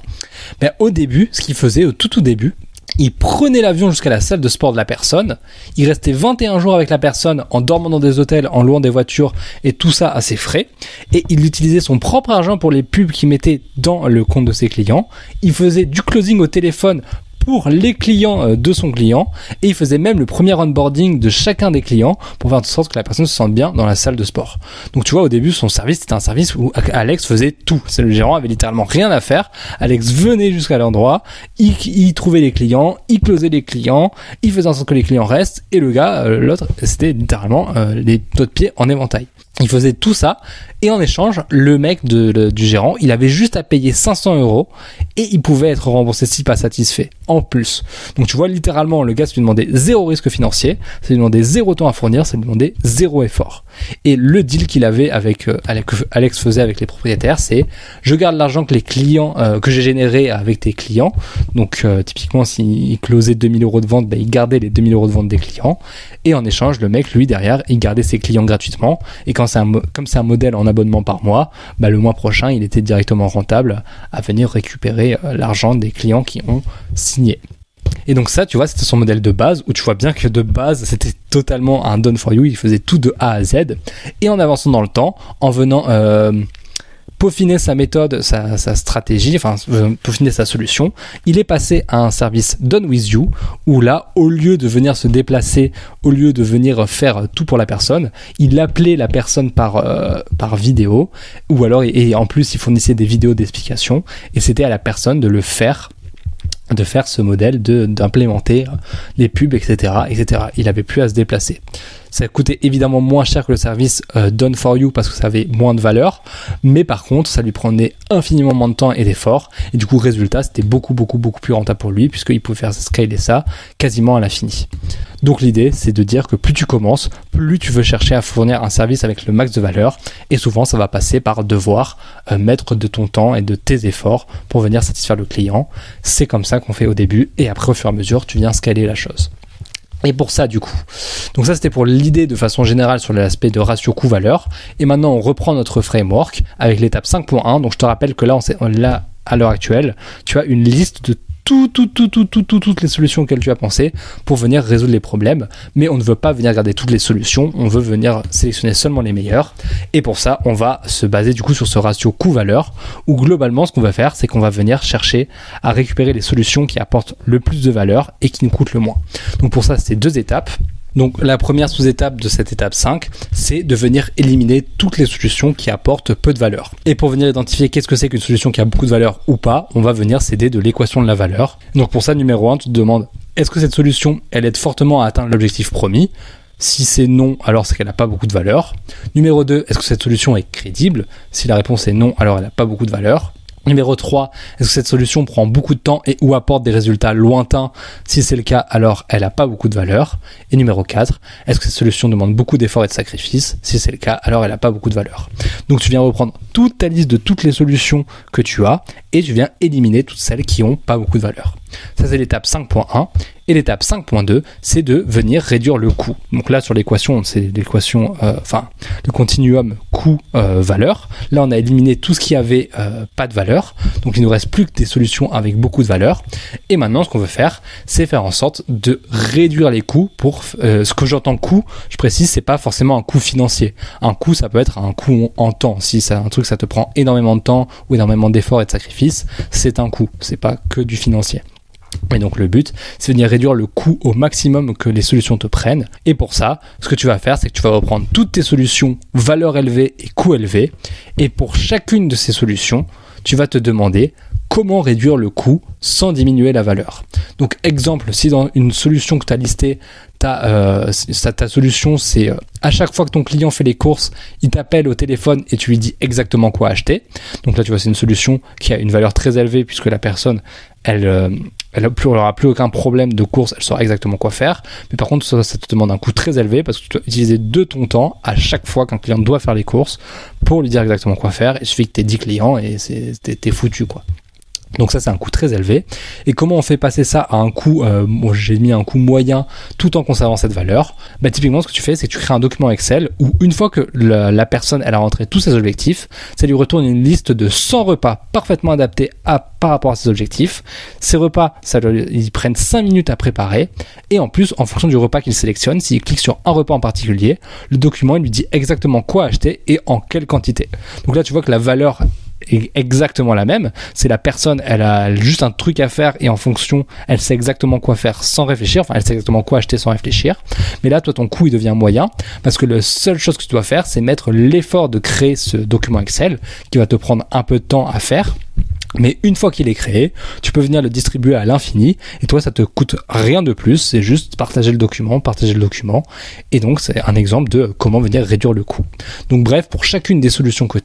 Au début, ce qu'il faisait au tout début, il prenait l'avion jusqu'à la salle de sport de la personne, il restait 21 jours avec la personne en dormant dans des hôtels, en louant des voitures et tout ça à ses frais, et il utilisait son propre argent pour les pubs qu'il mettait dans le compte de ses clients, il faisait du closing au téléphone pour les clients de son client, et il faisait même le premier onboarding de chacun des clients pour faire en sorte que la personne se sente bien dans la salle de sport. Donc tu vois, au début, son service, c'était un service où Alex faisait tout. Le gérant avait littéralement rien à faire. Alex venait jusqu'à l'endroit, il trouvait les clients, il closait les clients, il faisait en sorte que les clients restent, et le gars, l'autre, c'était littéralement les doigts de pied en éventail. Il faisait tout ça, et en échange, le mec du gérant, il avait juste à payer 500 € et il pouvait être remboursé si pas satisfait, en plus. Donc tu vois, littéralement, le gars, ça lui demandait 0 risque financier, ça lui demandait 0 temps à fournir, ça lui demandait 0 effort. Et le deal qu'il avait avec Alex faisait avec les propriétaires, c'est je garde l'argent que les clients que j'ai généré avec tes clients. Donc typiquement, s'il closait 2000 € de vente, il gardait les 2000 € de vente des clients. Et en échange, le mec, lui, derrière, il gardait ses clients gratuitement. Et comme c'est un modèle en abonnement par mois, le mois prochain, il était directement rentable à venir récupérer l'argent des clients qui ont signé. Et donc ça, tu vois, c'était son modèle de base, où tu vois bien que de base, c'était totalement un done for you, il faisait tout de A à Z. Et en avançant dans le temps, en venant peaufiner sa méthode, sa stratégie, peaufiner sa solution, il est passé à un service Done With You, où là, au lieu de venir se déplacer, au lieu de venir faire tout pour la personne, il appelait la personne par vidéo, ou alors, et en plus, il fournissait des vidéos d'explication, et c'était à la personne de faire ce modèle, d'implémenter les pubs, etc. Il avait plus à se déplacer. Ça coûtait évidemment moins cher que le service Done For You parce que ça avait moins de valeur, mais par contre, ça lui prenait infiniment moins de temps et d'efforts, et du coup, résultat, c'était beaucoup plus rentable pour lui, puisqu'il pouvait faire scaler ça quasiment à l'infini. Donc l'idée, c'est de dire que plus tu commences, plus tu veux chercher à fournir un service avec le max de valeur, et souvent, ça va passer par devoir mettre de ton temps et de tes efforts pour venir satisfaire le client. C'est comme ça qu'on fait au début, et après, au fur et à mesure, tu viens scaler la chose. Et pour ça, du coup. Donc ça, c'était pour l'idée de façon générale sur l'aspect de ratio coût-valeur. Et maintenant, on reprend notre framework avec l'étape 5.1. Donc je te rappelle que là, à l'heure actuelle, tu as une liste de toutes les solutions auxquelles tu as pensé pour venir résoudre les problèmes, mais on ne veut pas venir regarder toutes les solutions, on veut venir sélectionner seulement les meilleures, et pour ça on va se baser du coup sur ce ratio coût-valeur, où globalement ce qu'on va faire, c'est qu'on va venir chercher à récupérer les solutions qui apportent le plus de valeur et qui nous coûtent le moins. Donc pour ça, c'est 2 étapes. Donc la première sous-étape de cette étape 5, c'est de venir éliminer toutes les solutions qui apportent peu de valeur. Et pour venir identifier qu'est-ce que c'est qu'une solution qui a beaucoup de valeur ou pas, on va venir s'aider de l'équation de la valeur. Donc pour ça, numéro 1, tu te demandes, est-ce que cette solution, elle aide fortement à atteindre l'objectif promis ? Si c'est non, alors c'est qu'elle n'a pas beaucoup de valeur. Numéro 2, est-ce que cette solution est crédible ? Si la réponse est non, alors elle n'a pas beaucoup de valeur. Numéro 3, est-ce que cette solution prend beaucoup de temps et ou apporte des résultats lointains ? Si c'est le cas, alors elle n'a pas beaucoup de valeur. Et numéro 4, est-ce que cette solution demande beaucoup d'efforts et de sacrifices ? Si c'est le cas, alors elle n'a pas beaucoup de valeur. Donc tu viens reprendre toute ta liste de toutes les solutions que tu as et tu viens éliminer toutes celles qui n'ont pas beaucoup de valeur. Ça, c'est l'étape 5.1. Et l'étape 5.2, c'est de venir réduire le coût. Donc là, sur l'équation, c'est l'équation, le continuum coût-valeur. Là, on a éliminé tout ce qui avait pas de valeur. Donc, il ne nous reste plus que des solutions avec beaucoup de valeur. Et maintenant, ce qu'on veut faire, c'est faire en sorte de réduire les coûts pour ce que j'entends coût. Je précise, c'est pas forcément un coût financier. Un coût, ça peut être un coût en temps. Si c'est un truc, ça te prend énormément de temps ou énormément d'efforts et de sacrifices, c'est un coût. C'est pas que du financier. Et donc le but, c'est de venir réduire le coût au maximum que les solutions te prennent. Et pour ça, ce que tu vas faire, c'est que tu vas reprendre toutes tes solutions valeur élevée et coût élevé. Et pour chacune de ces solutions, tu vas te demander comment réduire le coût sans diminuer la valeur. Donc exemple, si dans une solution que tu as listée, ta solution c'est à chaque fois que ton client fait les courses, il t'appelle au téléphone et tu lui dis exactement quoi acheter. Donc là tu vois, c'est une solution qui a une valeur très élevée puisque la personne elle n'aura plus aucun problème de course, elle saura exactement quoi faire. Mais par contre, ça te demande un coût très élevé parce que tu dois utiliser de ton temps à chaque fois qu'un client doit faire les courses pour lui dire exactement quoi faire. Il suffit que tu aies 10 clients et t'es foutu, quoi. Donc ça, c'est un coût très élevé. Et comment on fait passer ça à un coût, j'ai mis un coût moyen tout en conservant cette valeur. Typiquement, ce que tu fais, c'est que tu crées un document Excel où une fois que la personne, elle a rentré tous ses objectifs, ça lui retourne une liste de 100 repas parfaitement adaptés par rapport à ses objectifs. Ces repas, ils prennent 5 minutes à préparer. Et en plus, en fonction du repas qu'il sélectionne, s'il clique sur un repas en particulier, le document, il lui dit exactement quoi acheter et en quelle quantité. Donc là, tu vois que la valeur est exactement la même. C'est la personne, elle a juste un truc à faire et en fonction, elle sait exactement quoi faire sans réfléchir. Enfin, elle sait exactement quoi acheter sans réfléchir. Mais là, toi, ton coût, il devient moyen parce que la seule chose que tu dois faire, c'est mettre l'effort de créer ce document Excel qui va te prendre un peu de temps à faire. Mais une fois qu'il est créé, tu peux venir le distribuer à l'infini et toi ça te coûte rien de plus, c'est juste partager le document et donc c'est un exemple de comment venir réduire le coût. Donc bref, pour chacune des solutions que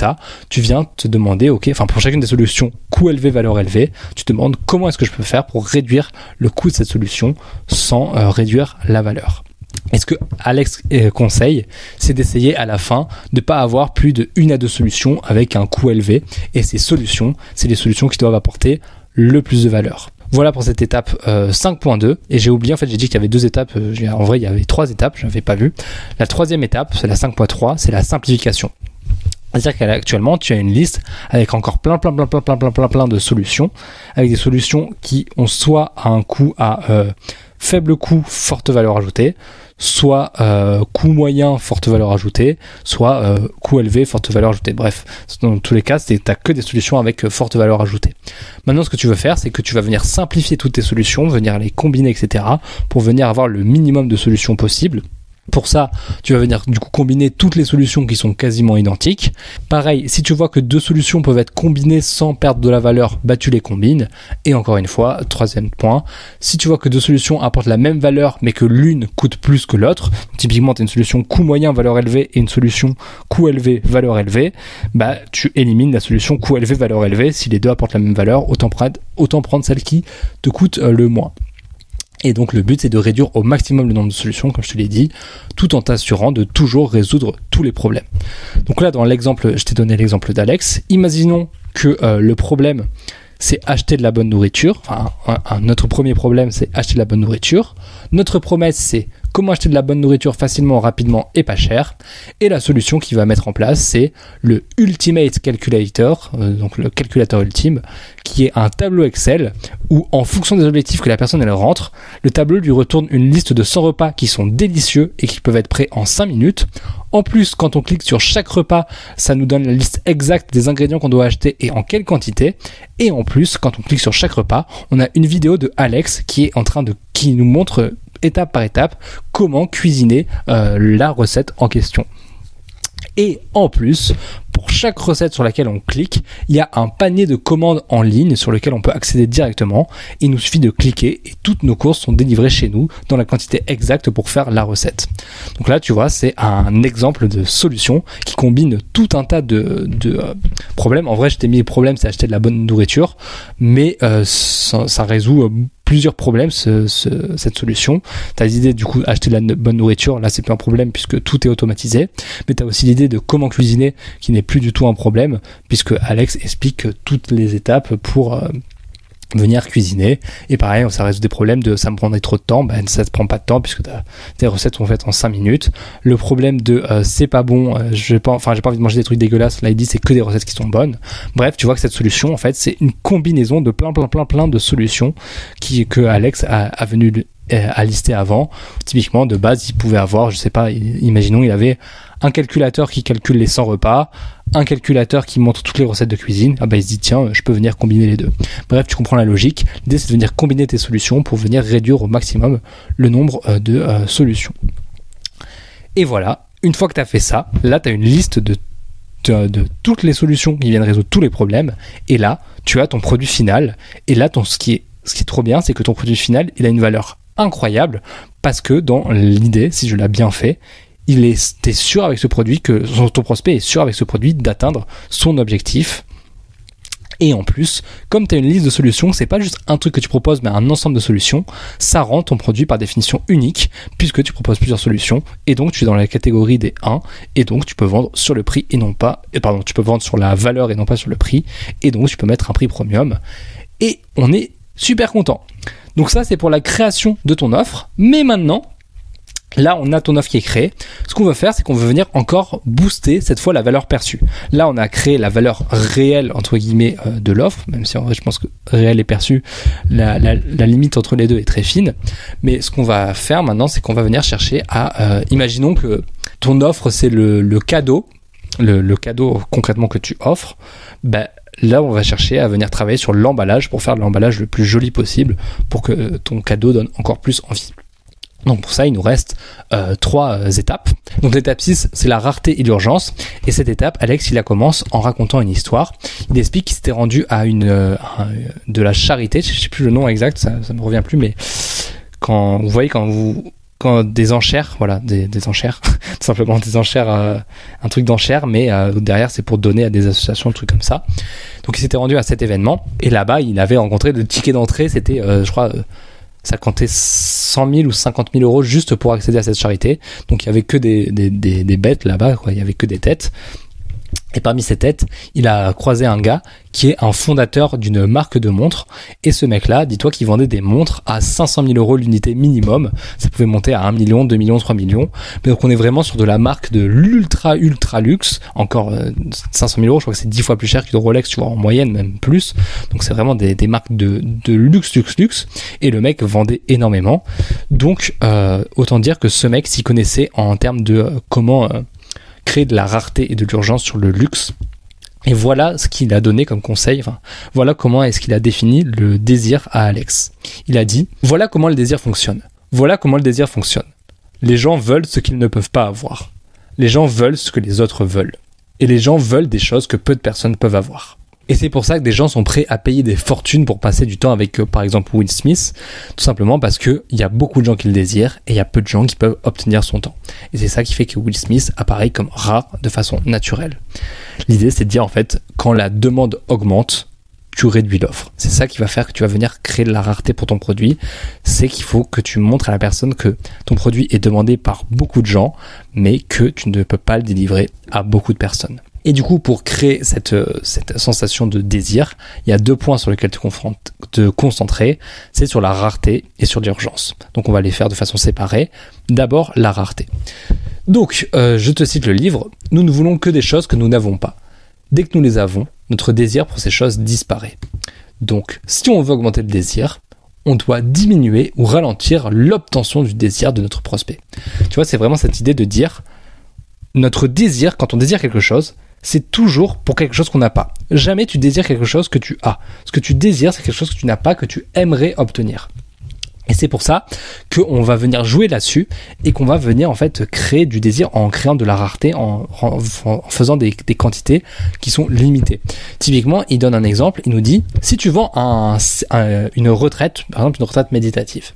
tu viens te demander, pour chacune des solutions coût élevé, valeur élevée, tu te demandes comment est-ce que je peux faire pour réduire le coût de cette solution sans réduire la valeur. Et ce que Alex conseille, c'est d'essayer à la fin de ne pas avoir plus de 1 à 2 solutions avec un coût élevé. Et ces solutions, c'est les solutions qui doivent apporter le plus de valeur. Voilà pour cette étape 5.2. Et j'ai oublié, en fait, j'ai dit qu'il y avait 2 étapes. En vrai, il y avait 3 étapes, je n'avais pas vu. La 3e étape, c'est la 5.3, c'est la simplification. C'est-à-dire qu'actuellement, tu as une liste avec encore plein de solutions, avec des solutions qui ont soit un coût à faible coût, forte valeur ajoutée, soit coût moyen, forte valeur ajoutée, soit coût élevé, forte valeur ajoutée. Bref, dans tous les cas, tu n'as que des solutions avec forte valeur ajoutée. Maintenant, ce que tu veux faire, c'est que tu vas venir simplifier toutes tes solutions, venir les combiner, etc. pour venir avoir le minimum de solutions possibles. Pour ça, tu vas venir du coup combiner toutes les solutions qui sont quasiment identiques. Pareil, si tu vois que 2 solutions peuvent être combinées sans perdre de la valeur, tu les combines. Et encore une fois, 3e point, si tu vois que 2 solutions apportent la même valeur mais que l'une coûte plus que l'autre, typiquement tu as une solution coût moyen, valeur élevée et une solution coût élevé, valeur élevée, tu élimines la solution coût élevé, valeur élevée. Si les deux apportent la même valeur, autant prendre celle qui te coûte le moins. Et donc le but c'est de réduire au maximum le nombre de solutions, comme je te l'ai dit, tout en t'assurant de toujours résoudre tous les problèmes. Donc là dans l'exemple, je t'ai donné l'exemple d'Alex. Imaginons que le problème c'est acheter de la bonne nourriture. Notre premier problème c'est acheter de la bonne nourriture. Notre promesse c'est comment acheter de la bonne nourriture facilement, rapidement et pas cher. Et la solution qu'il va mettre en place, c'est le Ultimate Calculator, donc le calculateur ultime, qui est un tableau Excel où, en fonction des objectifs que la personne elle rentre, le tableau lui retourne une liste de 100 repas qui sont délicieux et qui peuvent être prêts en 5 minutes. En plus, quand on clique sur chaque repas, ça nous donne la liste exacte des ingrédients qu'on doit acheter et en quelle quantité. Et en plus, quand on clique sur chaque repas, on a une vidéo de Alex qui nous montre étape par étape comment cuisiner la recette en question. Et en plus, pour chaque recette sur laquelle on clique, il y a un panier de commandes en ligne sur lequel on peut accéder directement. Il nous suffit de cliquer et toutes nos courses sont délivrées chez nous dans la quantité exacte pour faire la recette. Donc là, tu vois, c'est un exemple de solution qui combine tout un tas de problèmes. En vrai, je t'ai mis le problème, c'est acheter de la bonne nourriture, mais ça résout plusieurs problèmes cette solution. Tu as l'idée du coup acheter de la bonne nourriture, là c'est plus un problème puisque tout est automatisé, mais tu as aussi l'idée de comment cuisiner qui n'est plus du tout un problème puisque Alex explique toutes les étapes pour venir cuisiner. Et pareil, ça résout des problèmes de ça me prendrait trop de temps, ça te prend pas de temps puisque tes recettes sont faites en 5 minutes. Le problème de c'est pas bon, j'ai pas envie de manger des trucs dégueulasses, là il dit c'est que des recettes qui sont bonnes. Bref, tu vois que cette solution en fait c'est une combinaison de plein de solutions que Alex a venu à lister avant. Typiquement de base il pouvait avoir, je sais pas, imaginons il avait un calculateur qui calcule les 100 repas, un calculateur qui montre toutes les recettes de cuisine, il se dit tiens, je peux venir combiner les deux. Bref, tu comprends la logique. L'idée c'est de venir combiner tes solutions pour venir réduire au maximum le nombre de solutions. Et voilà, une fois que tu as fait ça, là tu as une liste de toutes les solutions qui viennent résoudre tous les problèmes, et là tu as ton produit final, et là ce qui est trop bien, c'est que ton produit final il a une valeur incroyable, parce que dans l'idée, si je l'ai bien fait, t'es sûr avec ce produit ton prospect est sûr avec ce produit d'atteindre son objectif. Et en plus, comme tu as une liste de solutions, c'est pas juste un truc que tu proposes, mais un ensemble de solutions, ça rend ton produit par définition unique, puisque tu proposes plusieurs solutions, et donc tu es dans la catégorie des 1, et donc tu peux vendre sur le prix tu peux vendre sur la valeur et non pas sur le prix, et donc tu peux mettre un prix premium, et on est super content. Donc ça, c'est pour la création de ton offre, mais maintenant, là, on a ton offre qui est créée. Ce qu'on veut faire, c'est qu'on veut venir encore booster cette fois la valeur perçue. Là, on a créé la valeur réelle, entre guillemets, de l'offre, même si en vrai, je pense que réel et perçu, la limite entre les deux est très fine. Mais ce qu'on va faire maintenant, c'est qu'on va venir chercher à... imaginons que ton offre, c'est le cadeau, le cadeau concrètement que tu offres. là on va chercher à venir travailler sur l'emballage pour faire l'emballage le plus joli possible pour que ton cadeau donne encore plus envie. Donc pour ça, il nous reste 3 étapes. Donc l'étape 6, c'est la rareté et l'urgence. Et cette étape, Alex, il la commence en racontant une histoire. Il explique qu'il s'était rendu à de la charité, je sais plus le nom exact, ça me revient plus, mais quand des enchères, voilà, des enchères, tout simplement des enchères, un truc d'enchères, mais derrière c'est pour donner à des associations, un truc comme ça. Donc il s'était rendu à cet événement, et là-bas il avait rencontré le ticket d'entrée, c'était je crois ça comptait 100 000 ou 50 000 euros juste pour accéder à cette charité. Donc il y avait que des bêtes là-bas, quoi. Il y avait que des têtes. Et parmi ces têtes, il a croisé un gars qui est un fondateur d'une marque de montres. Et ce mec-là, dis-toi qu'il vendait des montres à 500 000 euros l'unité minimum. Ça pouvait monter à 1 million, 2 millions, 3 millions. Mais donc on est vraiment sur de la marque de l'ultra luxe. Encore 500 000 euros, je crois que c'est 10 fois plus cher qu'une Rolex, tu vois, en moyenne, même plus. Donc c'est vraiment des marques de luxe. Et le mec vendait énormément. Donc autant dire que ce mec s'y connaissait en termes de comment créer de la rareté et de l'urgence sur le luxe. Et voilà ce qu'il a donné comme conseil, voilà comment est-ce qu'il a défini le désir à Alex. Il a dit, voilà comment le désir fonctionne. Voilà comment le désir fonctionne. Les gens veulent ce qu'ils ne peuvent pas avoir. Les gens veulent ce que les autres veulent. Et les gens veulent des choses que peu de personnes peuvent avoir. Et c'est pour ça que des gens sont prêts à payer des fortunes pour passer du temps avec, par exemple, Will Smith, tout simplement parce que il y a beaucoup de gens qui le désirent et il y a peu de gens qui peuvent obtenir son temps. Et c'est ça qui fait que Will Smith apparaît comme rare de façon naturelle. L'idée, c'est de dire, en fait, quand la demande augmente, tu réduis l'offre. C'est ça qui va faire que tu vas venir créer de la rareté pour ton produit. C'est qu'il faut que tu montres à la personne que ton produit est demandé par beaucoup de gens, mais que tu ne peux pas le délivrer à beaucoup de personnes. Et du coup, pour créer cette sensation de désir, il y a 2 points sur lesquels te concentrer, c'est sur la rareté et sur l'urgence. Donc on va les faire de façon séparée. D'abord, la rareté. Donc, je te cite le livre, « Nous ne voulons que des choses que nous n'avons pas. Dès que nous les avons, notre désir pour ces choses disparaît. Donc, si on veut augmenter le désir, on doit diminuer ou ralentir l'obtention du désir de notre prospect. » Tu vois, c'est vraiment cette idée de dire, notre désir, quand on désire quelque chose, c'est toujours pour quelque chose qu'on n'a pas. Jamais tu désires quelque chose que tu as. Ce que tu désires, c'est quelque chose que tu n'as pas, que tu aimerais obtenir. Et c'est pour ça qu'on va venir jouer là-dessus et qu'on va venir en fait créer du désir en créant de la rareté, en faisant des quantités qui sont limitées. Typiquement, il donne un exemple, il nous dit, si tu vends une retraite, par exemple une retraite méditative,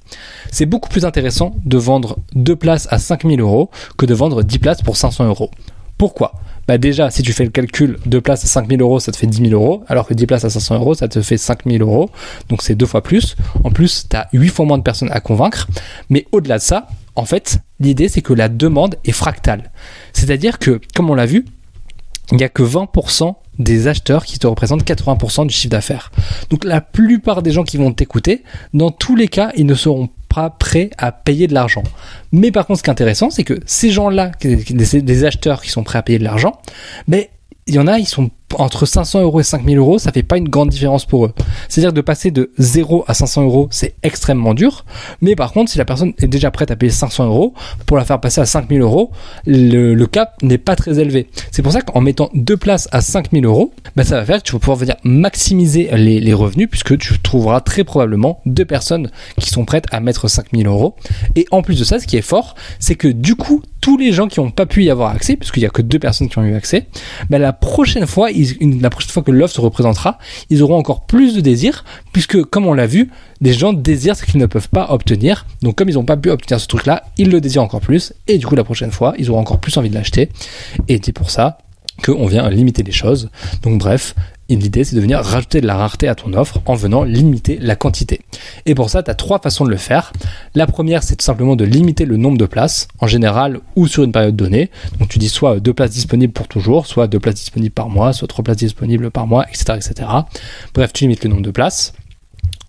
c'est beaucoup plus intéressant de vendre 2 places à 5 000 euros que de vendre 10 places pour 500 euros. Pourquoi ? Bah déjà, si tu fais le calcul, 2 places à 5 000 euros, ça te fait 10 000 euros, alors que 10 places à 500 euros, ça te fait 5 000 euros. Donc c'est 2 fois plus. En plus, tu as 8 fois moins de personnes à convaincre. Mais au-delà de ça, en fait, l'idée, c'est que la demande est fractale. C'est-à-dire que, comme on l'a vu, il n'y a que 20% des acheteurs qui te représentent 80% du chiffre d'affaires. Donc la plupart des gens qui vont t'écouter, dans tous les cas, ils ne seront pas prêts à payer de l'argent. Mais par contre, ce qui est intéressant, c'est que ces gens-là, des acheteurs qui sont prêts à payer de l'argent, mais il y en a, ils sont entre 500 euros et 5 000 euros, ça fait pas une grande différence pour eux. C'est-à-dire de passer de 0 à 500 euros, c'est extrêmement dur. Mais par contre, si la personne est déjà prête à payer 500 euros, pour la faire passer à 5 000 euros, le cap n'est pas très élevé. C'est pour ça qu'en mettant 2 places à 5 000 euros, bah, ça va faire que tu vas pouvoir venir maximiser les revenus puisque tu trouveras très probablement 2 personnes qui sont prêtes à mettre 5 000 euros. Et en plus de ça, ce qui est fort, c'est que du coup, tous les gens qui n'ont pas pu y avoir accès, puisqu'il n'y a que 2 personnes qui ont eu accès, bah, la prochaine fois que l'offre se représentera, ils auront encore plus de désir, puisque comme on l'a vu, des gens désirent ce qu'ils ne peuvent pas obtenir. Donc comme ils n'ont pas pu obtenir ce truc-là, ils le désirent encore plus, et du coup la prochaine fois, ils auront encore plus envie de l'acheter. Et c'est pour ça qu'on vient limiter les choses. Donc bref, l'idée c'est de venir rajouter de la rareté à ton offre en venant limiter la quantité. Et pour ça, tu as 3 façons de le faire. La première, c'est tout simplement de limiter le nombre de places, en général ou sur une période donnée. Donc tu dis soit 2 places disponibles pour toujours, soit 2 places disponibles par mois, soit 3 places disponibles par mois, etc. etc. Bref, tu limites le nombre de places.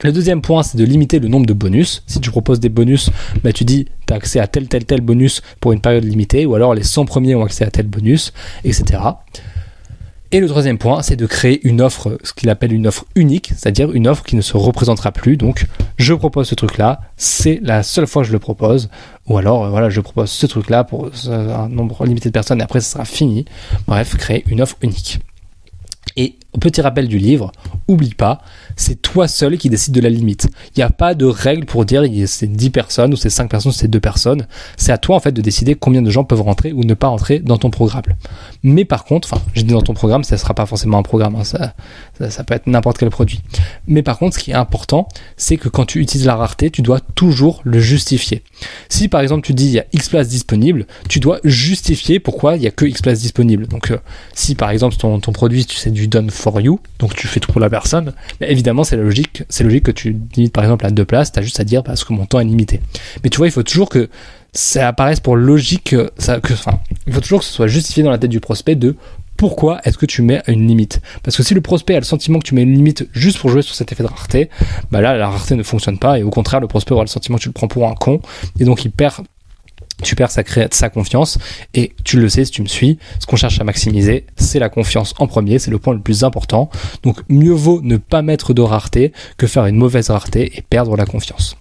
Le deuxième point, c'est de limiter le nombre de bonus. Si tu proposes des bonus, bah, tu dis tu as accès à tel bonus pour une période limitée, ou alors les 100 premiers ont accès à tel bonus, etc. Et le troisième point, c'est de créer une offre, ce qu'il appelle une offre unique, c'est-à-dire une offre qui ne se représentera plus. Donc, je propose ce truc-là, c'est la seule fois que je le propose. Ou alors, voilà, je propose ce truc-là pour un nombre limité de personnes et après, ça sera fini. Bref, créer une offre unique. Et Petit rappel du livre, oublie pas, c'est toi seul qui décide de la limite. Il n'y a pas de règle pour dire c'est 10 personnes ou c'est 5 personnes ou c'est 2 personnes. C'est à toi en fait de décider combien de gens peuvent rentrer ou ne pas rentrer dans ton programme. Mais par contre, j'ai dit dans ton programme, ça ne sera pas forcément un programme, hein, ça peut être n'importe quel produit. Mais par contre, ce qui est important, c'est que quand tu utilises la rareté, tu dois toujours le justifier. Si par exemple tu dis il y a X places disponibles, tu dois justifier pourquoi il n'y a que X places disponibles. Donc si par exemple ton produit, tu sais, du done for you, donc tu fais tout pour la personne, évidemment c'est logique que tu limites par exemple à 2 places, tu as juste à dire parce que mon temps est limité. Mais tu vois, il faut toujours que ça apparaisse pour logique, il faut toujours que ce soit justifié dans la tête du prospect de pourquoi est-ce que tu mets une limite. Parce que si le prospect a le sentiment que tu mets une limite juste pour jouer sur cet effet de rareté, bah là la rareté ne fonctionne pas et au contraire le prospect aura le sentiment que tu le prends pour un con et donc tu perds sa confiance. Et tu le sais si tu me suis, ce qu'on cherche à maximiser, c'est la confiance en premier, c'est le point le plus important. Donc mieux vaut ne pas mettre de rareté que faire une mauvaise rareté et perdre la confiance.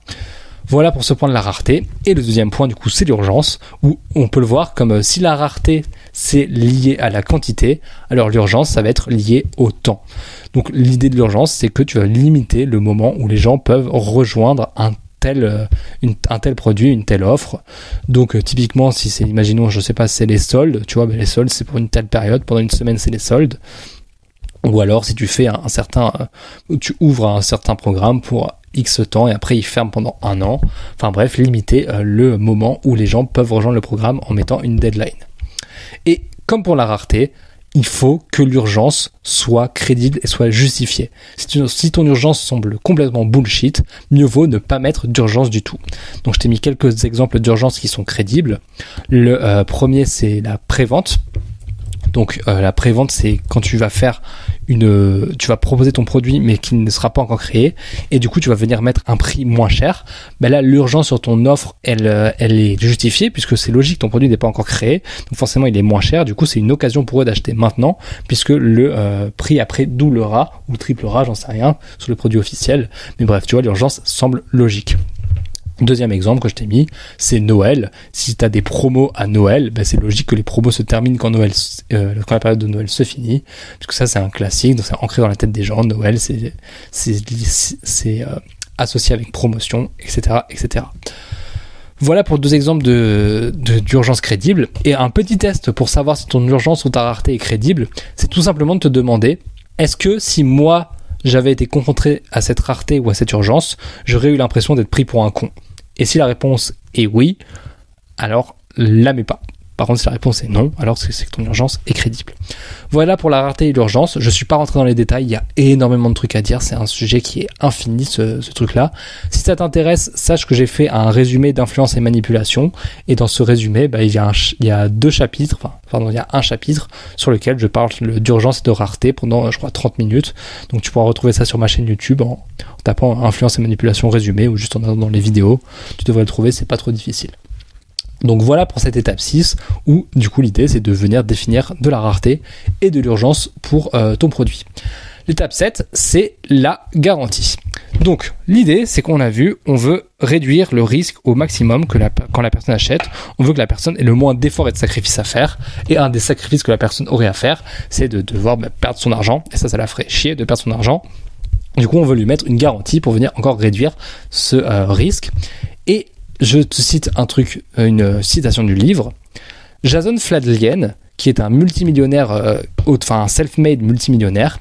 Voilà pour ce point de la rareté. Et le deuxième point du coup c'est l'urgence, où on peut le voir comme si la rareté c'est lié à la quantité, alors l'urgence ça va être lié au temps. Donc l'idée de l'urgence c'est que tu vas limiter le moment où les gens peuvent rejoindre un tel produit, une telle offre. Donc typiquement si c'est, imaginons, je sais pas, c'est les soldes, tu vois, les soldes c'est pour une telle période, pendant une semaine c'est les soldes. Ou alors si tu fais tu ouvres un certain programme pour X temps et après il ferme pendant 1 an. Enfin bref, limiter le moment où les gens peuvent rejoindre le programme en mettant une deadline. Et comme pour la rareté, il faut que l'urgence soit crédible et soit justifiée. Si ton urgence semble complètement bullshit, mieux vaut ne pas mettre d'urgence du tout. Donc je t'ai mis quelques exemples d'urgence qui sont crédibles. Le premier c'est la prévente. Donc la prévente c'est quand tu vas proposer ton produit mais qui ne sera pas encore créé et du coup tu vas venir mettre un prix moins cher. Ben là l'urgence sur ton offre elle est justifiée puisque c'est logique, ton produit n'est pas encore créé donc forcément il est moins cher, du coup c'est une occasion pour eux d'acheter maintenant puisque le prix après doublera ou triplera, j'en sais rien, sur le produit officiel. Mais bref, tu vois, l'urgence semble logique. Deuxième exemple que je t'ai mis, c'est Noël. Si tu as des promos à Noël, ben c'est logique que les promos se terminent quand la période de Noël se finit, puisque ça c'est un classique, donc c'est ancré dans la tête des gens. Noël c'est associé avec promotion, etc., etc. Voilà pour 2 exemples d'urgence crédible. Et un petit test pour savoir si ton urgence ou ta rareté est crédible, c'est tout simplement de te demander, est-ce que si moi j'avais été confronté à cette rareté ou à cette urgence, j'aurais eu l'impression d'être pris pour un con. Et si la réponse est oui, alors la mets pas. Par contre, si la réponse est non, alors c'est que ton urgence est crédible. Voilà pour la rareté et l'urgence. Je suis pas rentré dans les détails, il y a énormément de trucs à dire, c'est un sujet qui est infini ce truc-là. Si ça t'intéresse, sache que j'ai fait un résumé d'influence et manipulation, et dans ce résumé, il y a 2 chapitres, il y a un chapitre sur lequel je parle d'urgence et de rareté pendant, je crois, 30 minutes. Donc tu pourras retrouver ça sur ma chaîne YouTube en tapant influence et manipulation résumé ou juste en allant dans les vidéos. Tu devrais le trouver, c'est pas trop difficile. Donc voilà pour cette étape 6 où du coup l'idée c'est de venir définir de la rareté et de l'urgence pour ton produit. L'étape 7 c'est la garantie. Donc l'idée c'est qu'on a vu, on veut réduire le risque au maximum quand la personne achète, on veut que la personne ait le moins d'efforts et de sacrifices à faire, et un des sacrifices que la personne aurait à faire c'est de devoir perdre son argent, et ça la ferait chier de perdre son argent. Du coup on veut lui mettre une garantie pour venir encore réduire ce risque. Et je te cite une citation du livre. Jason Fladlien, qui est un multimillionnaire, un self-made multimillionnaire,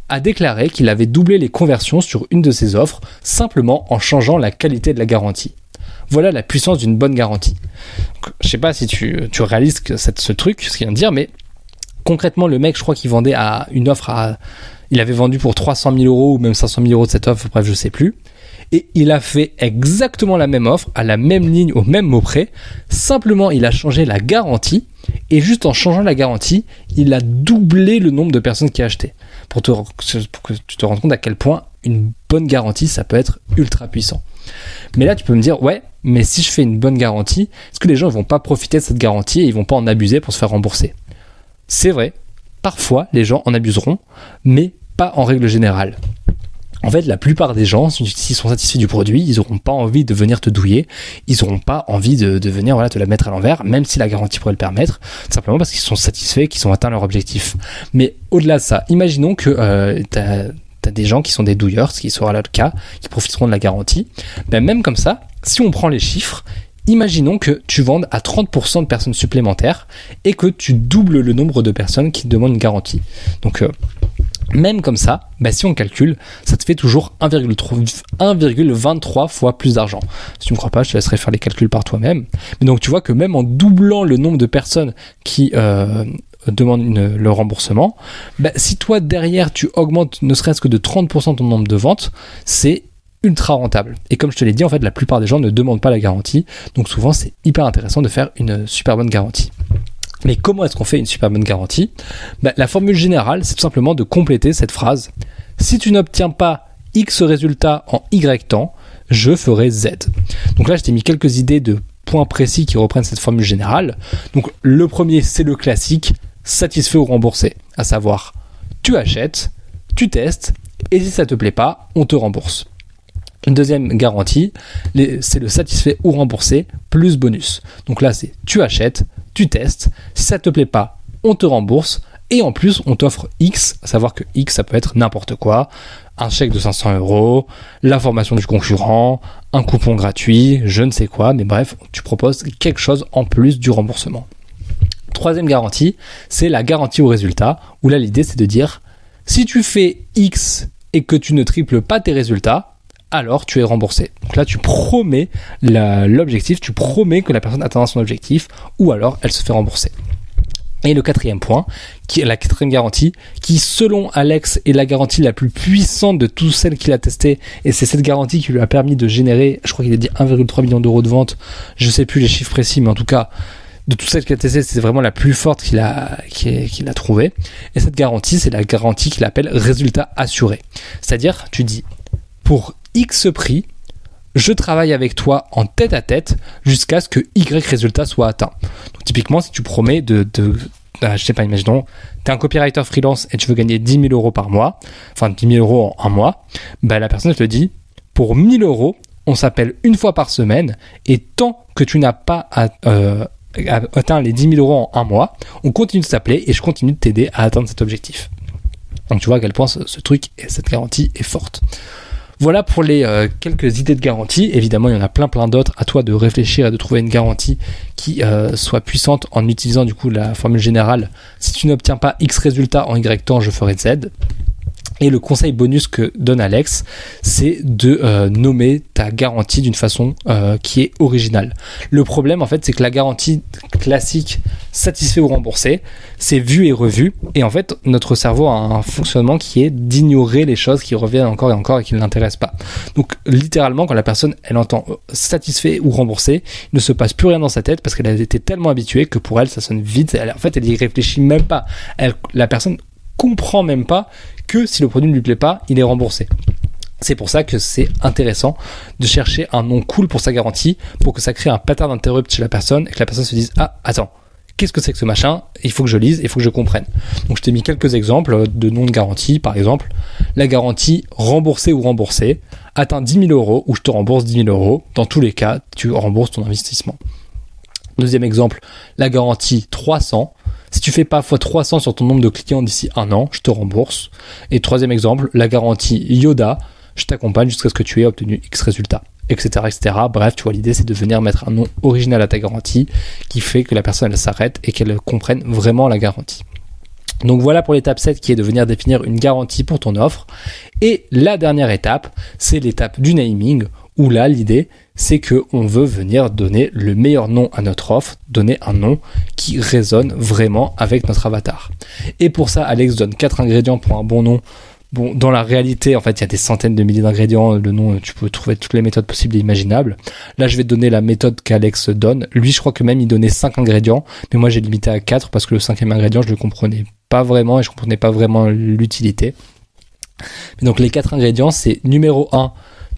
a déclaré qu'il avait doublé les conversions sur une de ses offres simplement en changeant la qualité de la garantie. Voilà la puissance d'une bonne garantie. Donc, je sais pas si tu réalises ce truc, ce qu'il vient de dire, mais concrètement, le mec, je crois qu'il vendait à une offre il avait vendu pour 300 000 euros ou même 500 000 euros de cette offre, bref, je sais plus. Et il a fait exactement la même offre, à la même ligne, au même mot près. Simplement, il a changé la garantie. Et juste en changeant la garantie, il a doublé le nombre de personnes qui achetaient. Pour que tu te rendes compte à quel point une bonne garantie, ça peut être ultra puissant. Mais là, tu peux me dire, ouais, mais si je fais une bonne garantie, est-ce que les gens ne vont pas profiter de cette garantie et ils ne vont pas en abuser pour se faire rembourser ? C'est vrai, parfois, les gens en abuseront, mais pas en règle générale. En fait, la plupart des gens, s'ils sont satisfaits du produit, ils n'auront pas envie de venir te douiller, ils n'auront pas envie de venir te la mettre à l'envers, même si la garantie pourrait le permettre, simplement parce qu'ils sont satisfaits, qu'ils ont atteint leur objectif. Mais au-delà de ça, imaginons que t'as des gens qui sont des douilleurs, ce qui sera là le cas, qui profiteront de la garantie. Même comme ça, si on prend les chiffres, imaginons que tu vendes à 30% de personnes supplémentaires et que tu doubles le nombre de personnes qui demandent une garantie. Donc, même comme ça, si on calcule, ça te fait toujours 1,23 fois plus d'argent. Si tu ne me crois pas, je te laisserai faire les calculs par toi-même. Mais donc tu vois que même en doublant le nombre de personnes qui demandent le remboursement, si toi derrière tu augmentes ne serait-ce que de 30% ton nombre de ventes, c'est ultra rentable. Et comme je te l'ai dit, en fait, la plupart des gens ne demandent pas la garantie. Donc souvent, c'est hyper intéressant de faire une super bonne garantie. Mais comment est-ce qu'on fait une super bonne garantie ? La formule générale, c'est tout simplement de compléter cette phrase. Si tu n'obtiens pas X résultat en Y temps, je ferai Z. Donc là, je t'ai mis quelques idées de points précis qui reprennent cette formule générale. Donc le premier, c'est le classique, satisfait ou remboursé. À savoir, tu achètes, tu testes, et si ça te plaît pas, on te rembourse. Une deuxième garantie, c'est le satisfait ou remboursé plus bonus. Donc là, c'est tu achètes, tu testes, si ça te plaît pas, on te rembourse et en plus, on t'offre X, à savoir que X, ça peut être n'importe quoi, un chèque de 500 €, l'information du concurrent, un coupon gratuit, je ne sais quoi, mais bref, tu proposes quelque chose en plus du remboursement. Troisième garantie, c'est la garantie au résultat, où là, l'idée, c'est de dire, si tu fais X et que tu ne triples pas tes résultats, alors tu es remboursé. Donc là, tu promets l'objectif, tu promets que la personne atteindra son objectif, ou alors elle se fait rembourser. Et le quatrième point, qui est la quatrième garantie, qui selon Alex est la garantie la plus puissante de toutes celles qu'il a testées, et c'est cette garantie qui lui a permis de générer, je crois qu'il a dit 1,3 million d'euros de vente, je sais plus les chiffres précis, mais en tout cas, de toutes celles qu'il a testées, c'est vraiment la plus forte qu'il a trouvée. Et cette garantie, c'est la garantie qu'il appelle résultat assuré. C'est-à-dire, tu dis, pour X prix, je travaille avec toi en tête à tête jusqu'à ce que Y résultat soit atteint. Donc typiquement, si tu promets je sais pas, imaginons, tu es un copywriter freelance et tu veux gagner 10 000 € par mois, enfin 10 000 € en un mois, la personne te dit, pour 1 000 €, on s'appelle une fois par semaine et tant que tu n'as pas atteint les 10 000 € en un mois, on continue de s'appeler et je continue de t'aider à atteindre cet objectif. Donc tu vois à quel point ce truc et cette garantie est forte. Voilà pour les quelques idées de garantie. Évidemment, il y en a plein d'autres. À toi de réfléchir et de trouver une garantie qui soit puissante en utilisant du coup la formule générale. Si tu n'obtiens pas X résultat en Y temps, je ferai Z. Et le conseil bonus que donne Alex, c'est de nommer ta garantie d'une façon qui est originale. Le problème, en fait, c'est que la garantie classique satisfait ou remboursé, c'est vu et revu. Et en fait, notre cerveau a un fonctionnement qui est d'ignorer les choses qui reviennent encore et encore et qui ne l'intéressent pas. Donc, littéralement, quand la personne, elle entend satisfait ou remboursé, il ne se passe plus rien dans sa tête parce qu'elle a été tellement habituée que pour elle, ça sonne vite. En fait, elle y réfléchit même pas. La personne comprend même pas que si le produit ne lui plaît pas, il est remboursé. C'est pour ça que c'est intéressant de chercher un nom cool pour sa garantie, pour que ça crée un pattern d'interrupt chez la personne et que la personne se dise « Ah, attends, qu'est-ce que c'est que ce machin ? Il faut que je lise, il faut que je comprenne. » Donc je t'ai mis quelques exemples de noms de garantie. Par exemple, la garantie remboursé ou remboursé atteint 10 000 € ou je te rembourse 10 000 €. Dans tous les cas, tu rembourses ton investissement. Deuxième exemple, la garantie 300. Si tu fais pas x300 sur ton nombre de clients d'ici 1 an, je te rembourse. Et troisième exemple, la garantie Yoda, je t'accompagne jusqu'à ce que tu aies obtenu X résultat, etc., etc. Bref, tu vois, l'idée, c'est de venir mettre un nom original à ta garantie qui fait que la personne, elle s'arrête et qu'elle comprenne vraiment la garantie. Donc voilà pour l'étape 7 qui est de venir définir une garantie pour ton offre. Et la dernière étape, c'est l'étape du naming, où là, l'idée, c'est qu'on veut venir donner le meilleur nom à notre offre, donner un nom qui résonne vraiment avec notre avatar. Et pour ça, Alex donne 4 ingrédients pour un bon nom. Bon, dans la réalité, en fait, il y a des centaines de milliers d'ingrédients. Le nom, tu peux trouver toutes les méthodes possibles et imaginables. Là, je vais te donner la méthode qu'Alex donne. Lui, je crois que même il donnait 5 ingrédients, mais moi, j'ai limité à 4 parce que le 5e ingrédient, je le comprenais pas vraiment et je comprenais pas vraiment l'utilité. Mais donc, les 4 ingrédients, c'est numéro 1,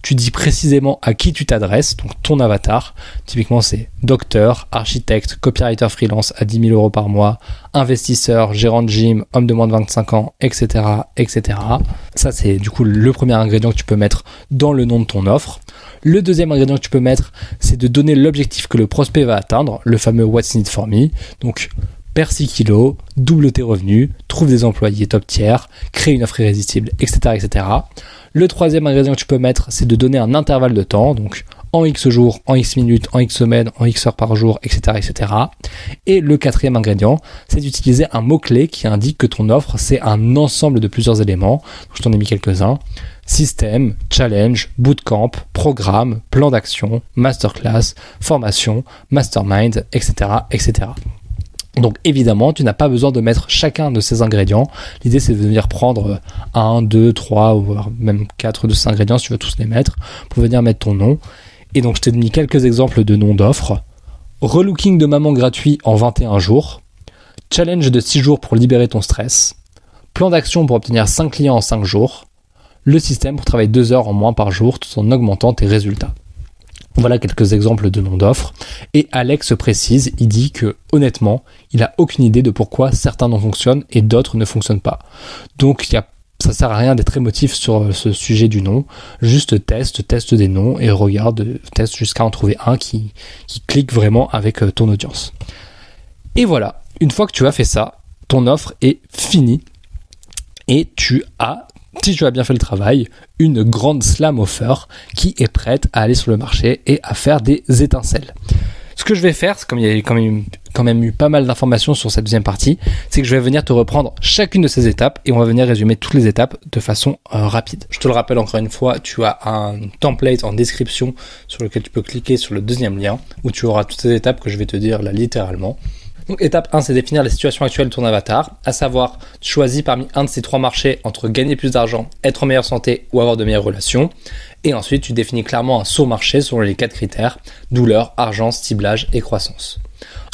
tu dis précisément à qui tu t'adresses, donc ton avatar. Typiquement, c'est docteur, architecte, copywriter freelance à 10 000 € par mois, investisseur, gérant de gym, homme de moins de 25 ans, etc., etc. Ça, c'est du coup le premier ingrédient que tu peux mettre dans le nom de ton offre. Le deuxième ingrédient que tu peux mettre, c'est de donner l'objectif que le prospect va atteindre, le fameux What's in it for me. Donc, perds 6 kilos, double tes revenus, trouve des employés top tiers, crée une offre irrésistible, etc., etc. Le troisième ingrédient que tu peux mettre, c'est de donner un intervalle de temps, donc en X jours, en X minutes, en X semaines, en X heures par jour, etc., etc. Et le quatrième ingrédient, c'est d'utiliser un mot-clé qui indique que ton offre, c'est un ensemble de plusieurs éléments. Je t'en ai mis quelques-uns. Système, challenge, bootcamp, programme, plan d'action, masterclass, formation, mastermind, etc., etc. Donc évidemment, tu n'as pas besoin de mettre chacun de ces ingrédients. L'idée, c'est de venir prendre 1, 2, 3 ou même 4 de ces ingrédients si tu veux tous les mettre pour venir mettre ton nom. Et donc, je t'ai mis quelques exemples de noms d'offres. Relooking de maman gratuit en 21 jours. Challenge de 6 jours pour libérer ton stress. Plan d'action pour obtenir 5 clients en 5 jours. Le système pour travailler 2 heures en moins par jour tout en augmentant tes résultats. Voilà quelques exemples de noms d'offres. Et Alex précise, il dit que honnêtement, il n'a aucune idée de pourquoi certains noms fonctionnent et d'autres ne fonctionnent pas. Donc ça sert à rien d'être émotif sur ce sujet du nom. Juste teste des noms et teste jusqu'à en trouver un qui clique vraiment avec ton audience. Et voilà, une fois que tu as fait ça, ton offre est finie et tu as, si tu as bien fait le travail, une grande slam offer qui est prête à aller sur le marché et à faire des étincelles. Ce que je vais faire, c'est comme il y a quand même eu pas mal d'informations sur cette deuxième partie, c'est que je vais venir te reprendre chacune de ces étapes et on va venir résumer toutes les étapes de façon rapide. Je te le rappelle encore une fois, tu as un template en description sur lequel tu peux cliquer sur le deuxième lien où tu auras toutes ces étapes que je vais te dire là littéralement. Donc étape 1, c'est définir la situation actuelle de ton avatar, à savoir tu choisis parmi un de ces 3 marchés entre gagner plus d'argent, être en meilleure santé ou avoir de meilleures relations. Et ensuite, tu définis clairement un sous-marché selon les 4 critères, douleur, argent, ciblage et croissance.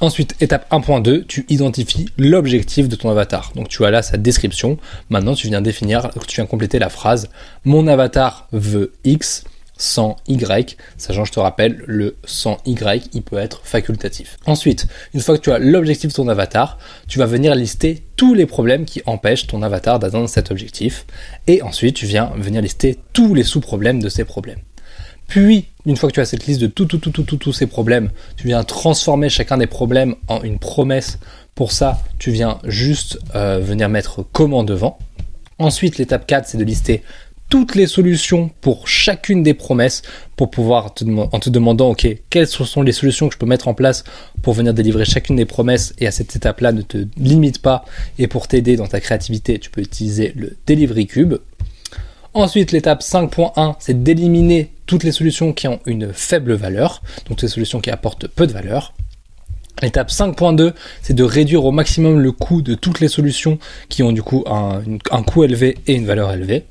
Ensuite, étape 1.2, tu identifies l'objectif de ton avatar. Donc tu as là sa description. Maintenant, tu viens compléter la phrase « Mon avatar veut X ». Sans Y, sachant, je te rappelle, le sans Y, il peut être facultatif. Ensuite, une fois que tu as l'objectif de ton avatar, tu vas venir lister tous les problèmes qui empêchent ton avatar d'atteindre cet objectif. Et ensuite, tu viens venir lister tous les sous-problèmes de ces problèmes. Puis, une fois que tu as cette liste de tous ces problèmes, tu viens transformer chacun des problèmes en une promesse. Pour ça, tu viens juste venir mettre comment devant. Ensuite, l'étape 4, c'est de lister toutes les solutions pour chacune des promesses pour pouvoir en te demandant ok, quelles sont les solutions que je peux mettre en place pour venir délivrer chacune des promesses. Et à cette étape-là, ne te limite pas et pour t'aider dans ta créativité, tu peux utiliser le Delivery Cube. Ensuite, l'étape 5.1, c'est d'éliminer toutes les solutions qui ont une faible valeur, donc les solutions qui apportent peu de valeur. L'étape 5.2, c'est de réduire au maximum le coût de toutes les solutions qui ont du coup un coût élevé et une valeur élevée.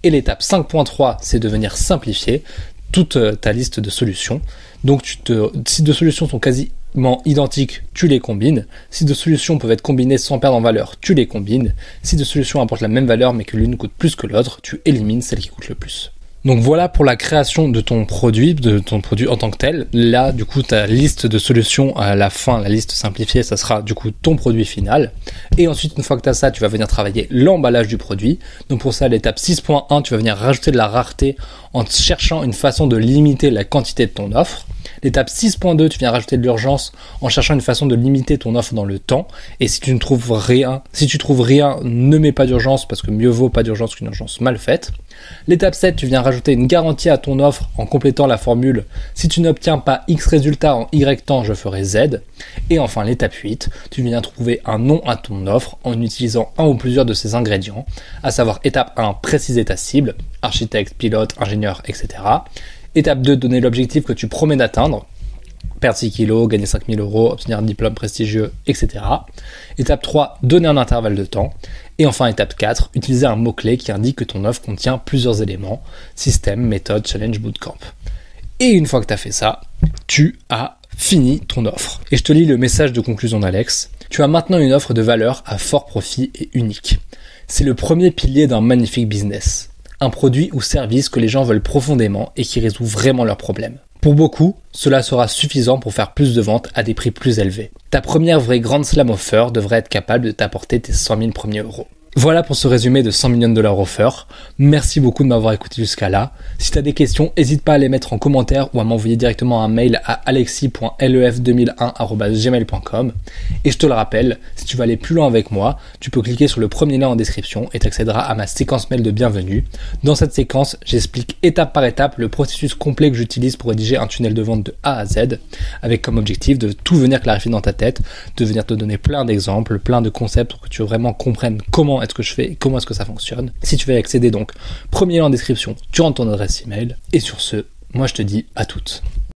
Et l'étape 5.3, c'est de venir simplifier toute ta liste de solutions. Donc si deux solutions sont quasiment identiques, tu les combines. Si deux solutions peuvent être combinées sans perdre en valeur, tu les combines. Si deux solutions apportent la même valeur mais que l'une coûte plus que l'autre, tu élimines celle qui coûte le plus. Donc voilà pour la création de ton produit en tant que tel. Là, du coup, ta liste de solutions à la fin, la liste simplifiée, ça sera du coup ton produit final. Et ensuite, une fois que tu as ça, tu vas venir travailler l'emballage du produit. Donc pour ça, l'étape 6.1, tu vas venir rajouter de la rareté en cherchant une façon de limiter la quantité de ton offre. L'étape 6.2, tu viens rajouter de l'urgence en cherchant une façon de limiter ton offre dans le temps. Et si tu trouves rien, ne mets pas d'urgence parce que mieux vaut pas d'urgence qu'une urgence mal faite. L'étape 7, tu viens rajouter une garantie à ton offre en complétant la formule « Si tu n'obtiens pas X résultat en Y temps, je ferai Z ». Et enfin, l'étape 8, tu viens trouver un nom à ton offre en utilisant un ou plusieurs de ces ingrédients, à savoir étape 1, préciser ta cible, architecte, pilote, ingénieur, etc. Étape 2, donner l'objectif que tu promets d'atteindre, perdre 6 kilos, gagner 5 000 €, obtenir un diplôme prestigieux, etc. Étape 3, donner un intervalle de temps. Et enfin, étape 4, utiliser un mot-clé qui indique que ton offre contient plusieurs éléments, système, méthode, challenge, bootcamp. Et une fois que tu as fait ça, tu as fini ton offre. Et je te lis le message de conclusion d'Alex. Tu as maintenant une offre de valeur à fort profit et unique. C'est le premier pilier d'un magnifique business. un produit ou service que les gens veulent profondément et qui résout vraiment leurs problèmes. Pour beaucoup, cela sera suffisant pour faire plus de ventes à des prix plus élevés. Ta première vraie grande slam offer devrait être capable de t'apporter tes 100 000 premiers euros. Voilà pour ce résumé de 100 millions de dollars offer. Merci beaucoup de m'avoir écouté jusqu'à là. Si tu as des questions, n'hésite pas à les mettre en commentaire ou à m'envoyer directement un mail à alexis.lef2001@gmail.com. Et je te le rappelle, si tu veux aller plus loin avec moi, tu peux cliquer sur le premier lien en description et tu accéderas à ma séquence mail de bienvenue. Dans cette séquence, j'explique étape par étape le processus complet que j'utilise pour rédiger un tunnel de vente de A à Z, avec comme objectif de tout venir clarifier dans ta tête, de venir te donner plein d'exemples, plein de concepts pour que tu vraiment comprennes comment est-ce que je fais et comment est-ce que ça fonctionne. Si tu veux y accéder donc, premier lien en description, tu rentres ton adresse email. Et sur ce, moi je te dis à toutes.